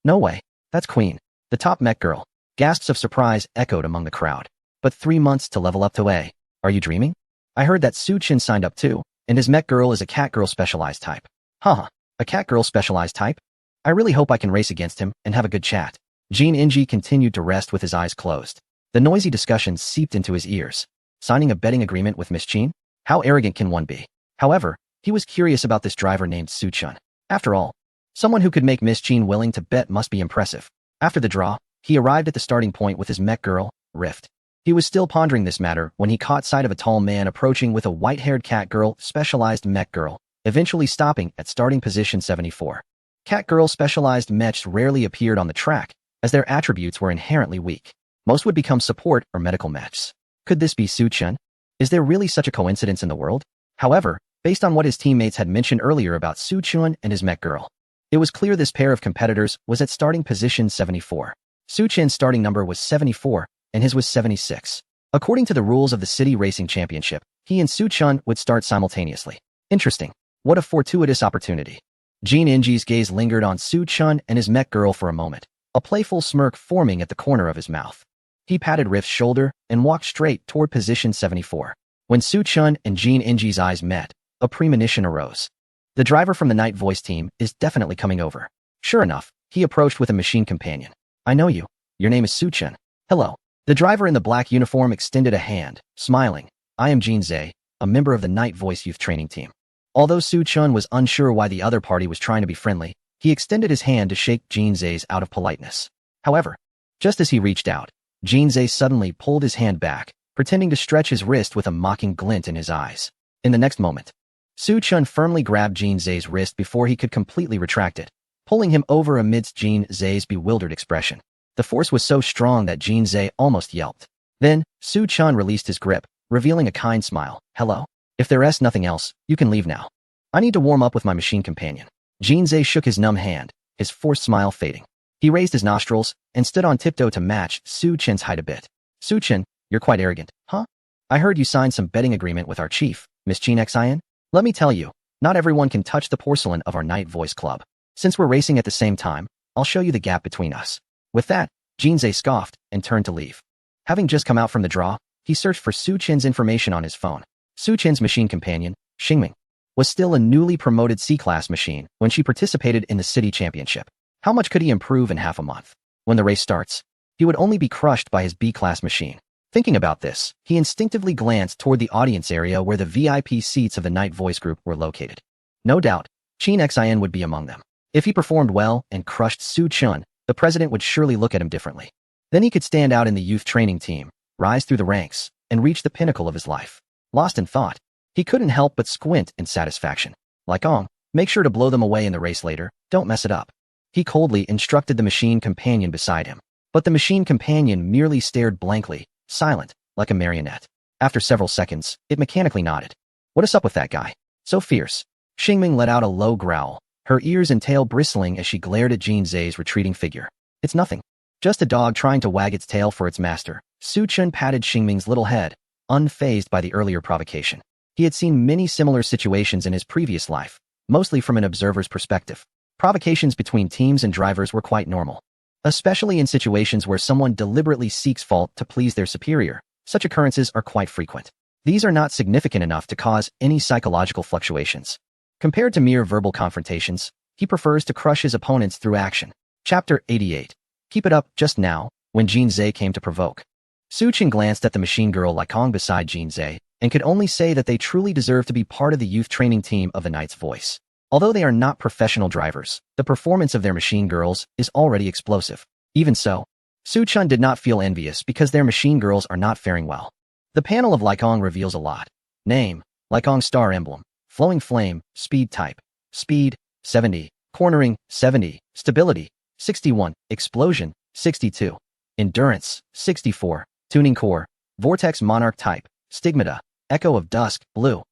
No way. That's Queen. The top mech girl. Gasps of surprise echoed among the crowd. But 3 months to level up to A. Are you dreaming? I heard that Su Chun signed up too. And his mech girl is a cat girl specialized type. Haha, a cat girl specialized type? I really hope I can race against him and have a good chat. Jin Inji continued to rest with his eyes closed. The noisy discussion seeped into his ears. Signing a betting agreement with Miss Chin? How arrogant can one be? However, he was curious about this driver named Su Chun. After all, someone who could make Miss Chin willing to bet must be impressive. After the draw, he arrived at the starting point with his mech girl, Rift. He was still pondering this matter when he caught sight of a tall man approaching with a white-haired cat girl, specialized mech girl, eventually stopping at starting position 74. Cat girl specialized mechs rarely appeared on the track, as their attributes were inherently weak. Most would become support or medical mechs. Could this be Su Chun? Is there really such a coincidence in the world? However, based on what his teammates had mentioned earlier about Su Chun and his mech girl, it was clear this pair of competitors was at starting position 74. Su Chun's starting number was 74, and his was 76. According to the rules of the City Racing Championship, he and Su Chun would start simultaneously. Interesting. What a fortuitous opportunity. Jin Inji's gaze lingered on Su Chun and his mech girl for a moment, a playful smirk forming at the corner of his mouth. He patted Rift's shoulder and walked straight toward position 74. When Su Chun and Jin Inji's eyes met, a premonition arose. The driver from the Night Voice team is definitely coming over. Sure enough, he approached with a machine companion. I know you. Your name is Su Chun. Hello. The driver in the black uniform extended a hand, smiling. I am Jin Zhe, a member of the Night Voice youth training team. Although Su Chun was unsure why the other party was trying to be friendly, he extended his hand to shake Jin Zhe's out of politeness. However, just as he reached out, Jin Zhe suddenly pulled his hand back, pretending to stretch his wrist with a mocking glint in his eyes. In the next moment, Su Chun firmly grabbed Jin Zhe's wrist before he could completely retract it, pulling him over amidst Jin Zhe's bewildered expression. The force was so strong that Jin Zhe almost yelped. Then, Su Chun released his grip, revealing a kind smile. Hello? If there is nothing else, you can leave now. I need to warm up with my machine companion. Jin Zhe shook his numb hand, his forced smile fading. He raised his nostrils and stood on tiptoe to match Su Chen's height a bit. Su Chen, you're quite arrogant, huh? I heard you signed some betting agreement with our chief, Miss Chin Xin. Let me tell you, not everyone can touch the porcelain of our Night Voice Club. Since we're racing at the same time, I'll show you the gap between us. With that, Jin Zhe scoffed and turned to leave. Having just come out from the draw, he searched for Su Chen's information on his phone. Su Chen's machine companion, Xingming, was still a newly promoted C-Class machine when she participated in the city championship. How much could he improve in half a month? When the race starts, he would only be crushed by his B-Class machine. Thinking about this, he instinctively glanced toward the audience area where the VIP seats of the Night Voice group were located. No doubt, Chin Xin would be among them. If he performed well and crushed Su Chun, the president would surely look at him differently. Then he could stand out in the youth training team, rise through the ranks, and reach the pinnacle of his life. Lost in thought, he couldn't help but squint in satisfaction. Lycong, make sure to blow them away in the race later, don't mess it up. He coldly instructed the machine companion beside him. But the machine companion merely stared blankly, silent, like a marionette. After several seconds, it mechanically nodded. What is up with that guy? So fierce. Xingming let out a low growl, her ears and tail bristling as she glared at Jin Zhe's retreating figure. It's nothing. Just a dog trying to wag its tail for its master. Su Chun patted Xingming's little head, unfazed by the earlier provocation. He had seen many similar situations in his previous life, mostly from an observer's perspective. Provocations between teams and drivers were quite normal. Especially in situations where someone deliberately seeks fault to please their superior, such occurrences are quite frequent. These are not significant enough to cause any psychological fluctuations. Compared to mere verbal confrontations, he prefers to crush his opponents through action. Chapter 88. Keep it up. Just now, when Jin Zhe came to provoke, Su Chen glanced at the machine girl Lycong beside Jin Zhe, and could only say that they truly deserve to be part of the youth training team of the Night's Voice. Although they are not professional drivers, the performance of their machine girls is already explosive. Even so, Su Chun did not feel envious because their machine girls are not faring well. The panel of Lycong reveals a lot. Name, Lycong star emblem, flowing flame, speed type, speed, 70, cornering, 70, stability, 61, explosion, 62, endurance, 64, tuning core, vortex monarch type, stigmata, echo of dusk, blue,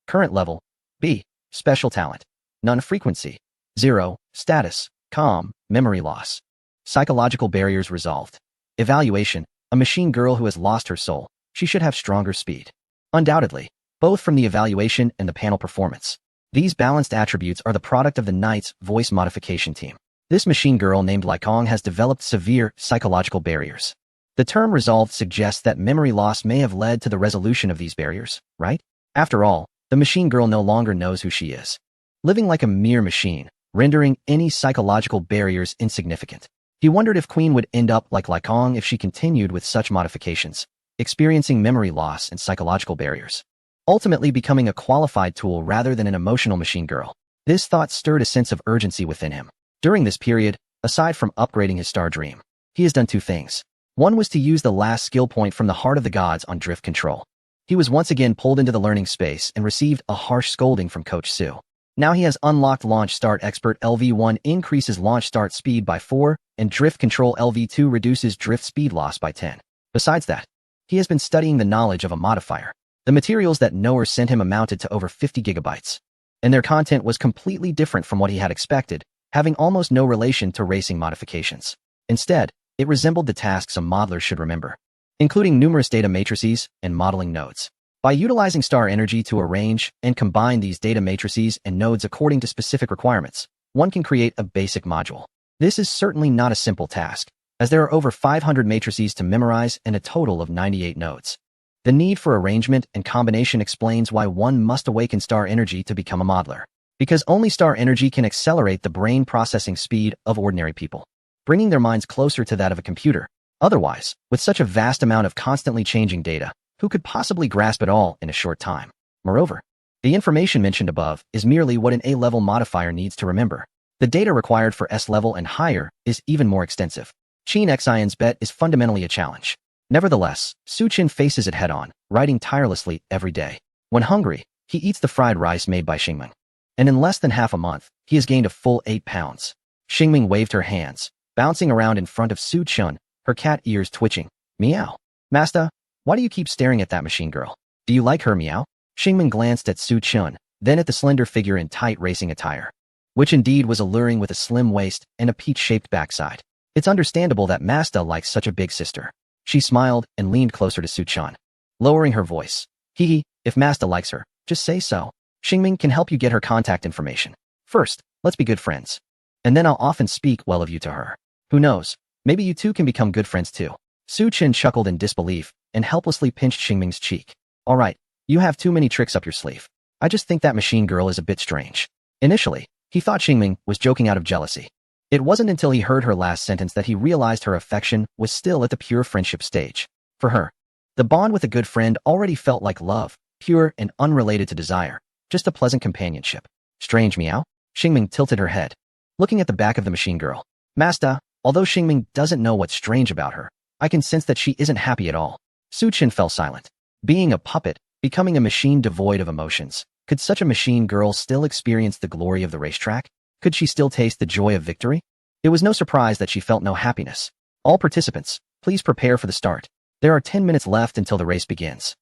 current level, B, special talent. None frequency. 0. Status. Calm. Memory loss. Psychological barriers resolved. Evaluation. A machine girl who has lost her soul. She should have stronger speed. Undoubtedly, both from the evaluation and the panel performance. These balanced attributes are the product of the Night's Voice modification team. This machine girl named Lycong has developed severe psychological barriers. The term resolved suggests that memory loss may have led to the resolution of these barriers, right? After all, The machine girl no longer knows who she is, living like a mere machine, rendering any psychological barriers insignificant. He wondered if Queen would end up like Lycong if she continued with such modifications, experiencing memory loss and psychological barriers, ultimately becoming a qualified tool rather than an emotional machine girl. This thought stirred a sense of urgency within him. During this period, aside from upgrading his star dream, he has done two things. One was to use the last skill point from the Heart of the Gods on drift control. He was once again pulled into the learning space and received a harsh scolding from Coach Su. Now he has unlocked Launch Start Expert. LV1 increases launch start speed by 4, and Drift Control LV2 reduces drift speed loss by 10. Besides that, he has been studying the knowledge of a modifier. The materials that Noer sent him amounted to over 50 gigabytes, and their content was completely different from what he had expected, having almost no relation to racing modifications. Instead, it resembled the tasks a modeler should remember, including numerous data matrices and modeling nodes. By utilizing star energy to arrange and combine these data matrices and nodes according to specific requirements, one can create a basic module. This is certainly not a simple task, as there are over 500 matrices to memorize and a total of 98 nodes. The need for arrangement and combination explains why one must awaken star energy to become a modeler, because only star energy can accelerate the brain processing speed of ordinary people, bringing their minds closer to that of a computer. Otherwise, with such a vast amount of constantly changing data, who could possibly grasp it all in a short time? Moreover, the information mentioned above is merely what an A-level modifier needs to remember. The data required for S-level and higher is even more extensive. Qin Xion's bet is fundamentally a challenge. Nevertheless, Su Qin faces it head-on, writing tirelessly every day. When hungry, he eats the fried rice made by Xingming. And in less than half a month, he has gained a full 8 pounds. Xingming waved her hands, bouncing around in front of Su Qin, her cat ears twitching. Meow. Master, why do you keep staring at that machine girl? Do you like her, meow? Xingming glanced at Su Qin, then at the slender figure in tight racing attire, which indeed was alluring with a slim waist and a peach-shaped backside. It's understandable that Master likes such a big sister. She smiled and leaned closer to Su Qin, lowering her voice. Hee, if Master likes her, just say so. Xingming can help you get her contact information. First, let's be good friends. And then I'll often speak well of you to her. Who knows, maybe you two can become good friends too. Su Qin chuckled in disbelief and helplessly pinched Xingming's cheek. All right, you have too many tricks up your sleeve. I just think that machine girl is a bit strange. Initially, he thought Xingming was joking out of jealousy. It wasn't until he heard her last sentence that he realized her affection was still at the pure friendship stage. For her, the bond with a good friend already felt like love, pure and unrelated to desire, just a pleasant companionship. Strange, meow? Xingming tilted her head, looking at the back of the machine girl. Master, although Xingming doesn't know what's strange about her, I can sense that she isn't happy at all. Su Qin fell silent. Being a puppet, becoming a machine devoid of emotions, could such a machine girl still experience the glory of the racetrack? Could she still taste the joy of victory? It was no surprise that she felt no happiness. All participants, please prepare for the start. There are 10 minutes left until the race begins.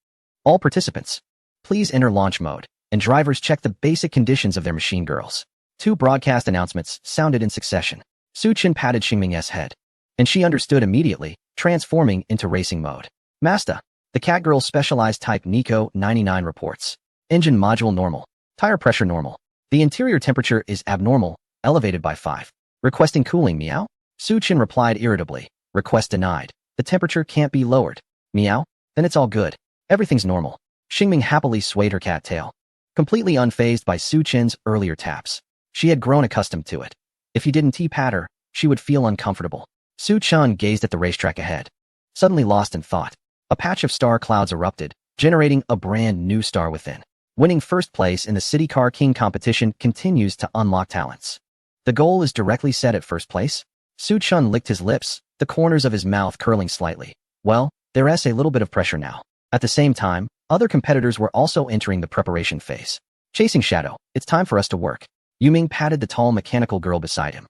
All participants, please enter launch mode, and drivers check the basic conditions of their machine girls. 2 broadcast announcements sounded in succession. Su Qin patted Xingming's head, and she understood immediately, transforming into racing mode. Master, the Catgirl's specialized type Nico 99 reports. Engine module normal. Tire pressure normal. The interior temperature is abnormal, elevated by 5. Requesting cooling, meow? Su Qin replied irritably. Request denied. The temperature can't be lowered. Meow? Then it's all good. Everything's normal. Xingming happily swayed her cat tail, completely unfazed by Su Qin's earlier taps. She had grown accustomed to it. If he didn't pat her, she would feel uncomfortable. Su Qin gazed at the racetrack ahead, suddenly lost in thought. A patch of star clouds erupted, generating a brand new star within. Winning first place in the City Car King competition continues to unlock talents. The goal is directly set at first place. Su Qin licked his lips, the corners of his mouth curling slightly. Well, there's a little bit of pressure now. At the same time, other competitors were also entering the preparation phase. Chasing Shadow, it's time for us to work. Yuming patted the tall mechanical girl beside him.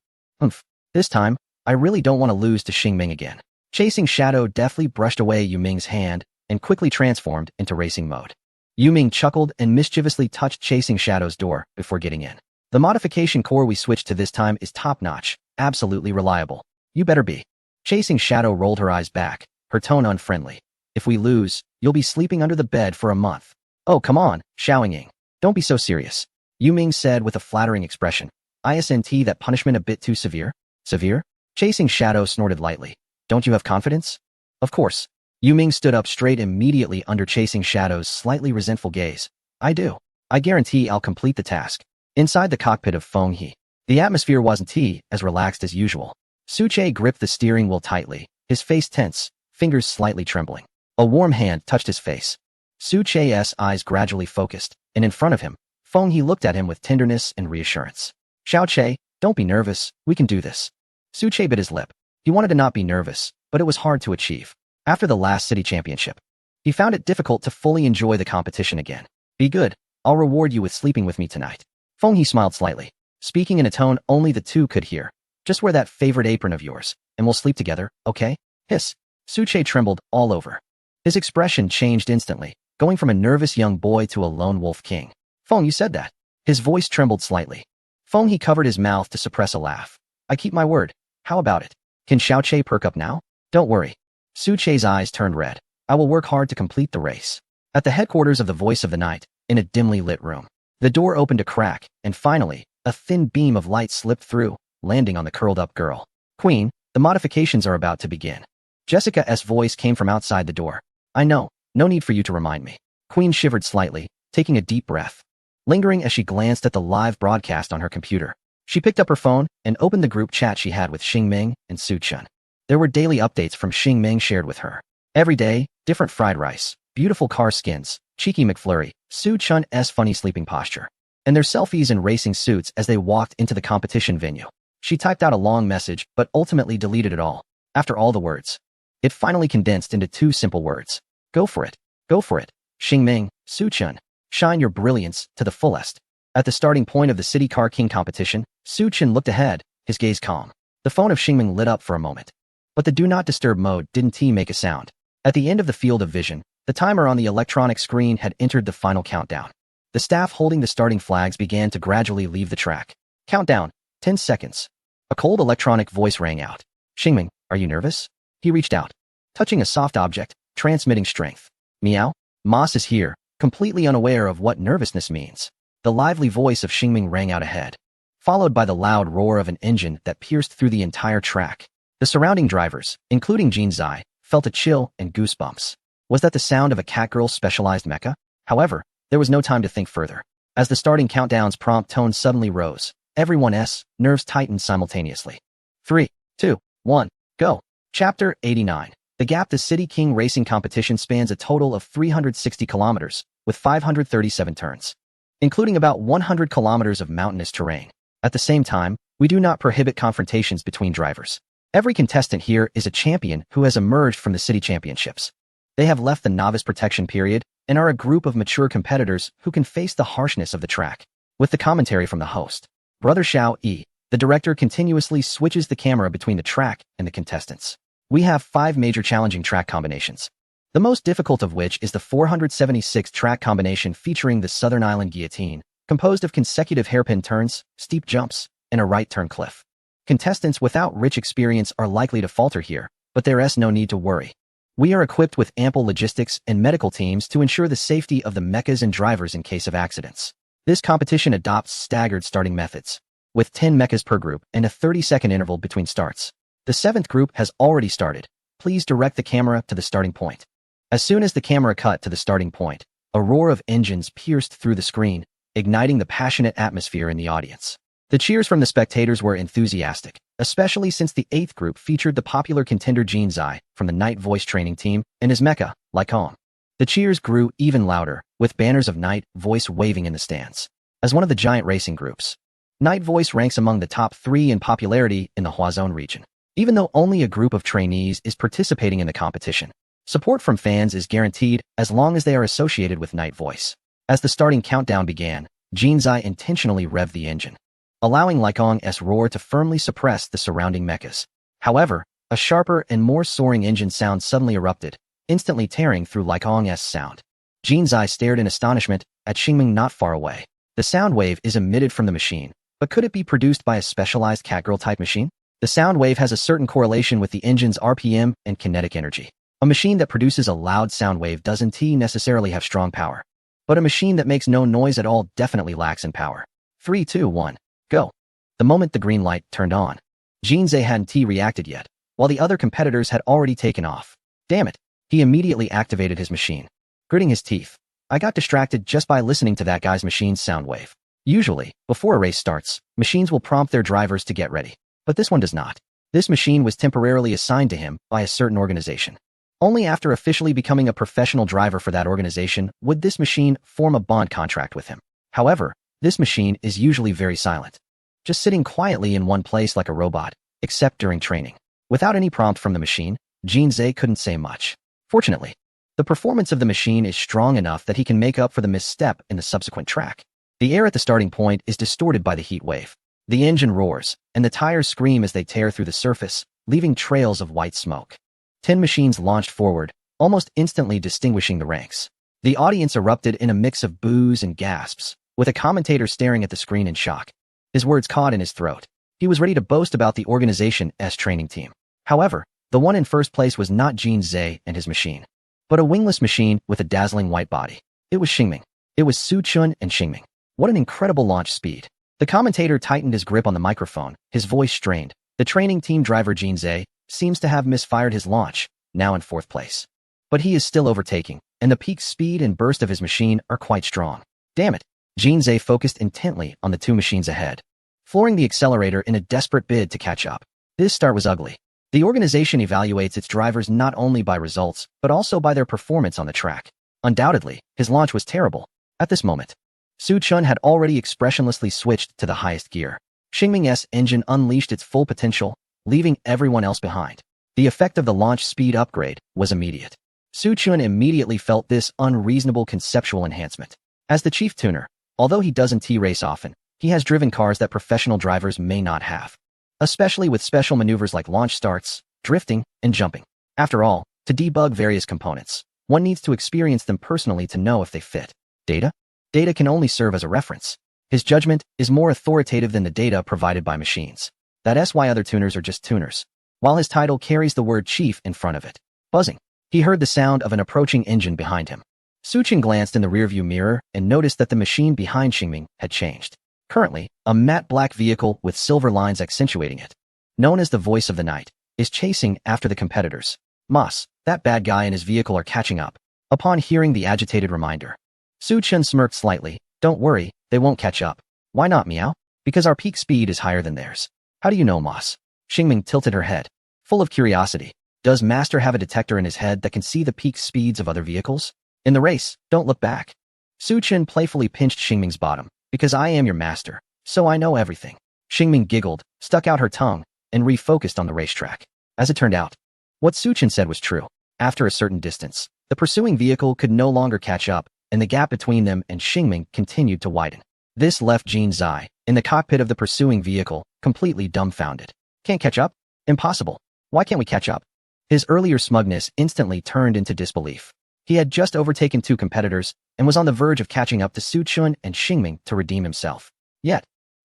This time, I really don't want to lose to Xingming again. Chasing Shadow deftly brushed away Yuming's hand and quickly transformed into racing mode. Yuming chuckled and mischievously touched Chasing Shadow's door before getting in. The modification core we switched to this time is top-notch, absolutely reliable. You better be. Chasing Shadow rolled her eyes back, her tone unfriendly. If we lose, you'll be sleeping under the bed for a month. Oh, come on, Xiao Ying. Don't be so serious. Yuming said with a flattering expression. Isn't that punishment a bit too severe? Severe? Chasing Shadow snorted lightly. Don't you have confidence? Of course. Yuming stood up straight immediately under Chasing Shadow's slightly resentful gaze. I do. I guarantee I'll complete the task. Inside the cockpit of Feng He, the atmosphere wasn't as relaxed as usual. Suche gripped the steering wheel tightly, his face tense, fingers slightly trembling. A warm hand touched his face. Suche's eyes gradually focused, and in front of him, Feng He looked at him with tenderness and reassurance. Xiaoche, don't be nervous, we can do this. Suche bit his lip. He wanted to not be nervous, but it was hard to achieve. After the last city championship, he found it difficult to fully enjoy the competition again. Be good, I'll reward you with sleeping with me tonight. Feng He smiled slightly, speaking in a tone only the two could hear. Just wear that favorite apron of yours, and we'll sleep together, okay? Hiss. Suche trembled all over. His expression changed instantly, going from a nervous young boy to a lone wolf king. Feng, you said that. His voice trembled slightly. Feng He covered his mouth to suppress a laugh. I keep my word. How about it? Can Xiaoche perk up now? Don't worry. Suche's eyes turned red. I will work hard to complete the race. At the headquarters of the Voice of the Night, in a dimly lit room, the door opened a crack, and finally, a thin beam of light slipped through, landing on the curled-up girl. Queen, the modifications are about to begin. Jessica's voice came from outside the door. I know, no need for you to remind me. Queen shivered slightly, taking a deep breath. Lingering as she glanced at the live broadcast on her computer, she picked up her phone and opened the group chat she had with Xingming and Su Chun. There were daily updates from Xingming shared with her. Every day, different fried rice, beautiful car skins, cheeky McFlurry, Su Chun's funny sleeping posture, and their selfies in racing suits as they walked into the competition venue. She typed out a long message, but ultimately deleted it all. After all the words, it finally condensed into two simple words. Go for it. Go for it. Xingming, Su Chun, shine your brilliance to the fullest. At the starting point of the City Car King competition, Su Chun looked ahead, his gaze calm. The phone of Xingming lit up for a moment, but the do not disturb mode didn't make a sound. At the end of the field of vision, the timer on the electronic screen had entered the final countdown. The staff holding the starting flags began to gradually leave the track. Countdown, 10 seconds. A cold electronic voice rang out. Xingming, are you nervous? He reached out, touching a soft object, transmitting strength. Meow? Moss is here, completely unaware of what nervousness means. The lively voice of Xingming rang out ahead, followed by the loud roar of an engine that pierced through the entire track. The surrounding drivers, including Jin Zai, felt a chill and goosebumps. Was that the sound of a catgirl's specialized mecha? However, there was no time to think further. As the starting countdown's prompt tone suddenly rose, everyone's nerves tightened simultaneously. 3, 2, 1, go. Chapter 89. The Gap. The City King racing competition spans a total of 360 kilometers, with 537 turns, including about 100 kilometers of mountainous terrain. At the same time, we do not prohibit confrontations between drivers. Every contestant here is a champion who has emerged from the city championships. They have left the novice protection period and are a group of mature competitors who can face the harshness of the track. With the commentary from the host, Brother Xiao Yi, the director continuously switches the camera between the track and the contestants. We have 5 major challenging track combinations, the most difficult of which is the 476 track combination featuring the Southern Island Guillotine, composed of consecutive hairpin turns, steep jumps, and a right turn cliff. Contestants without rich experience are likely to falter here, but there's no need to worry. We are equipped with ample logistics and medical teams to ensure the safety of the mechas and drivers in case of accidents. This competition adopts staggered starting methods, with 10 mechas per group and a 30-second interval between starts. The 7th group has already started. Please direct the camera to the starting point. As soon as the camera cut to the starting point, a roar of engines pierced through the screen, igniting the passionate atmosphere in the audience. The cheers from the spectators were enthusiastic, especially since the 8th group featured the popular contender Jin Zai from the Night voice training team and his mecha, Lycon. The cheers grew even louder, with banners of Night voice waving in the stands. As one of the giant racing groups, Night voice ranks among the top 3 in popularity in the Huazone region. Even though only a group of trainees is participating in the competition, support from fans is guaranteed as long as they are associated with Night voice. As the starting countdown began, Jin Zai intentionally revved the engine, allowing Lycong's roar to firmly suppress the surrounding mechas. However, a sharper and more soaring engine sound suddenly erupted, instantly tearing through Lycong's sound. Jin Zai stared in astonishment at Xingming not far away. The sound wave is emitted from the machine, but could it be produced by a specialized catgirl-type machine? The sound wave has a certain correlation with the engine's RPM and kinetic energy. A machine that produces a loud sound wave doesn't necessarily have strong power, but a machine that makes no noise at all definitely lacks in power. 3, 2, 1, go. The moment the green light turned on, Jin Zai hadn't reacted yet, while the other competitors had already taken off. Damn it, he immediately activated his machine. Gritting his teeth, I got distracted just by listening to that guy's machine's sound wave. Usually, before a race starts, machines will prompt their drivers to get ready. But this one does not. This machine was temporarily assigned to him by a certain organization. Only after officially becoming a professional driver for that organization would this machine form a bond contract with him. However, this machine is usually very silent, just sitting quietly in one place like a robot, except during training. Without any prompt from the machine, Jean Zhe couldn't say much. Fortunately, the performance of the machine is strong enough that he can make up for the misstep in the subsequent track. The air at the starting point is distorted by the heat wave. The engine roars, and the tires scream as they tear through the surface, leaving trails of white smoke. 10 machines launched forward, almost instantly distinguishing the ranks. The audience erupted in a mix of boos and gasps, with a commentator staring at the screen in shock. His words caught in his throat. He was ready to boast about the organization's training team. However, the one in first place was not Jean Zhe and his machine, but a wingless machine with a dazzling white body. It was Xingming. It was Su Chun and Xingming. What an incredible launch speed. The commentator tightened his grip on the microphone, his voice strained. The training team driver Jean Zhe seems to have misfired his launch, now in fourth place. But he is still overtaking, and the peak speed and burst of his machine are quite strong. Damn it. Jean Zhe focused intently on the two machines ahead, flooring the accelerator in a desperate bid to catch up. This start was ugly. The organization evaluates its drivers not only by results, but also by their performance on the track. Undoubtedly, his launch was terrible. At this moment, Su Chun had already expressionlessly switched to the highest gear. Xingming's engine unleashed its full potential, leaving everyone else behind. The effect of the launch speed upgrade was immediate. Su Chun immediately felt this unreasonable conceptual enhancement. As the chief tuner, although he doesn't race often, he has driven cars that professional drivers may not have, especially with special maneuvers like launch starts, drifting, and jumping. After all, to debug various components, one needs to experience them personally to know if they fit. Data? Data can only serve as a reference. His judgment is more authoritative than the data provided by machines. That's why other tuners are just tuners, while his title carries the word chief in front of it. Buzzing. He heard the sound of an approaching engine behind him. Su Chun glanced in the rearview mirror and noticed that the machine behind Xingming had changed. Currently, a matte black vehicle with silver lines accentuating it, known as the Voice of the Night, is chasing after the competitors. Moss, that bad guy and his vehicle are catching up. Upon hearing the agitated reminder, Su Chun smirked slightly. Don't worry, they won't catch up. Why not, meow? Because our peak speed is higher than theirs. How do you know, Moss? Xingming tilted her head, full of curiosity. Does Master have a detector in his head that can see the peak speeds of other vehicles? In the race, don't look back. Su Chun playfully pinched Xingming's bottom. Because I am your master, so I know everything. Xingming giggled, stuck out her tongue, and refocused on the racetrack. As it turned out, what Su Chun said was true. After a certain distance, the pursuing vehicle could no longer catch up, and the gap between them and Xingming continued to widen. This left Jean Zhe, in the cockpit of the pursuing vehicle, completely dumbfounded. Can't catch up? Impossible. Why can't we catch up? His earlier smugness instantly turned into disbelief. He had just overtaken two competitors and was on the verge of catching up to Su Chun and Xingming to redeem himself. Yet,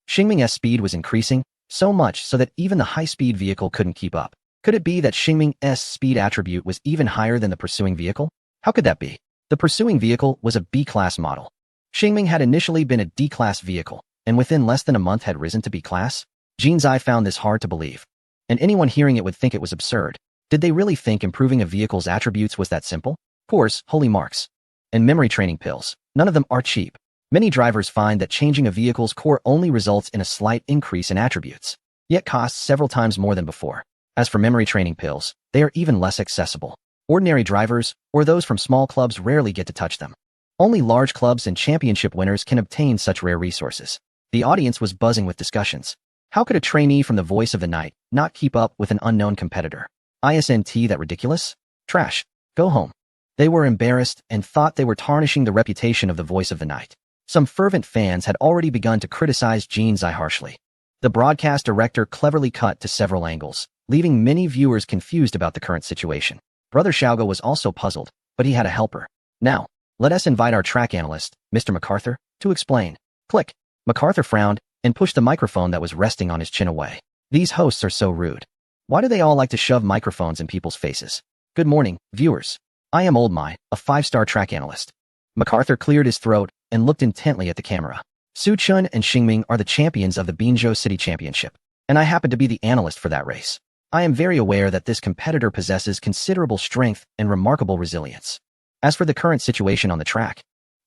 Xingming's speed was increasing, so much so that even the high-speed vehicle couldn't keep up. Could it be that Xingming's speed attribute was even higher than the pursuing vehicle? How could that be? The pursuing vehicle was a B-class model. Xingming had initially been a D-class vehicle, and within less than a month had risen to B-class? Jean Zhe found this hard to believe, and anyone hearing it would think it was absurd. Did they really think improving a vehicle's attributes was that simple? Course, holy marks, and memory training pills. None of them are cheap. Many drivers find that changing a vehicle's core only results in a slight increase in attributes, yet costs several times more than before. As for memory training pills, they are even less accessible. Ordinary drivers, or those from small clubs, rarely get to touch them. Only large clubs and championship winners can obtain such rare resources. The audience was buzzing with discussions. How could a trainee from the Voice of the Night not keep up with an unknown competitor? Isn't that ridiculous? Trash. Go home. They were embarrassed and thought they were tarnishing the reputation of the Voice of the Night. Some fervent fans had already begun to criticize Jean Zhe harshly. The broadcast director cleverly cut to several angles, leaving many viewers confused about the current situation. Brother Xiaogo was also puzzled, but he had a helper. Now, let us invite our track analyst, Mr. MacArthur, to explain. Click. MacArthur frowned and pushed the microphone that was resting on his chin away. These hosts are so rude. Why do they all like to shove microphones in people's faces? Good morning, viewers. I am Old Mai, a 5-star track analyst. MacArthur cleared his throat and looked intently at the camera. Su Chun and Xingming are the champions of the Binzhou City Championship, and I happen to be the analyst for that race. I am very aware that this competitor possesses considerable strength and remarkable resilience. As for the current situation on the track,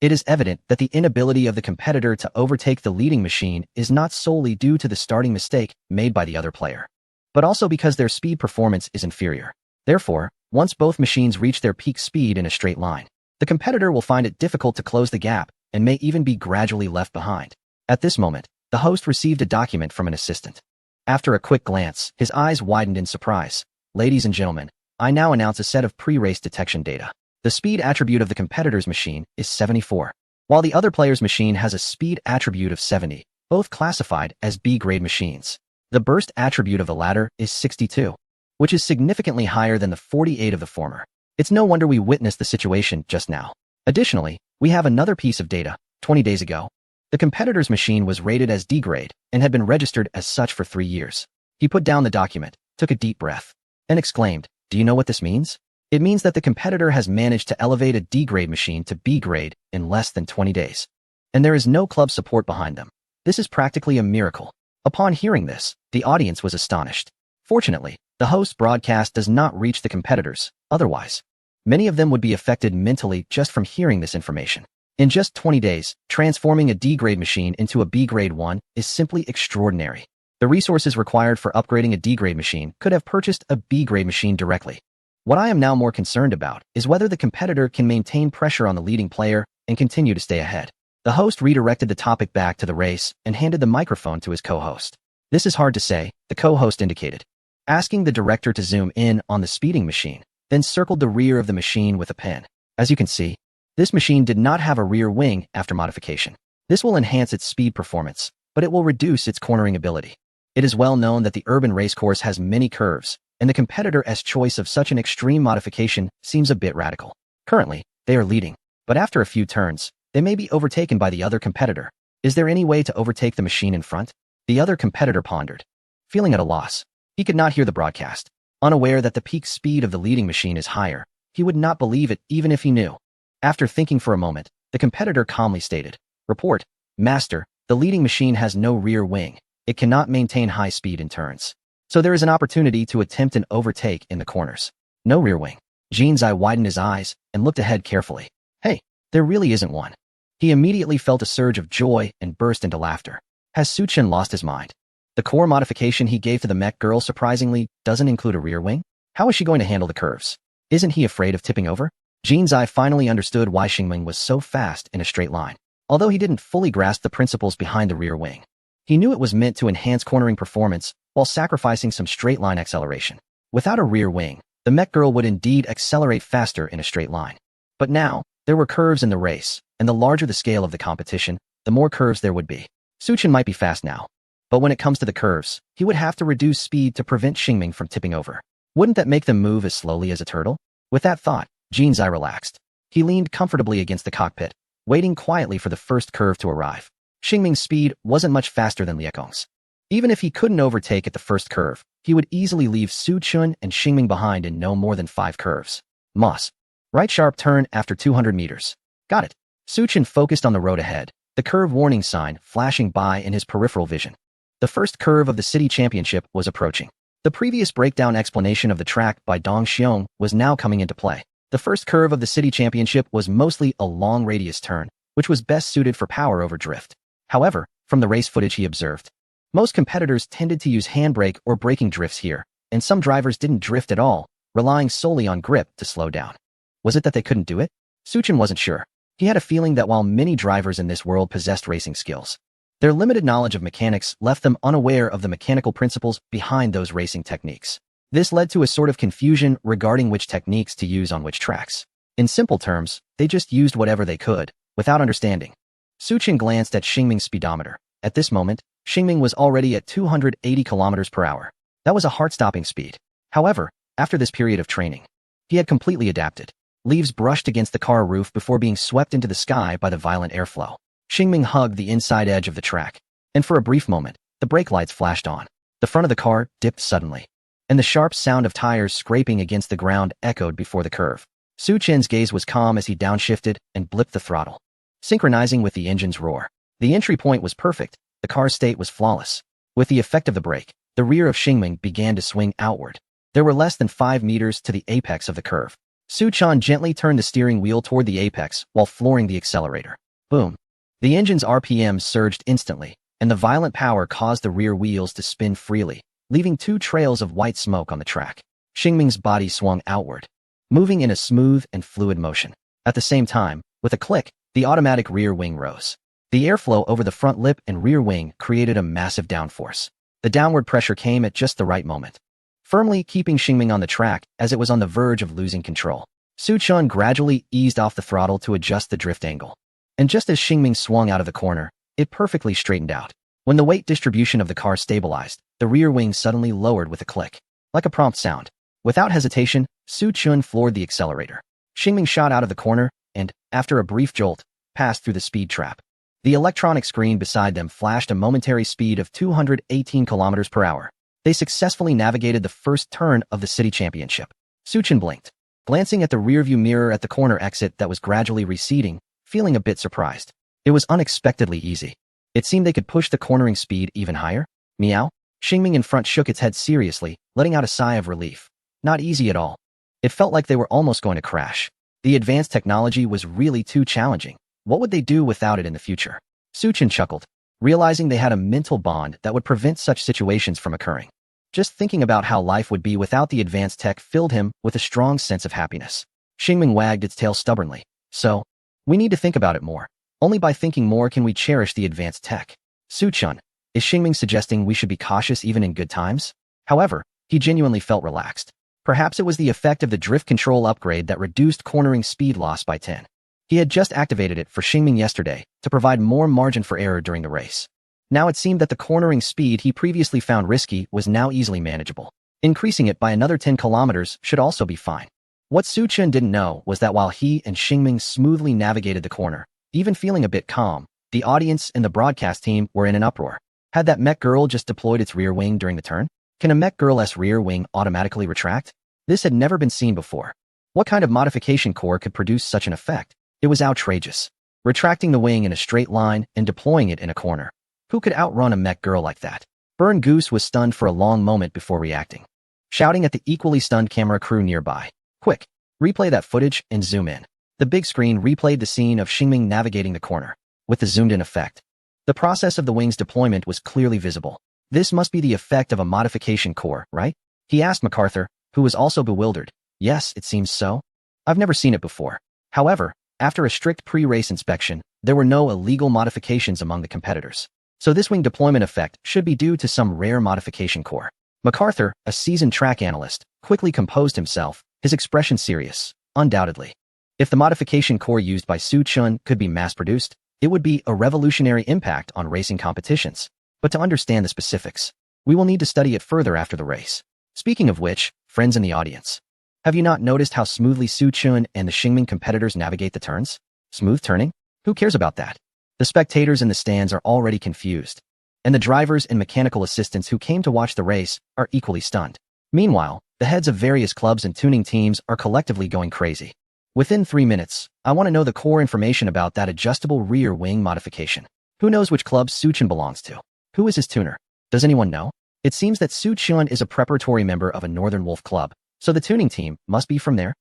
It is evident that the inability of the competitor to overtake the leading machine is not solely due to the starting mistake made by the other player, but also because their speed performance is inferior. Therefore, once both machines reach their peak speed in a straight line, the competitor will find it difficult to close the gap and may even be gradually left behind. At this moment, the host received a document from an assistant. After a quick glance, his eyes widened in surprise. Ladies and gentlemen, I now announce a set of pre-race detection data. The speed attribute of the competitor's machine is 74, while the other player's machine has a speed attribute of 70, both classified as B-grade machines. The burst attribute of the latter is 62, which is significantly higher than the 48 of the former. It's no wonder we witnessed the situation just now. Additionally, we have another piece of data. 20 days ago, the competitor's machine was rated as D-grade and had been registered as such for 3 years. He put down the document, took a deep breath, and exclaimed, "Do you know what this means?" It means that the competitor has managed to elevate a D-grade machine to B-grade in less than 20 days. And there is no club support behind them. This is practically a miracle. Upon hearing this, the audience was astonished. Fortunately, the host's broadcast does not reach the competitors. Otherwise, many of them would be affected mentally just from hearing this information. In just 20 days, transforming a D-grade machine into a B-grade one is simply extraordinary. The resources required for upgrading a D-grade machine could have purchased a B-grade machine directly. What I am now more concerned about is whether the competitor can maintain pressure on the leading player and continue to stay ahead. The host redirected the topic back to the race and handed the microphone to his co-host. "This is hard to say," the co-host indicated, asking the director to zoom in on the speeding machine, then circled the rear of the machine with a pen. As you can see, this machine did not have a rear wing after modification. This will enhance its speed performance, but it will reduce its cornering ability. It is well known that the urban racecourse has many curves, and the competitor's choice of such an extreme modification seems a bit radical. Currently, they are leading, but after a few turns, they may be overtaken by the other competitor. Is there any way to overtake the machine in front? The other competitor pondered, feeling at a loss. He could not hear the broadcast. Unaware that the peak speed of the leading machine is higher, he would not believe it even if he knew. After thinking for a moment, the competitor calmly stated, "Report, Master, the leading machine has no rear wing. It cannot maintain high speed in turns. So there is an opportunity to attempt an overtake in the corners." No rear wing. Jean's eye widened his eyes and looked ahead carefully. Hey, there really isn't one. He immediately felt a surge of joy and burst into laughter. Has Suchin lost his mind? The core modification he gave to the mech girl surprisingly doesn't include a rear wing? How is she going to handle the curves? Isn't he afraid of tipping over? Jean's eye finally understood why Xingming was so fast in a straight line. Although he didn't fully grasp the principles behind the rear wing, he knew it was meant to enhance cornering performance while sacrificing some straight line acceleration. Without a rear wing, the mech girl would indeed accelerate faster in a straight line. But now, there were curves in the race, and the larger the scale of the competition, the more curves there would be. Suchin might be fast now, but when it comes to the curves, he would have to reduce speed to prevent Xingming from tipping over. Wouldn't that make them move as slowly as a turtle? With that thought, Jean's eye relaxed. He leaned comfortably against the cockpit, waiting quietly for the first curve to arrive. Xingming's speed wasn't much faster than Liekong's. Even if he couldn't overtake at the first curve, he would easily leave Su Chun and Xingming behind in no more than 5 curves. Moss. Right sharp turn after 200 meters. Got it. Su Chun focused on the road ahead, the curve warning sign flashing by in his peripheral vision. The first curve of the city championship was approaching. The previous breakdown explanation of the track by Dong Xiong was now coming into play. The first curve of the city championship was mostly a long radius turn, which was best suited for power over drift. However, from the race footage he observed, most competitors tended to use handbrake or braking drifts here, and some drivers didn't drift at all, relying solely on grip to slow down. Was it that they couldn't do it? Suchin wasn't sure. He had a feeling that while many drivers in this world possessed racing skills, their limited knowledge of mechanics left them unaware of the mechanical principles behind those racing techniques. This led to a sort of confusion regarding which techniques to use on which tracks. In simple terms, they just used whatever they could, without understanding. Suchin glanced at Xingming's speedometer. At this moment, Xingming was already at 280 kilometers per hour. That was a heart-stopping speed. However, after this period of training, he had completely adapted. Leaves brushed against the car roof before being swept into the sky by the violent airflow. Xingming hugged the inside edge of the track, and for a brief moment, the brake lights flashed on. The front of the car dipped suddenly, and the sharp sound of tires scraping against the ground echoed before the curve. Su Chen's gaze was calm as he downshifted and blipped the throttle, synchronizing with the engine's roar. The entry point was perfect, the car's state was flawless. With the effect of the brake, the rear of Xingming began to swing outward. There were less than 5 meters to the apex of the curve. Su Chan gently turned the steering wheel toward the apex while flooring the accelerator. Boom. The engine's RPM surged instantly, and the violent power caused the rear wheels to spin freely, leaving two trails of white smoke on the track. Xingming's body swung outward, moving in a smooth and fluid motion. At the same time, with a click, the automatic rear wing rose. The airflow over the front lip and rear wing created a massive downforce. The downward pressure came at just the right moment, firmly keeping Xingming on the track as it was on the verge of losing control. Su Chun gradually eased off the throttle to adjust the drift angle. And just as Xingming swung out of the corner, it perfectly straightened out. When the weight distribution of the car stabilized, the rear wing suddenly lowered with a click. Like a prompt sound. Without hesitation, Su Chun floored the accelerator. Xingming shot out of the corner and, after a brief jolt, passed through the speed trap. The electronic screen beside them flashed a momentary speed of 218 kilometers per hour. They successfully navigated the first turn of the city championship. Su Chun blinked, glancing at the rearview mirror at the corner exit that was gradually receding, feeling a bit surprised. It was unexpectedly easy. It seemed they could push the cornering speed even higher. Meow? Xingming in front shook its head seriously, letting out a sigh of relief. Not easy at all. It felt like they were almost going to crash. The advanced technology was really too challenging. What would they do without it in the future? Su Chun chuckled, realizing they had a mental bond that would prevent such situations from occurring. Just thinking about how life would be without the advanced tech filled him with a strong sense of happiness. Xingming wagged its tail stubbornly. So, we need to think about it more. Only by thinking more can we cherish the advanced tech. Su Chun, is Xingming suggesting we should be cautious even in good times? However, he genuinely felt relaxed. Perhaps it was the effect of the drift control upgrade that reduced cornering speed loss by 10. He had just activated it for Xingming yesterday to provide more margin for error during the race. Now it seemed that the cornering speed he previously found risky was now easily manageable. Increasing it by another 10 kilometers should also be fine. What Su Chun didn't know was that while he and Xingming smoothly navigated the corner, even feeling a bit calm, the audience and the broadcast team were in an uproar. Had that mech girl just deployed its rear wing during the turn? Can a mech girl's rear wing automatically retract? This had never been seen before. What kind of modification core could produce such an effect? It was outrageous. Retracting the wing in a straight line and deploying it in a corner. Who could outrun a mech girl like that? Burn Goose was stunned for a long moment before reacting, shouting at the equally stunned camera crew nearby. Quick, replay that footage and zoom in. The big screen replayed the scene of Xingming navigating the corner, with the zoomed-in effect. The process of the wing's deployment was clearly visible. This must be the effect of a modification core, right? He asked MacArthur, who was also bewildered. Yes, it seems so. I've never seen it before. However, after a strict pre-race inspection, there were no illegal modifications among the competitors. So this wing deployment effect should be due to some rare modification core. MacArthur, a seasoned track analyst, quickly composed himself, his expression serious. Undoubtedly. If the modification core used by Su Chun could be mass-produced, it would be a revolutionary impact on racing competitions. But to understand the specifics, we will need to study it further after the race. Speaking of which, friends in the audience, have you not noticed how smoothly Su Chun and the Xingming competitors navigate the turns? Smooth turning? Who cares about that? The spectators in the stands are already confused, and the drivers and mechanical assistants who came to watch the race are equally stunned. Meanwhile, the heads of various clubs and tuning teams are collectively going crazy. Within 3 minutes, I want to know the core information about that adjustable rear wing modification. Who knows which club Su Chun belongs to? Who is his tuner? Does anyone know? It seems that Su Chun is a preparatory member of a Northern Wolf club, so the tuning team must be from there.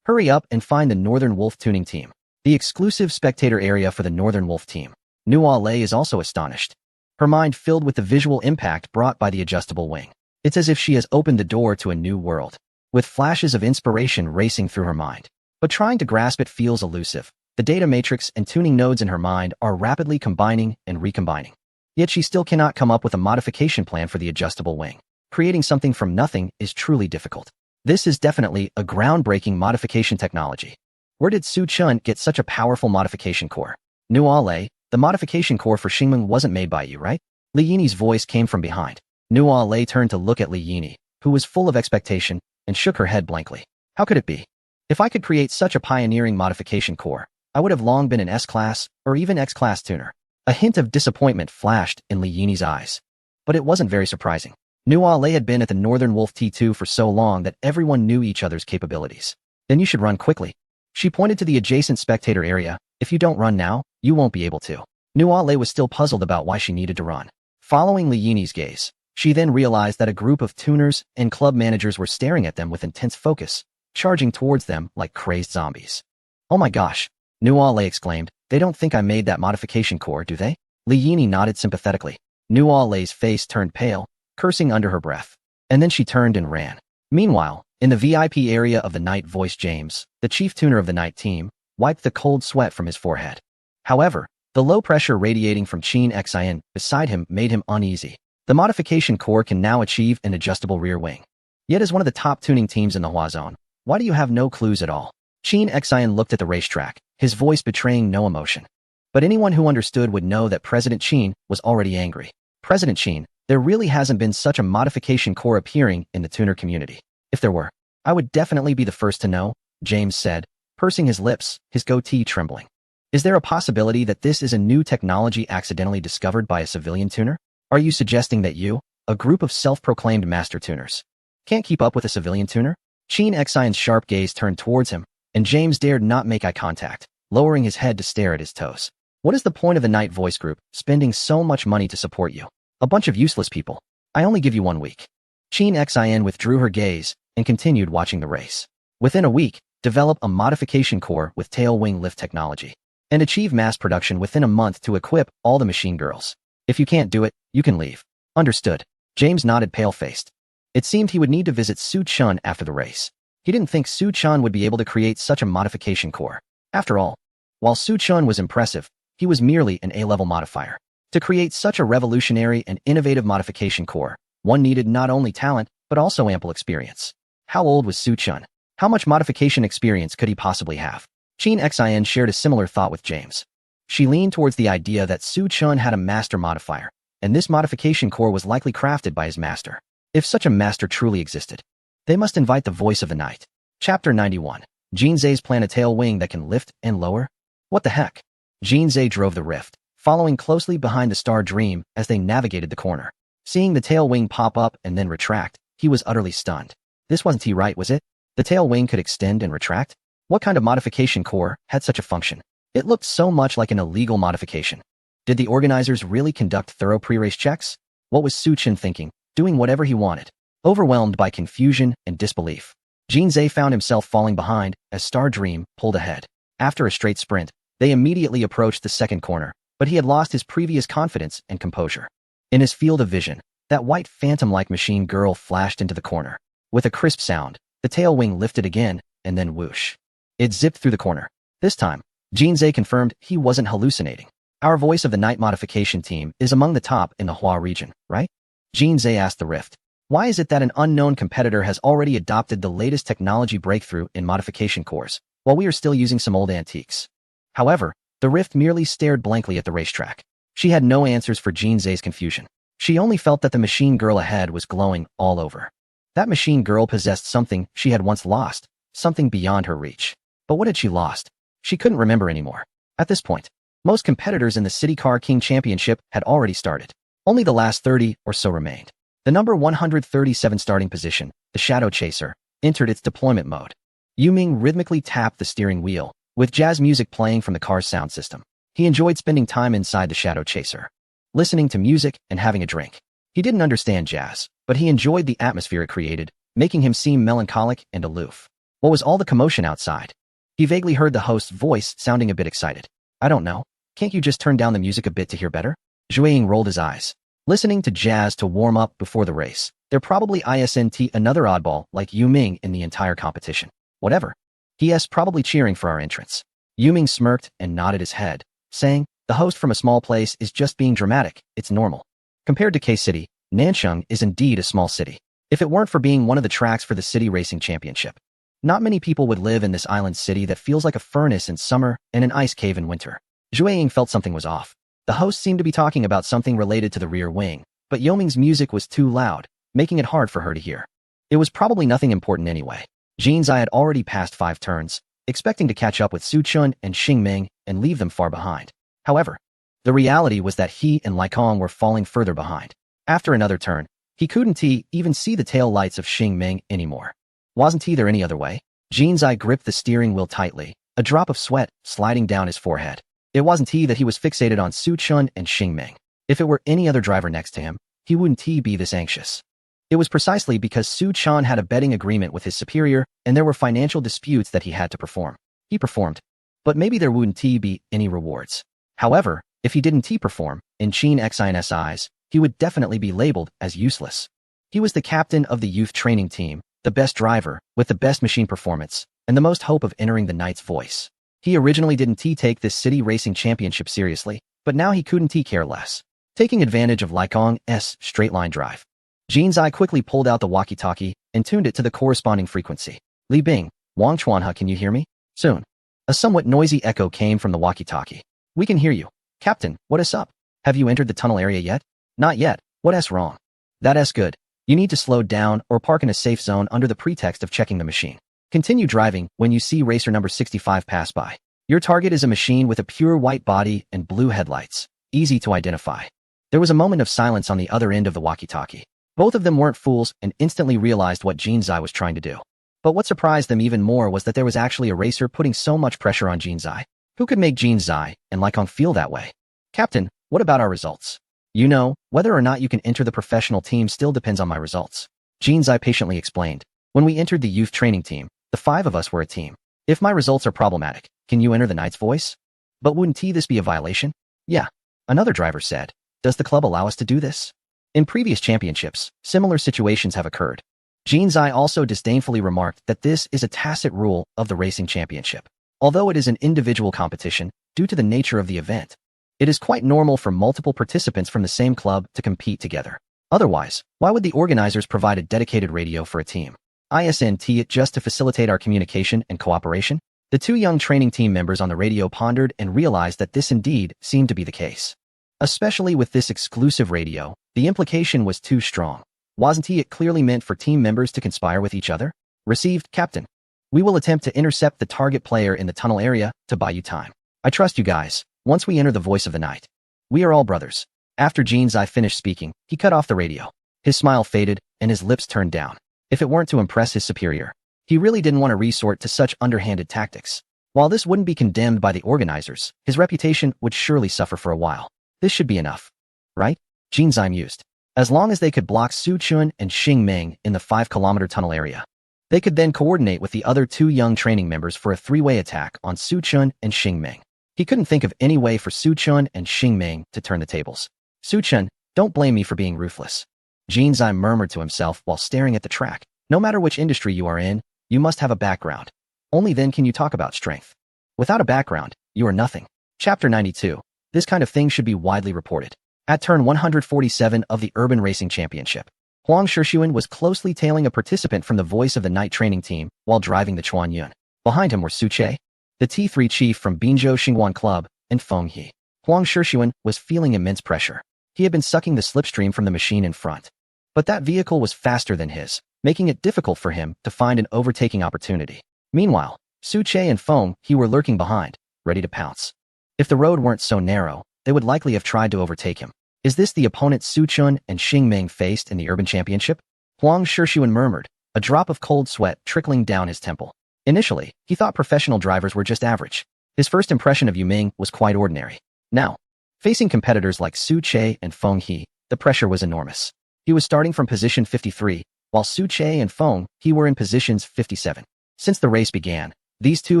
Hurry up and find the Northern Wolf tuning team. The exclusive spectator area for the Northern Wolf team. Nua Lei is also astonished, her mind filled with the visual impact brought by the adjustable wing. It's as if she has opened the door to a new world, with flashes of inspiration racing through her mind. But trying to grasp it feels elusive. The data matrix and tuning nodes in her mind are rapidly combining and recombining. Yet she still cannot come up with a modification plan for the adjustable wing. Creating something from nothing is truly difficult. This is definitely a groundbreaking modification technology. Where did Su Chun get such a powerful modification core? Nua Lei, the modification core for Xingming wasn't made by you, right? Li Yini's voice came from behind. Nua Lei turned to look at Li Yini, who was full of expectation, and shook her head blankly. How could it be? If I could create such a pioneering modification core, I would have long been an S-Class or even X-Class tuner. A hint of disappointment flashed in Li Yini's eyes. But it wasn't very surprising. Nua Lei had been at the Northern Wolf T2 for so long that everyone knew each other's capabilities. Then you should run quickly. She pointed to the adjacent spectator area. If you don't run now, you won't be able to. Nua Lei was still puzzled about why she needed to run. Following Li Yini's gaze, she then realized that a group of tuners and club managers were staring at them with intense focus. charging towards them like crazed zombies. Oh my gosh, Nuo Lei exclaimed. They don't think I made that modification core, do they? Li Yini nodded sympathetically. Nuo Lei's face turned pale, cursing under her breath. And then she turned and ran. Meanwhile, in the VIP area of the night voice James, the chief tuner of the night team, wiped the cold sweat from his forehead. However, the low pressure radiating from Qin Xin beside him made him uneasy. The modification core can now achieve an adjustable rear wing. Yet as one of the top tuning teams in the Hua Zone, why do you have no clues at all? Qin Xin looked at the racetrack, his voice betraying no emotion. But anyone who understood would know that President Qin was already angry. President Qin, there really hasn't been such a modification core appearing in the tuner community. If there were, I would definitely be the first to know, James said, pursing his lips, his goatee trembling. Is there a possibility that this is a new technology accidentally discovered by a civilian tuner? Are you suggesting that you, a group of self-proclaimed master tuners, can't keep up with a civilian tuner? Qin Xion's sharp gaze turned towards him, and James dared not make eye contact, lowering his head to stare at his toes. What is the point of the Night Voice Group, spending so much money to support you? A bunch of useless people. I only give you 1 week. Qin Xion withdrew her gaze and continued watching the race. Within a week, develop a modification core with tail wing lift technology, and achieve mass production within a month to equip all the machine girls. If you can't do it, you can leave. Understood. James nodded pale-faced. It seemed he would need to visit Su Chun after the race. He didn't think Su Chun would be able to create such a modification core. After all, while Su Chun was impressive, he was merely an A-level modifier. To create such a revolutionary and innovative modification core, one needed not only talent, but also ample experience. How old was Su Chun? How much modification experience could he possibly have? Qin Xion shared a similar thought with James. She leaned towards the idea that Su Chun had a master modifier, and this modification core was likely crafted by his master. If such a master truly existed, they must invite the voice of the night. Chapter 91. Jinzei's plan a tail wing that can lift and lower? What the heck? Jinzei drove the Rift, following closely behind the Star Dream as they navigated the corner. Seeing the tail wing pop up and then retract, he was utterly stunned. This wasn't he right, was it? The tail wing could extend and retract? What kind of modification core had such a function? It looked so much like an illegal modification. Did the organizers really conduct thorough pre-race checks? What was Su Chen thinking, doing whatever he wanted? Overwhelmed by confusion and disbelief, Jinzei found himself falling behind as Star Dream pulled ahead. After a straight sprint, they immediately approached the second corner, but he had lost his previous confidence and composure. In his field of vision, that white phantom-like machine girl flashed into the corner. With a crisp sound, the tail wing lifted again, and then whoosh. It zipped through the corner. This time, Jinzei confirmed he wasn't hallucinating. Our voice of the night modification team is among the top in the Hua region, right? Jinzei asked the Rift. Why is it that an unknown competitor has already adopted the latest technology breakthrough in modification cores, while we are still using some old antiques? However, the Rift merely stared blankly at the racetrack. She had no answers for Jinzei's confusion. She only felt that the machine girl ahead was glowing all over. That machine girl possessed something she had once lost, something beyond her reach. But what had she lost? She couldn't remember anymore. At this point, most competitors in the City Car King Championship had already started. Only the last 30 or so remained. The number 137 starting position, the Shadow Chaser, entered its deployment mode. Yuming rhythmically tapped the steering wheel, with jazz music playing from the car's sound system. He enjoyed spending time inside the Shadow Chaser, listening to music and having a drink. He didn't understand jazz, but he enjoyed the atmosphere it created, making him seem melancholic and aloof. What was all the commotion outside? He vaguely heard the host's voice sounding a bit excited. I don't know. Can't you just turn down the music a bit to hear better? Zhuiying rolled his eyes. Listening to jazz to warm up before the race. They're probably isn't another oddball like Yu Ming in the entire competition. Whatever. He.S. probably cheering for our entrance. Yu Ming smirked and nodded his head, saying, the host from a small place is just being dramatic, it's normal. Compared to K-City, Nanchang is indeed a small city. If it weren't for being one of the tracks for the city racing championship, not many people would live in this island city that feels like a furnace in summer and an ice cave in winter. Zhuiying felt something was off. The host seemed to be talking about something related to the rear wing, but Yoming's music was too loud, making it hard for her to hear. It was probably nothing important anyway. Jinzei had already passed 5 turns, expecting to catch up with Su Chun and Xing Ming and leave them far behind. However, the reality was that he and Lai Kong were falling further behind. After another turn, he couldn't even see the tail lights of Xing Ming anymore. Wasn't there any other way? Jinzei gripped the steering wheel tightly, a drop of sweat sliding down his forehead. It wasn't that he was fixated on Su Chun and Xing Ming. If it were any other driver next to him, he wouldn't be this anxious. It was precisely because Su Chan had a betting agreement with his superior, and there were financial disputes that he had to perform. He performed. But maybe there wouldn't be any rewards. However, if he didn't perform, in Chin Xin's eyes, he would definitely be labeled as useless. He was the captain of the youth training team, the best driver, with the best machine performance, and the most hope of entering the Knight's voice. He originally didn't take this city racing championship seriously, but now he couldn't care less. Taking advantage of Lai Kong's straight-line drive, Jin Zai quickly pulled out the walkie-talkie and tuned it to the corresponding frequency. Li Bing, Wang Chuanhe, can you hear me? Soon. A somewhat noisy echo came from the walkie-talkie. We can hear you. Captain, what is up? Have you entered the tunnel area yet? Not yet. What's wrong? That's good. You need to slow down or park in a safe zone under the pretext of checking the machine. Continue driving when you see racer number 65 pass by. Your target is a machine with a pure white body and blue headlights. Easy to identify. There was a moment of silence on the other end of the walkie-talkie. Both of them weren't fools and instantly realized what Jin Zai was trying to do. But what surprised them even more was that there was actually a racer putting so much pressure on Jin Zai. Who could make Jin Zai and Lai Kong feel that way? Captain, what about our results? You know, whether or not you can enter the professional team still depends on my results. Jin Zai patiently explained. When we entered the youth training team, the 5 of us were a team. If my results are problematic, can you enter the Knight's voice? But wouldn't this be a violation? Yeah. Another driver said. Does the club allow us to do this? In previous championships, similar situations have occurred. Jin Zai also disdainfully remarked that this is a tacit rule of the racing championship. Although it is an individual competition, due to the nature of the event, it is quite normal for multiple participants from the same club to compete together. Otherwise, why would the organizers provide a dedicated radio for a team? Isn't it just to facilitate our communication and cooperation? The 2 young training team members on the radio pondered and realized that this indeed seemed to be the case. Especially with this exclusive radio, the implication was too strong. Wasn't it clearly meant for team members to conspire with each other? Received, Captain. We will attempt to intercept the target player in the tunnel area to buy you time. I trust you guys. Once we enter the voice of the night, we are all brothers. After Jin Zai finished speaking, he cut off the radio. His smile faded and his lips turned down. If it weren't to impress his superior, he really didn't want to resort to such underhanded tactics. While this wouldn't be condemned by the organizers, his reputation would surely suffer for a while. This should be enough. Right? Jin Zai mused. As long as they could block Su Chun and Xing Meng in the 5-kilometer tunnel area, they could then coordinate with the other 2 young training members for a 3-way attack on Su Chun and Xing Meng. He couldn't think of any way for Su Chun and Xing Meng to turn the tables. Su Chun, don't blame me for being ruthless. Jin Zai murmured to himself while staring at the track. No matter which industry you are in, you must have a background. Only then can you talk about strength. Without a background, you are nothing. Chapter 92. This kind of thing should be widely reported. At turn 147 of the Urban Racing Championship, Huang Shixuan was closely tailing a participant from the voice of the night training team while driving the Chuan Yun. Behind him were Su Che, the T3 chief from Binzhou Xingguan Club, and Feng He. Huang Shixuan was feeling immense pressure. He had been sucking the slipstream from the machine in front. But that vehicle was faster than his, making it difficult for him to find an overtaking opportunity. Meanwhile, Su Che and Feng He were lurking behind, ready to pounce. If the road weren't so narrow, they would likely have tried to overtake him. Is this the opponent Su Chun and Xing Meng faced in the Urban Championship? Huang Shixuan murmured, a drop of cold sweat trickling down his temple. Initially, he thought professional drivers were just average. His first impression of Yu Ming was quite ordinary. Now, facing competitors like Su Che and Feng He, the pressure was enormous. He was starting from position 53, while Su Che and Feng He were in positions 57. Since the race began, these 2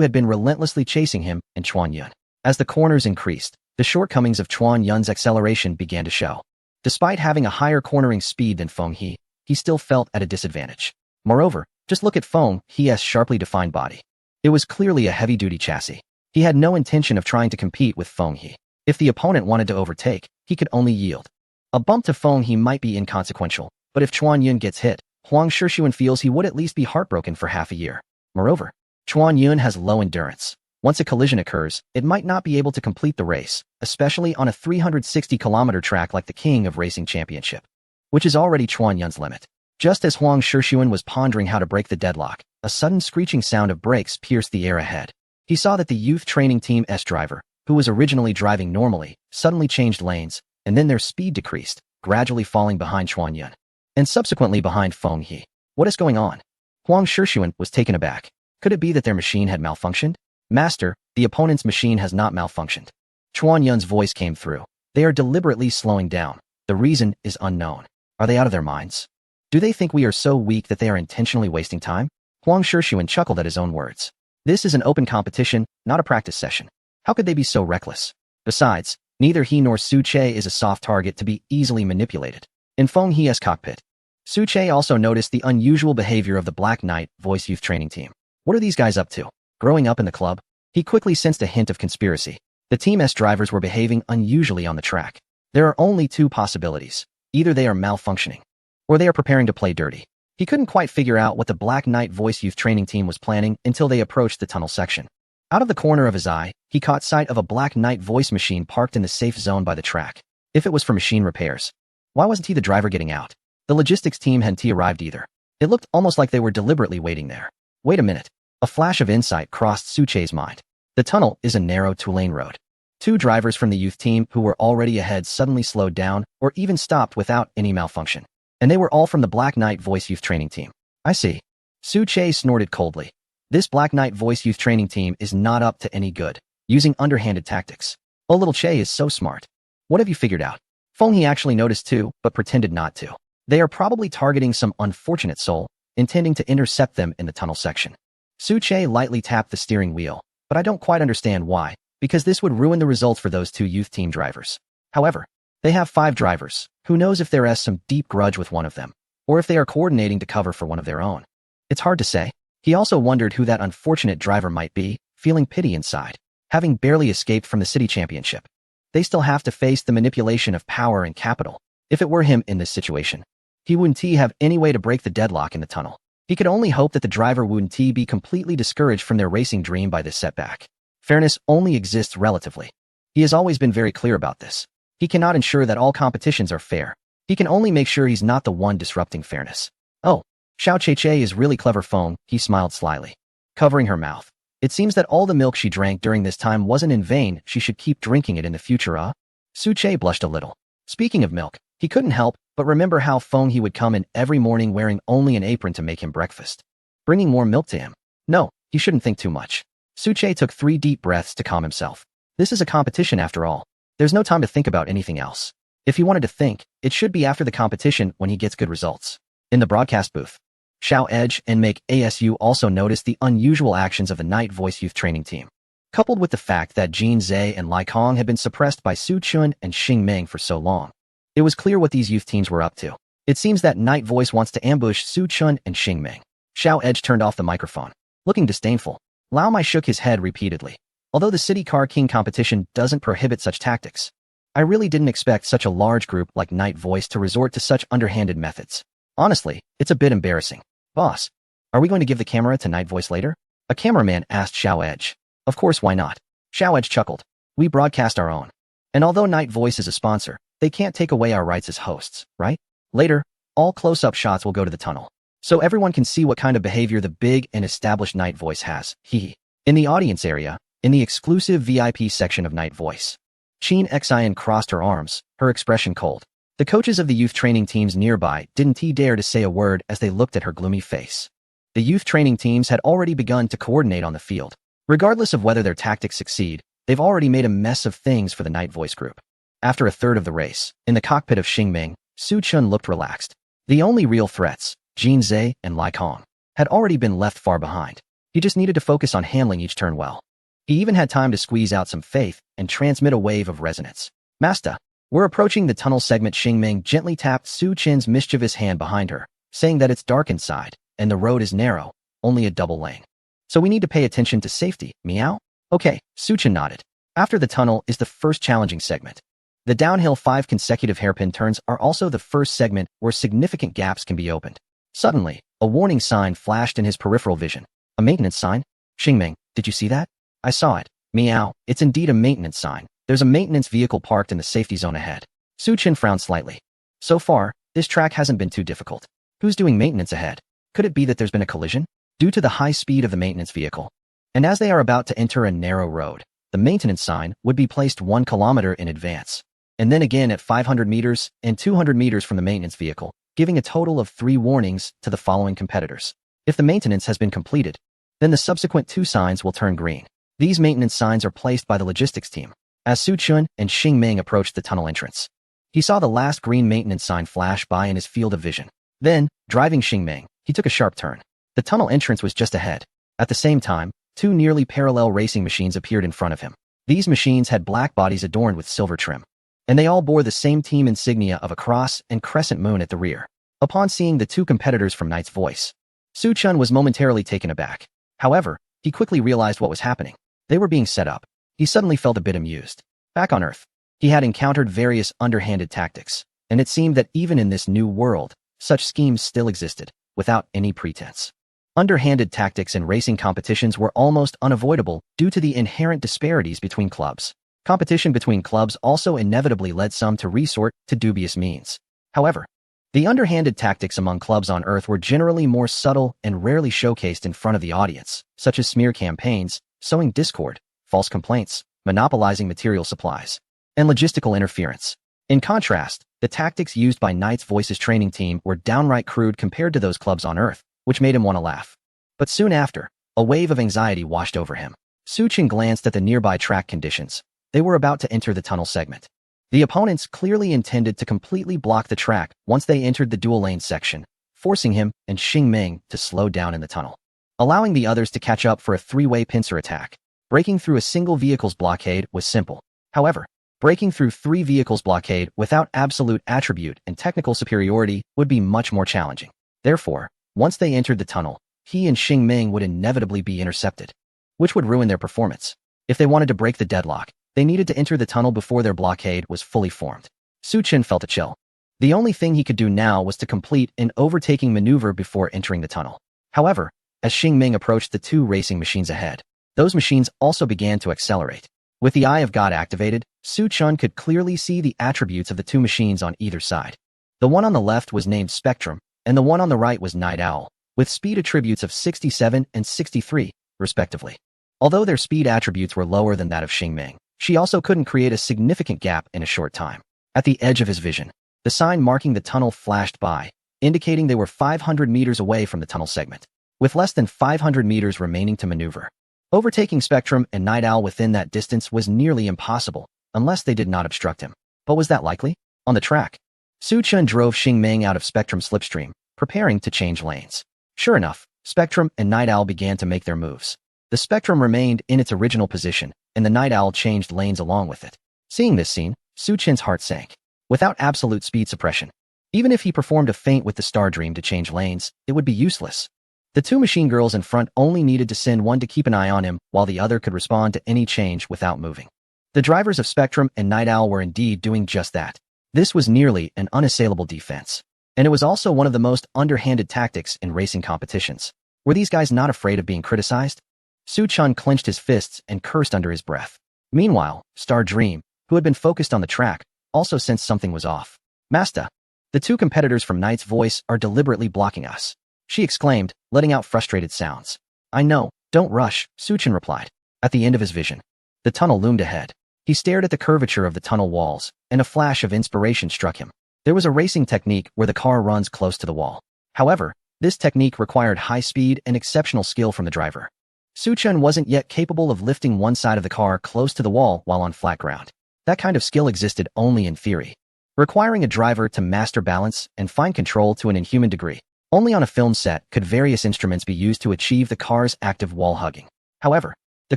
had been relentlessly chasing him and Chuan Yun. As the corners increased, the shortcomings of Chuan Yun's acceleration began to show. Despite having a higher cornering speed than Feng He still felt at a disadvantage. Moreover, just look at Feng He's sharply defined body. It was clearly a heavy-duty chassis. He had no intention of trying to compete with Feng He. If the opponent wanted to overtake, he could only yield. A bump to Feng He might be inconsequential, but if Chuan Yun gets hit, Huang Shixuan feels he would at least be heartbroken for half a year. Moreover, Chuan Yun has low endurance. Once a collision occurs, it might not be able to complete the race, especially on a 360-kilometer track like the King of Racing Championship, which is already Chuan Yun's limit. Just as Huang Shixuan was pondering how to break the deadlock, a sudden screeching sound of brakes pierced the air ahead. He saw that the youth training team driver, who was originally driving normally, suddenly changed lanes, and then their speed decreased, gradually falling behind Chuan Yun, and subsequently behind Feng He. What is going on? Huang Shixuan was taken aback. Could it be that their machine had malfunctioned? Master, the opponent's machine has not malfunctioned. Chuan Yun's voice came through. They are deliberately slowing down. The reason is unknown. Are they out of their minds? Do they think we are so weak that they are intentionally wasting time? Huang Shixuan chuckled at his own words. This is an open competition, not a practice session. How could they be so reckless? Besides, neither he nor Su Che is a soft target to be easily manipulated. In Feng He's cockpit, Su Che also noticed the unusual behavior of the Black Knight Voice Youth Training Team. What are these guys up to? Growing up in the club? He quickly sensed a hint of conspiracy. The Team S drivers were behaving unusually on the track. There are only two possibilities. Either they are malfunctioning, or they are preparing to play dirty. He couldn't quite figure out what the Black Knight Voice Youth Training Team was planning until they approached the tunnel section. Out of the corner of his eye, he caught sight of a Black Knight voice machine parked in the safe zone by the track. If it was for machine repairs, why wasn't he the driver getting out? The logistics team hadn't arrived either. It looked almost like they were deliberately waiting there. Wait a minute. A flash of insight crossed Su Che's mind. The tunnel is a narrow two-lane road. Two drivers from the youth team who were already ahead suddenly slowed down or even stopped without any malfunction. And they were all from the Black Knight Voice Youth Training Team. I see. Su Che snorted coldly. This Black Knight Voice Youth Training Team is not up to any good, using underhanded tactics. Oh, little Che is so smart. What have you figured out? Feng He actually noticed too, but pretended not to. They are probably targeting some unfortunate soul, intending to intercept them in the tunnel section. Su Che lightly tapped the steering wheel, but I don't quite understand why, because this would ruin the results for those two youth team drivers. However, they have 5 drivers. Who knows if there is some deep grudge with one of them, or if they are coordinating to cover for one of their own. It's hard to say. He also wondered who that unfortunate driver might be, feeling pity inside. Having barely escaped from the city championship, they still have to face the manipulation of power and capital. If it were him in this situation, he wouldn't have any way to break the deadlock in the tunnel. He could only hope that the driver wouldn't be completely discouraged from their racing dream by this setback. Fairness only exists relatively. He has always been very clear about this. He cannot ensure that all competitions are fair. He can only make sure he's not the one disrupting fairness. Oh, Xiao Che is really clever. Feng, he smiled slyly, covering her mouth. It seems that all the milk she drank during this time wasn't in vain. She should keep drinking it in the future, Su Che blushed a little. Speaking of milk, he couldn't help but remember how Feng He would come in every morning wearing only an apron to make him breakfast, bringing more milk to him. No, he shouldn't think too much. Su Che took 3 deep breaths to calm himself. This is a competition after all. There's no time to think about anything else. If he wanted to think, it should be after the competition when he gets good results. In the broadcast booth, Xiao Edge and Make ASU also noticed the unusual actions of the Night Voice Youth Training Team. Coupled with the fact that Jin Zhe and Lai Kong had been suppressed by Su Chun and Xing Meng for so long, it was clear what these youth teams were up to. It seems that Night Voice wants to ambush Su Chun and Xing Meng. Xiao Edge turned off the microphone. Looking disdainful, Lao Mai shook his head repeatedly. Although the City Car King competition doesn't prohibit such tactics, I really didn't expect such a large group like Night Voice to resort to such underhanded methods. Honestly, it's a bit embarrassing. Boss, are we going to give the camera to Night Voice later? A cameraman asked Xiao Edge. Of course, why not? Xiao Edge chuckled. We broadcast our own. And although Night Voice is a sponsor, they can't take away our rights as hosts, right? Later, all close-up shots will go to the tunnel, so everyone can see what kind of behavior the big and established Night Voice has. In the audience area, in the exclusive VIP section of Night Voice, Qin Xian crossed her arms, her expression cold. The coaches of the youth training teams nearby didn't dare to say a word as they looked at her gloomy face. The youth training teams had already begun to coordinate on the field. Regardless of whether their tactics succeed, they've already made a mess of things for the Night Voice group. After a third of the race, in the cockpit of Xing Ming, Su Chun looked relaxed. The only real threats, Jin Zhe and Lai Kong, had already been left far behind. He just needed to focus on handling each turn well. He even had time to squeeze out some faith and transmit a wave of resonance. Master, we're approaching the tunnel segment. Xing Ming gently tapped Su Chin's mischievous hand behind her, saying that it's dark inside, and the road is narrow, only a double lane. So we need to pay attention to safety, meow? Okay, Su Chin nodded. After the tunnel is the first challenging segment. The downhill 5 consecutive hairpin turns are also the first segment where significant gaps can be opened. Suddenly, a warning sign flashed in his peripheral vision. A maintenance sign? Xing Ming, did you see that? I saw it. Meow, it's indeed a maintenance sign. There's a maintenance vehicle parked in the safety zone ahead. Su Chin frowned slightly. So far, this track hasn't been too difficult. Who's doing maintenance ahead? Could it be that there's been a collision? Due to the high speed of the maintenance vehicle. And as they are about to enter a narrow road, the maintenance sign would be placed 1 kilometer in advance. And then again at 500 meters and 200 meters from the maintenance vehicle, giving a total of 3 warnings to the following competitors. If the maintenance has been completed, then the subsequent 2 signs will turn green. These maintenance signs are placed by the logistics team. As Su Chun and Xing Ming approached the tunnel entrance, he saw the last green maintenance sign flash by in his field of vision. Then, driving Xingming, he took a sharp turn. The tunnel entrance was just ahead. At the same time, two nearly parallel racing machines appeared in front of him. These machines had black bodies adorned with silver trim, and they all bore the same team insignia of a cross and crescent moon at the rear. Upon seeing the two competitors from Knight's Voice, Su Chun was momentarily taken aback. However, he quickly realized what was happening. They were being set up. He suddenly felt a bit amused. Back on Earth, he had encountered various underhanded tactics, and it seemed that even in this new world, such schemes still existed, without any pretense. Underhanded tactics in racing competitions were almost unavoidable due to the inherent disparities between clubs. Competition between clubs also inevitably led some to resort to dubious means. However, the underhanded tactics among clubs on Earth were generally more subtle and rarely showcased in front of the audience, such as smear campaigns, sowing discord, false complaints, monopolizing material supplies, and logistical interference. In contrast, the tactics used by Knight's Voice's training team were downright crude compared to those clubs on Earth, which made him want to laugh. But soon after, a wave of anxiety washed over him. Su Chun glanced at the nearby track conditions. They were about to enter the tunnel segment. The opponents clearly intended to completely block the track once they entered the dual lane section, forcing him and Xingming to slow down in the tunnel, allowing the others to catch up for a three-way pincer attack. Breaking through a single vehicle's blockade was simple. However, breaking through three vehicles' blockade without absolute attribute and technical superiority would be much more challenging. Therefore, once they entered the tunnel, he and Xingming would inevitably be intercepted, which would ruin their performance. If they wanted to break the deadlock, they needed to enter the tunnel before their blockade was fully formed. Su Chun felt a chill. The only thing he could do now was to complete an overtaking maneuver before entering the tunnel. However, as Xingming approached the two racing machines ahead, those machines also began to accelerate. With the Eye of God activated, Su Chun could clearly see the attributes of the two machines on either side. The one on the left was named Spectrum, and the one on the right was Night Owl, with speed attributes of 67 and 63, respectively. Although their speed attributes were lower than that of Xingming, she also couldn't create a significant gap in a short time. At the edge of his vision, the sign marking the tunnel flashed by, indicating they were 500 meters away from the tunnel segment, with less than 500 meters remaining to maneuver. Overtaking Spectrum and Night Owl within that distance was nearly impossible, unless they did not obstruct him. But was that likely? On the track, Su Chun drove Xingming out of Spectrum's slipstream, preparing to change lanes. Sure enough, Spectrum and Night Owl began to make their moves. The Spectrum remained in its original position, and the Night Owl changed lanes along with it. Seeing this scene, Su Chun's heart sank. Without absolute speed suppression, even if he performed a feint with the Star Dream to change lanes, it would be useless. The two machine girls in front only needed to send one to keep an eye on him, while the other could respond to any change without moving. The drivers of Spectrum and Night Owl were indeed doing just that. This was nearly an unassailable defense, and it was also one of the most underhanded tactics in racing competitions. Were these guys not afraid of being criticized? Su Chun clenched his fists and cursed under his breath. Meanwhile, Star Dream, who had been focused on the track, also sensed something was off. Master, the two competitors from Knight's Voice are deliberately blocking us, she exclaimed, letting out frustrated sounds. I know, don't rush, Su Chun replied. At the end of his vision, the tunnel loomed ahead. He stared at the curvature of the tunnel walls, and a flash of inspiration struck him. There was a racing technique where the car runs close to the wall. However, this technique required high speed and exceptional skill from the driver. Su Chun wasn't yet capable of lifting one side of the car close to the wall while on flat ground. That kind of skill existed only in theory, requiring a driver to master balance and fine control to an inhuman degree. Only on a film set could various instruments be used to achieve the car's active wall hugging. However, the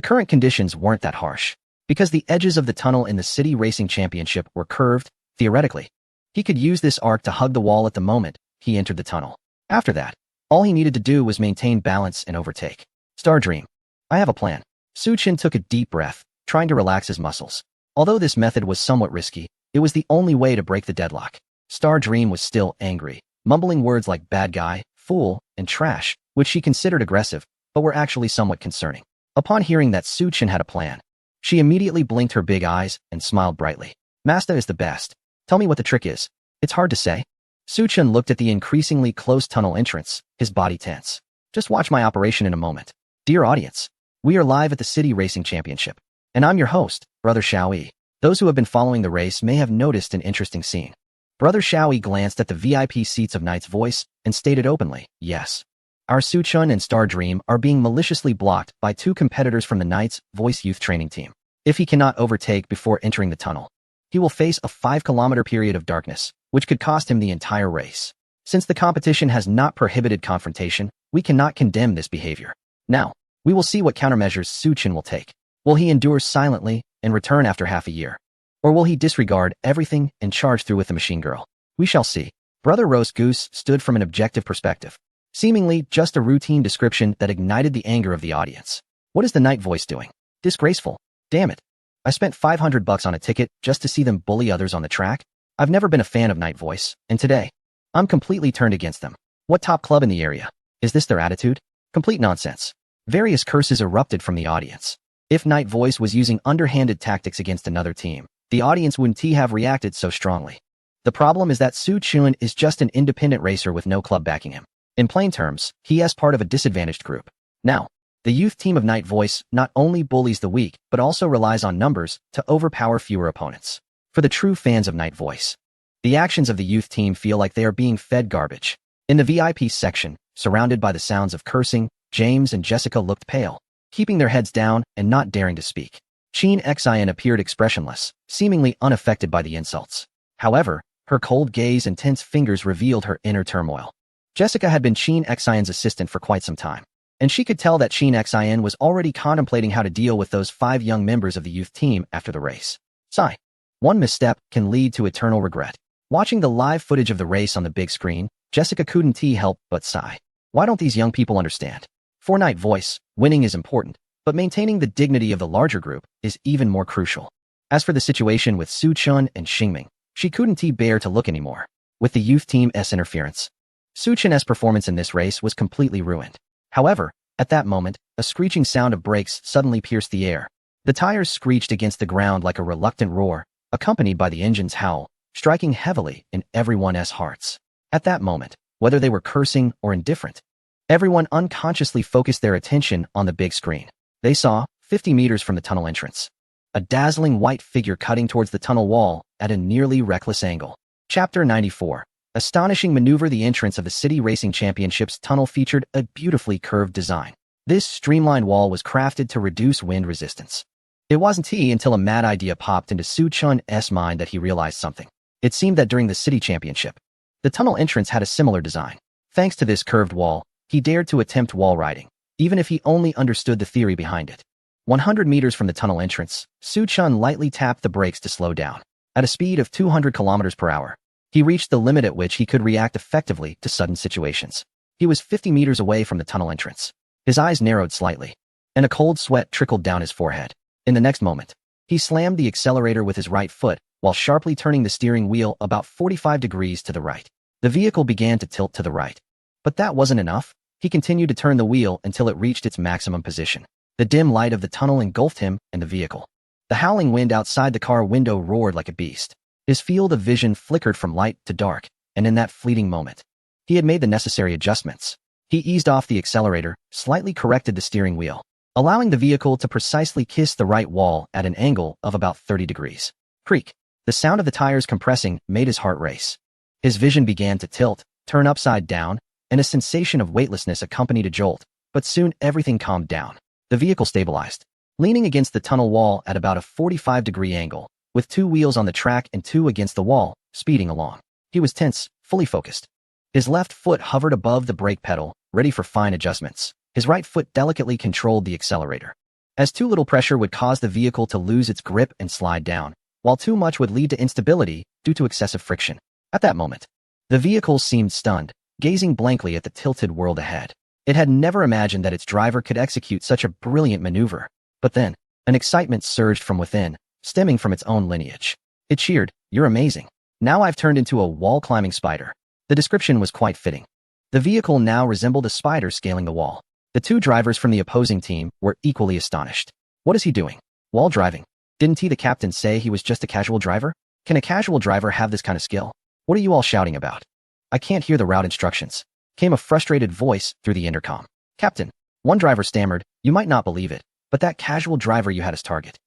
current conditions weren't that harsh. Because the edges of the tunnel in the City Racing Championship were curved, theoretically, he could use this arc to hug the wall at the moment he entered the tunnel. After that, all he needed to do was maintain balance and overtake. Star Dream, I have a plan. Su Chun took a deep breath, trying to relax his muscles. Although this method was somewhat risky, it was the only way to break the deadlock. Star Dream was still angry, mumbling words like bad guy, fool, and trash, which she considered aggressive, but were actually somewhat concerning. Upon hearing that Su Chun had a plan, she immediately blinked her big eyes and smiled brightly. Master is the best. Tell me what the trick is. It's hard to say. Su Chun looked at the increasingly close tunnel entrance, his body tense. Just watch my operation in a moment. Dear audience, we are live at the City Racing Championship, and I'm your host, Brother Xiaoyi. Those who have been following the race may have noticed an interesting scene. Brother Xiaoyi glanced at the VIP seats of Knight's Voice and stated openly, yes. Our Su Chun and Star Dream are being maliciously blocked by two competitors from the Knight's Voice youth training team. If he cannot overtake before entering the tunnel, he will face a 5-kilometer period of darkness, which could cost him the entire race. Since the competition has not prohibited confrontation, we cannot condemn this behavior. Now, we will see what countermeasures Suchin will take. Will he endure silently and return after half a year? Or will he disregard everything and charge through with the machine girl? We shall see. Brother Roast Goose stood from an objective perspective. Seemingly just a routine description that ignited the anger of the audience. What is the night voice doing? Disgraceful. Damn it. I spent $500 on a ticket just to see them bully others on the track. I've never been a fan of Night Voice, and today, I'm completely turned against them. What top club in the area? Is this their attitude? Complete nonsense. Various curses erupted from the audience. If Night Voice was using underhanded tactics against another team, the audience wouldn't have reacted so strongly. The problem is that Su Chun is just an independent racer with no club backing him. In plain terms, he is part of a disadvantaged group. Now, the youth team of Night Voice not only bullies the weak, but also relies on numbers to overpower fewer opponents. For the true fans of Night Voice, the actions of the youth team feel like they are being fed garbage. In the VIP section, surrounded by the sounds of cursing, James and Jessica looked pale, keeping their heads down and not daring to speak. Sheen Xin appeared expressionless, seemingly unaffected by the insults. However, her cold gaze and tense fingers revealed her inner turmoil. Jessica had been Sheen Xin's assistant for quite some time, and she could tell that Sheen Xin was already contemplating how to deal with those 5 young members of the youth team after the race. Sigh. One misstep can lead to eternal regret. Watching the live footage of the race on the big screen, Jessica couldn't help but sigh. Why don't these young people understand? For Night Voice, winning is important, but maintaining the dignity of the larger group is even more crucial. As for the situation with Su Chun and Xingming, she couldn't bear to look anymore. With the youth team's interference, Su Chun's performance in this race was completely ruined. However, at that moment, a screeching sound of brakes suddenly pierced the air. The tires screeched against the ground like a reluctant roar, accompanied by the engine's howl, striking heavily in everyone's hearts. At that moment, whether they were cursing or indifferent, everyone unconsciously focused their attention on the big screen. They saw, 50 meters from the tunnel entrance, a dazzling white figure cutting towards the tunnel wall at a nearly reckless angle. Chapter 94. Astonishing maneuver. The entrance of the City Racing Championships tunnel featured a beautifully curved design. This streamlined wall was crafted to reduce wind resistance. It wasn't until a mad idea popped into Su Chun's mind that he realized something. It seemed that during the City Championship, the tunnel entrance had a similar design. Thanks to this curved wall, he dared to attempt wall riding, even if he only understood the theory behind it. 100 meters from the tunnel entrance, Su Chun lightly tapped the brakes to slow down. At a speed of 200 kilometers per hour, he reached the limit at which he could react effectively to sudden situations. He was 50 meters away from the tunnel entrance. His eyes narrowed slightly, and a cold sweat trickled down his forehead. In the next moment, he slammed the accelerator with his right foot while sharply turning the steering wheel about 45 degrees to the right. The vehicle began to tilt to the right. But that wasn't enough. He continued to turn the wheel until it reached its maximum position. The dim light of the tunnel engulfed him and the vehicle. The howling wind outside the car window roared like a beast. His field of vision flickered from light to dark, and in that fleeting moment, he had made the necessary adjustments. He eased off the accelerator, slightly corrected the steering wheel, allowing the vehicle to precisely kiss the right wall at an angle of about 30 degrees. Creak. The sound of the tires compressing made his heart race. His vision began to tilt, turn upside down, and a sensation of weightlessness accompanied a jolt, but soon everything calmed down. The vehicle stabilized, leaning against the tunnel wall at about a 45-degree angle, with 2 wheels on the track and 2 against the wall, speeding along. He was tense, fully focused. His left foot hovered above the brake pedal, ready for fine adjustments. His right foot delicately controlled the accelerator, as too little pressure would cause the vehicle to lose its grip and slide down, while too much would lead to instability due to excessive friction. At that moment, the vehicle seemed stunned, gazing blankly at the tilted world ahead. It had never imagined that its driver could execute such a brilliant maneuver. But then, an excitement surged from within, stemming from its own lineage. It cheered, "You're amazing. Now I've turned into a wall-climbing spider." The description was quite fitting. The vehicle now resembled a spider scaling the wall. The 2 drivers from the opposing team were equally astonished. What is he doing? Wall driving. Didn't the captain say he was just a casual driver? Can a casual driver have this kind of skill? What are you all shouting about? I can't hear the route instructions, came a frustrated voice through the intercom. Captain, one driver stammered, "You might not believe it, but that casual driver you had as target.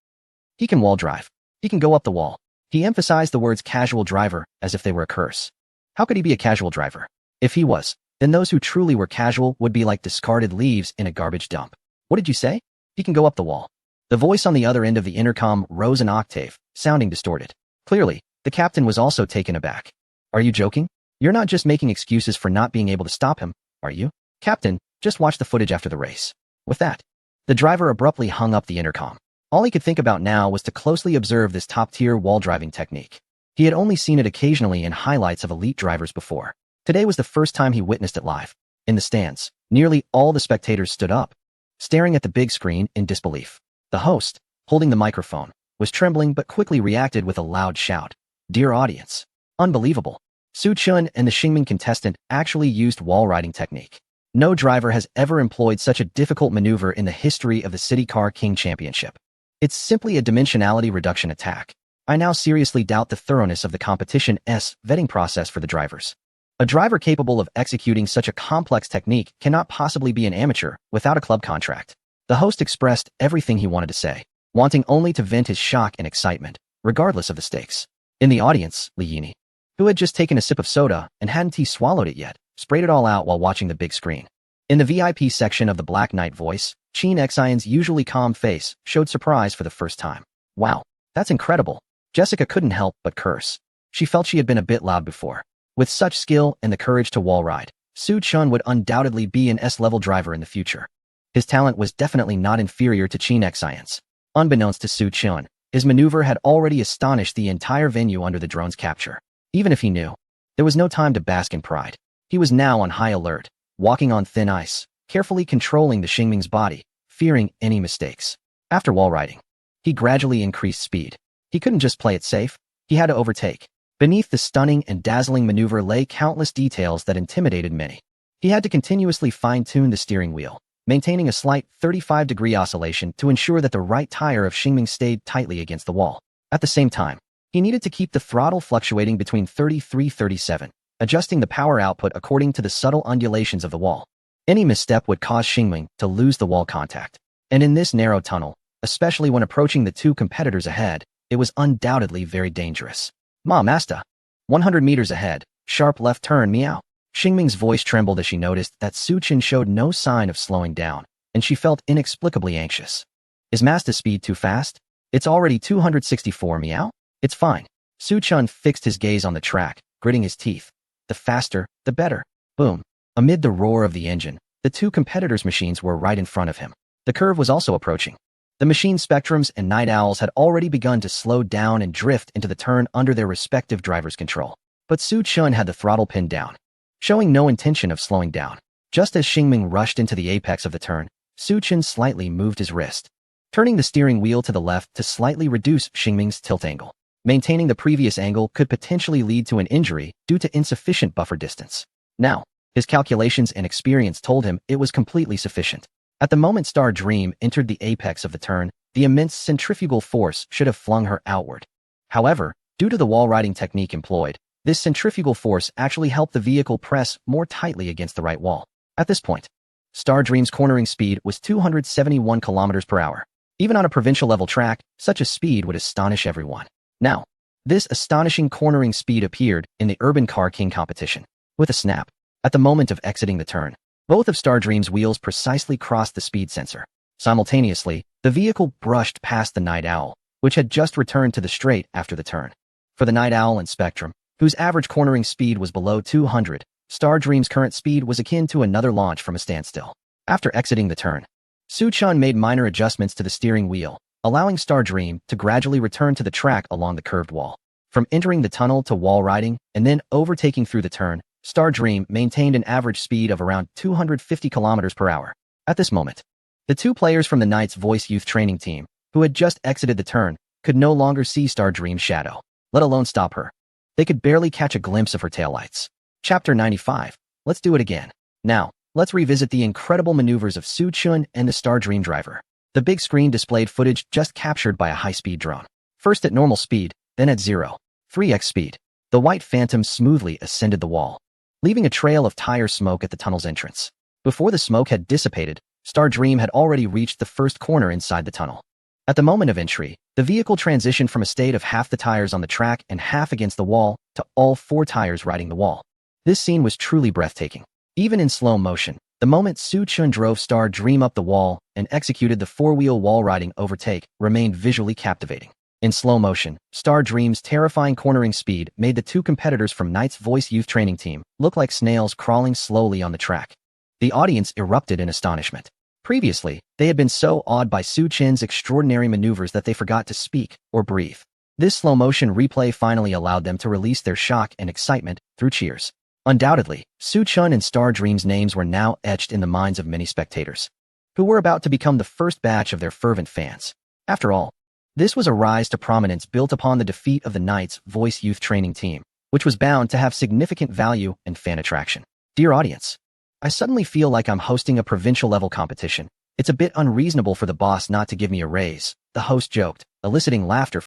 He can wall drive. He can go up the wall." He emphasized the words casual driver as if they were a curse. How could he be a casual driver? If he was, then those who truly were casual would be like discarded leaves in a garbage dump. What did you say? He can go up the wall. The voice on the other end of the intercom rose an octave, sounding distorted. Clearly, the captain was also taken aback. Are you joking? You're not just making excuses for not being able to stop him, are you? Captain, just watch the footage after the race. With that, the driver abruptly hung up the intercom. All he could think about now was to closely observe this top-tier wall driving technique. He had only seen it occasionally in highlights of elite drivers before. Today was the first time he witnessed it live. In the stands, nearly all the spectators stood up, staring at the big screen in disbelief. The host, holding the microphone, was trembling but quickly reacted with a loud shout. Dear audience, unbelievable. Su Chun and the Xingming contestant actually used wall riding technique. No driver has ever employed such a difficult maneuver in the history of the City Car King Championship. It's simply a dimensionality reduction attack. I now seriously doubt the thoroughness of the competition's vetting process for the drivers. A driver capable of executing such a complex technique cannot possibly be an amateur without a club contract. The host expressed everything he wanted to say, wanting only to vent his shock and excitement, regardless of the stakes. In the audience, Li Yini, who had just taken a sip of soda and hadn't swallowed it yet, sprayed it all out while watching the big screen. In the VIP section of the Black Knight voice, Qin Xian's usually calm face showed surprise for the first time. Wow, that's incredible. Jessica couldn't help but curse. She felt she had been a bit loud before. With such skill and the courage to wall ride, Su Chun would undoubtedly be an S-level driver in the future. His talent was definitely not inferior to Qin Xian's. Unbeknownst to Su Chun, his maneuver had already astonished the entire venue under the drone's capture. Even if he knew, there was no time to bask in pride. He was now on high alert, walking on thin ice, carefully controlling the Xingming's body, fearing any mistakes. After wall riding, he gradually increased speed. He couldn't just play it safe, he had to overtake. Beneath the stunning and dazzling maneuver lay countless details that intimidated many. He had to continuously fine-tune the steering wheel, maintaining a slight 35-degree oscillation to ensure that the right tire of Xingming stayed tightly against the wall. At the same time, he needed to keep the throttle fluctuating between 33-37, adjusting the power output according to the subtle undulations of the wall. Any misstep would cause Xingming to lose the wall contact. And in this narrow tunnel, especially when approaching the two competitors ahead, it was undoubtedly very dangerous. Ma Masta. 100 meters ahead, sharp left turn, meow. Xingming's voice trembled as she noticed that Su Chun showed no sign of slowing down, and she felt inexplicably anxious. Is Masta's speed too fast? It's already 264, meow. It's fine. Su Chun fixed his gaze on the track, gritting his teeth. The faster, the better. Boom. Amid the roar of the engine, the two competitors' machines were right in front of him. The curve was also approaching. The machine Spectrums and Night Owls had already begun to slow down and drift into the turn under their respective drivers' control. But Su Chun had the throttle pinned down, showing no intention of slowing down. Just as Xingming rushed into the apex of the turn, Su Chun slightly moved his wrist, turning the steering wheel to the left to slightly reduce Xingming's tilt angle. Maintaining the previous angle could potentially lead to an injury due to insufficient buffer distance. Now, his calculations and experience told him it was completely sufficient. At the moment Star Dream entered the apex of the turn, the immense centrifugal force should have flung her outward. However, due to the wall riding technique employed, this centrifugal force actually helped the vehicle press more tightly against the right wall. At this point, Star Dream's cornering speed was 271 kilometers per hour. Even on a provincial-level track, such a speed would astonish everyone. Now, this astonishing cornering speed appeared in the Urban Car King competition. With a snap, at the moment of exiting the turn, both of Star Dream's wheels precisely crossed the speed sensor. Simultaneously, the vehicle brushed past the Night Owl, which had just returned to the straight after the turn. For the Night Owl and Spectrum, whose average cornering speed was below 200, Star Dream's current speed was akin to another launch from a standstill. After exiting the turn, Su Chun made minor adjustments to the steering wheel, allowing Star Dream to gradually return to the track along the curved wall. From entering the tunnel to wall riding and then overtaking through the turn, Star Dream maintained an average speed of around 250 kilometers per hour. At this moment, the two players from the Knight's Voice Youth Training Team, who had just exited the turn, could no longer see Star Dream's shadow, let alone stop her. They could barely catch a glimpse of her taillights. Chapter 95. Let's do it again. Now, let's revisit the incredible maneuvers of Su Chun and the Star Dream driver. The big screen displayed footage just captured by a high-speed drone. First at normal speed, then at 0.3x speed. The white Phantom smoothly ascended the wall, leaving a trail of tire smoke at the tunnel's entrance. Before the smoke had dissipated, Star Dream had already reached the first corner inside the tunnel. At the moment of entry, the vehicle transitioned from a state of half the tires on the track and half against the wall to all four tires riding the wall. This scene was truly breathtaking. Even in slow motion, the moment Su Chun drove Star Dream up the wall and executed the four-wheel wall riding overtake remained visually captivating. In slow motion, Star Dream's terrifying cornering speed made the two competitors from Knight's Voice Youth Training Team look like snails crawling slowly on the track. The audience erupted in astonishment. Previously, they had been so awed by Su Chin's extraordinary maneuvers that they forgot to speak or breathe. This slow-motion replay finally allowed them to release their shock and excitement through cheers. Undoubtedly, Su Chun and Star Dream's names were now etched in the minds of many spectators, who were about to become the first batch of their fervent fans. After all, this was a rise to prominence built upon the defeat of the Knight's Voice Youth Training Team, which was bound to have significant value and fan attraction. Dear audience, I suddenly feel like I'm hosting a provincial-level competition. It's a bit unreasonable for the boss not to give me a raise, the host joked, eliciting laughter